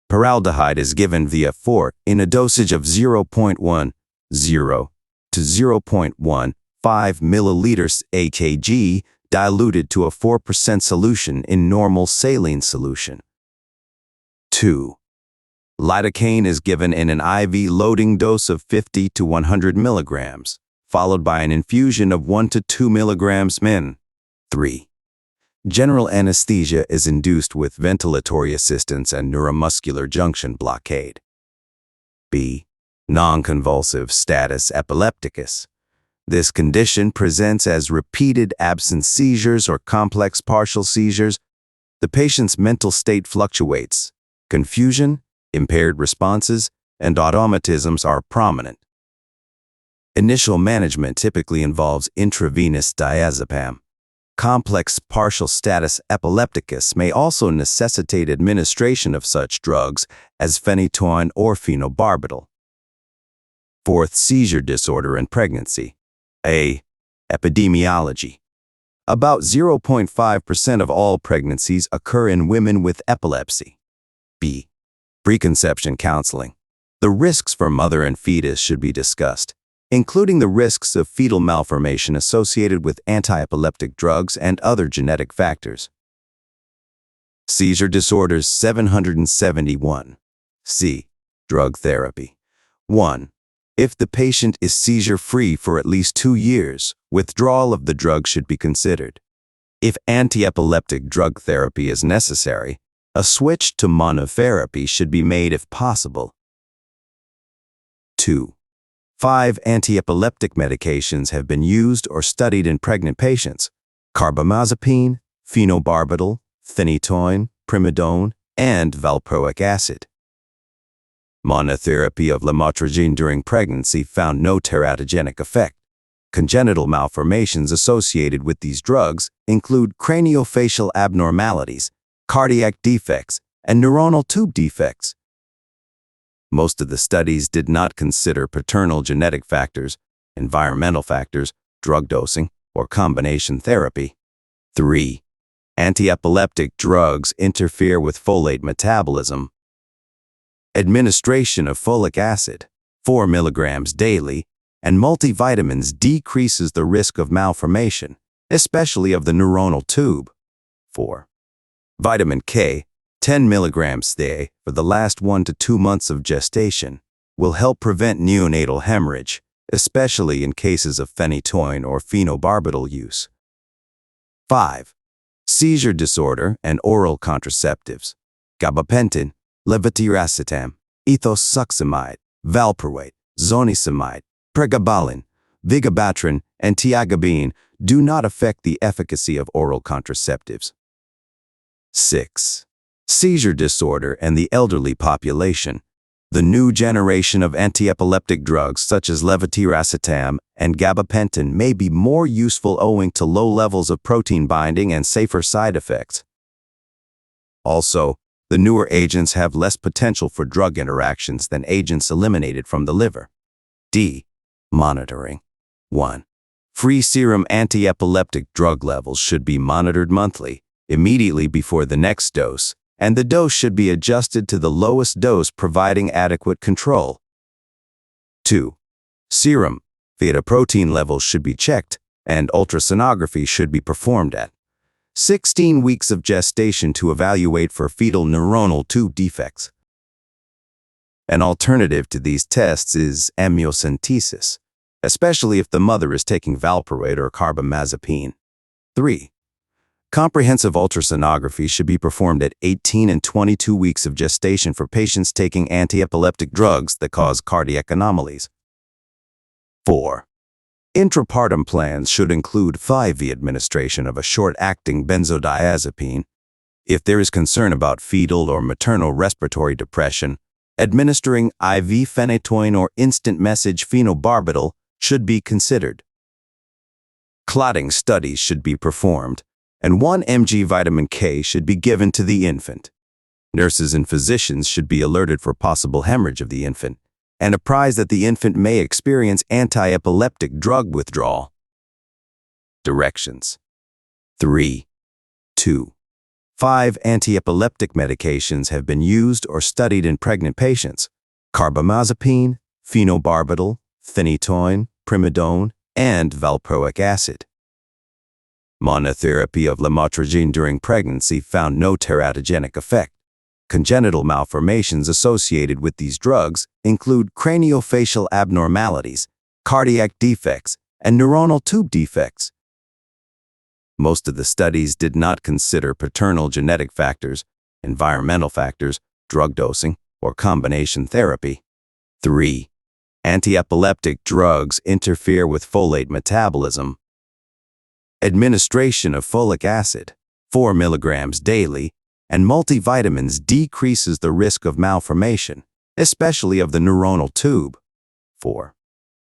A: Paraldehyde is given via 4 in a dosage of 0.10 to 0.15 milliliters kg diluted to a 4% solution in normal saline solution. 2. Lidocaine is given in an IV loading dose of 50 to 100 milligrams, followed by an infusion of 1 to 2 milligrams min. 3. General anesthesia is induced with ventilatory assistance and neuromuscular junction blockade. B. Non-convulsive status epilepticus. This condition presents as repeated absent seizures or complex partial seizures. The patient's mental state fluctuates. Confusion, impaired responses, and automatisms are prominent. Initial management typically involves intravenous diazepam. Complex partial status epilepticus may also necessitate administration of such drugs as phenytoin or phenobarbital. 4th, seizure disorder in pregnancy. A. Epidemiology. About 0.5% of all pregnancies occur in women with epilepsy. B. Preconception counseling. The risks for mother and fetus should be discussed, including the risks of fetal malformation associated with antiepileptic drugs and other genetic factors. Seizure disorders 771. C. Drug therapy. 1. If the patient is seizure-free for at least 2 years, withdrawal of the drug should be considered. If antiepileptic drug therapy is necessary, a switch to monotherapy should be made if possible. 2. 5 antiepileptic medications have been used or studied in pregnant patients: carbamazepine, phenobarbital, phenytoin, primidone, and valproic acid. Monotherapy of lamotrigine during pregnancy found no teratogenic effect. Congenital malformations associated with these drugs include craniofacial abnormalities, cardiac defects, and neuronal tube defects. Most of the studies did not consider paternal genetic factors, environmental factors, drug dosing, or combination therapy. 3. Antiepileptic drugs interfere with folate metabolism. Administration of folic acid, 4 mg daily, and multivitamins decreases the risk of malformation, especially of the neuronal tube. 4. Vitamin K, 10 mg day for the last 1 to 2 months of gestation, will help prevent neonatal hemorrhage, especially in cases of phenytoin or phenobarbital use. 5. Seizure disorder and oral contraceptives, gabapentin, levetiracetam, ethosuximide, valproate, zonisamide, pregabalin, vigabatrin, and tiagabine do not affect the efficacy of oral contraceptives. 6. Seizure disorder and the elderly population. The new generation of antiepileptic drugs such as levetiracetam and gabapentin may be more useful owing to low levels of protein binding and safer side effects. Also, the newer agents have less potential for drug interactions than agents eliminated from the liver. D. Monitoring. 1. Free serum antiepileptic drug levels should be monitored monthly, immediately before the next dose, and the dose should be adjusted to the lowest dose providing adequate control. 2. Serum theta protein levels should be checked, and ultrasonography should be performed at 16 weeks of gestation to evaluate for fetal neuronal tube defects. An alternative to these tests is amniocentesis, especially if the mother is taking valproate or carbamazepine. 3. Comprehensive ultrasonography should be performed at 18 and 22 weeks of gestation for patients taking antiepileptic drugs that cause cardiac anomalies. 4. Intrapartum plans should include 5V administration of a short-acting benzodiazepine. If there is concern about fetal or maternal respiratory depression, administering IV phenytoin or instant message phenobarbital should be considered. Clotting studies should be performed, and 1 mg vitamin K should be given to the infant. Nurses and physicians should be alerted for possible hemorrhage of the infant and apprised that the infant may experience antiepileptic drug withdrawal. Directions. 3. 2. 5 antiepileptic medications have been used or studied in pregnant patients: carbamazepine, phenobarbital, phenytoin, primidone, and valproic acid. Monotherapy of lamotrigine during pregnancy found no teratogenic effect. Congenital malformations associated with these drugs include craniofacial abnormalities, cardiac defects, and neuronal tube defects. Most of the studies did not consider paternal genetic factors, environmental factors, drug dosing, or combination therapy. 3. Antiepileptic drugs interfere with folate metabolism. Administration of folic acid, 4 mg daily, and multivitamins decreases the risk of malformation, especially of the neuronal tube. 4.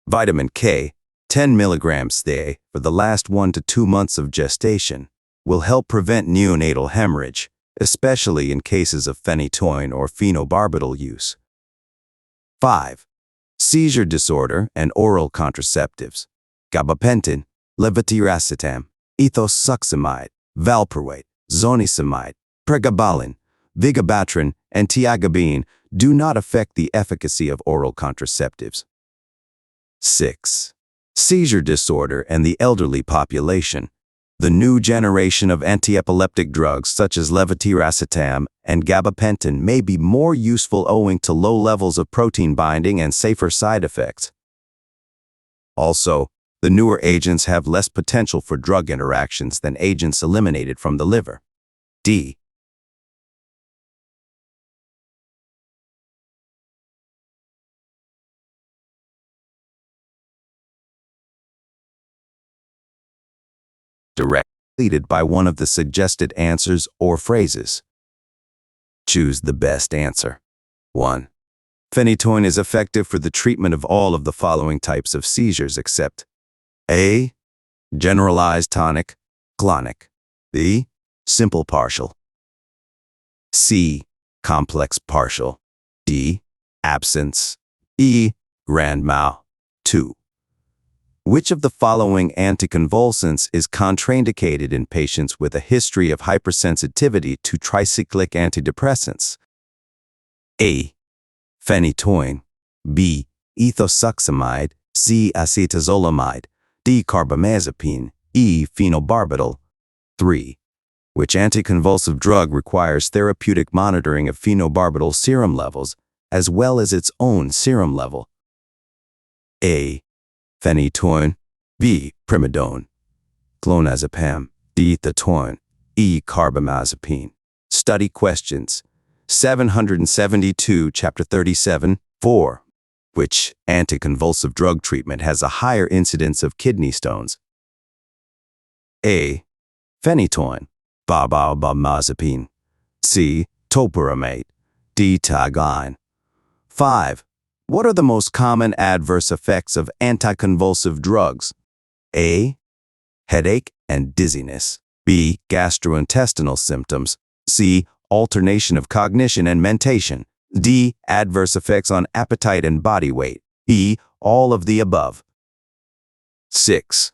A: Vitamin K, 10 mg day for the last 1 to 2 months of gestation, will help prevent neonatal hemorrhage, especially in cases of phenytoin or phenobarbital use. 5. Seizure disorder and oral contraceptives, gabapentin, levetiracetam, ethosuximide, valproate, zonisamide, pregabalin, vigabatrin, and tiagabine do not affect the efficacy of oral contraceptives. 6. Seizure disorder and the elderly population. The new generation of antiepileptic drugs such as levetiracetam and gabapentin may be more useful owing to low levels of protein binding and safer side effects. Also, the newer agents have less potential for drug interactions than agents eliminated from the liver. D. Directed by one of the suggested answers or phrases. Choose the best answer. 1. Phenytoin is effective for the treatment of all of the following types of seizures except A. Generalized tonic, clonic. B. Simple partial. C. Complex partial. D. Absence. E. Grand mal. 2. Which of the following anticonvulsants is contraindicated in patients with a history of hypersensitivity to tricyclic antidepressants? A. Phenytoin. B. Ethosuximide. C. Acetazolamide. D. Carbamazepine. E. Phenobarbital. 3. Which anticonvulsive drug requires therapeutic monitoring of phenobarbital serum levels as well as its own serum level? A. Phenytoin. B. Primidone. Clonazepam. D. Thetoin. E. Carbamazepine. Study questions. 772, Chapter 37, 4. Which anticonvulsive drug treatment has a higher incidence of kidney stones? A. Phenytoin. Carbamazepine. C. Topiramate. D. Tagline. 5. What are the most common adverse effects of anticonvulsive drugs? A. Headache and dizziness. B. Gastrointestinal symptoms. C. Alternation of cognition and mentation. D. Adverse effects on appetite and body weight. E. All of the above. 6.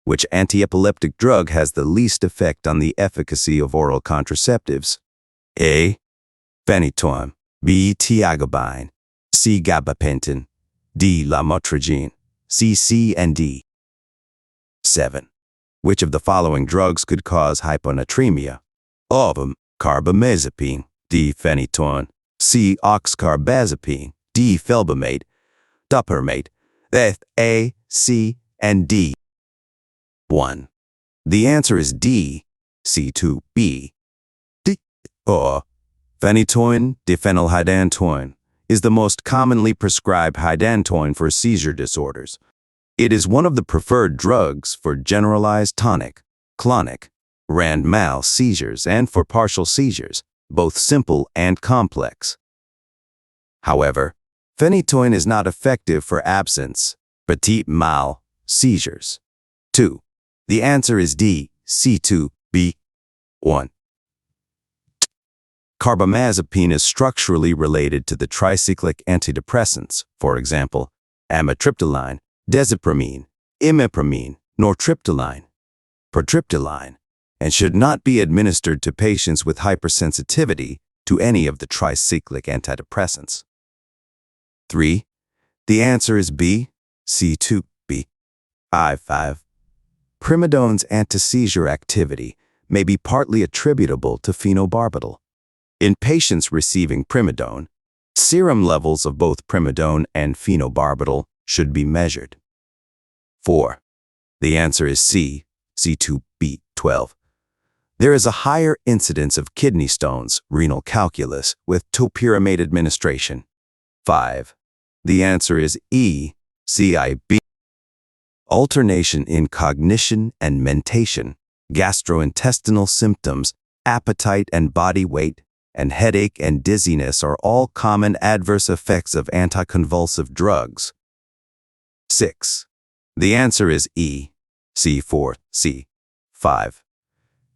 A: Which antiepileptic drug has the least effect on the efficacy of oral contraceptives? A. Phenytoin. B. Tiagabine. C. Gabapentin. D. Lamotrigine. C and D. 7. Which of the following drugs could cause hyponatremia? All of them. Carbamazepine. D. Phenytoin. C. Oxcarbazepine. D. Felbamate. Topiramate. A, C, and D. 1. The answer is D, C2, B. D. Or phenytoin, diphenylhydantoin, is the most commonly prescribed hydantoin for seizure disorders. It is one of the preferred drugs for generalized tonic, clonic, grand mal seizures and for partial seizures, both simple and complex. However, phenytoin is not effective for absence, petit mal seizures. 2. The answer is D, C2, B. 1. Carbamazepine is structurally related to the tricyclic antidepressants, for example, amitriptyline, desipramine, imipramine, nortriptyline, protriptyline, and should not be administered to patients with hypersensitivity to any of the tricyclic antidepressants. 3. The answer is B, C2, B. 5. Primidone's anti-seizure activity may be partly attributable to phenobarbital. In patients receiving primidone, serum levels of both primidone and phenobarbital should be measured. 4. The answer is C, C2B, 12. There is a higher incidence of kidney stones, renal calculus, with topiramate administration. 5. The answer is E, CIB. Alternation in cognition and mentation, gastrointestinal symptoms, appetite and body weight, and headache and dizziness are all common adverse effects of anticonvulsive drugs. 6. The answer is E, C4, C. 5.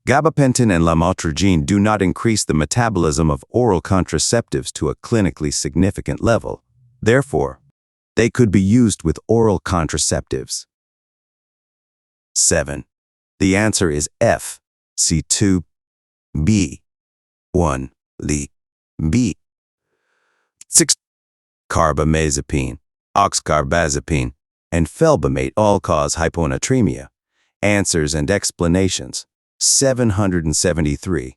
A: Gabapentin and lamotrigine do not increase the metabolism of oral contraceptives to a clinically significant level. Therefore, they could be used with oral contraceptives. 7. The answer is F, C2, B. 1, Li, B. 6. Carbamazepine, oxcarbazepine, and felbamate all cause hyponatremia. Answers and explanations. 773.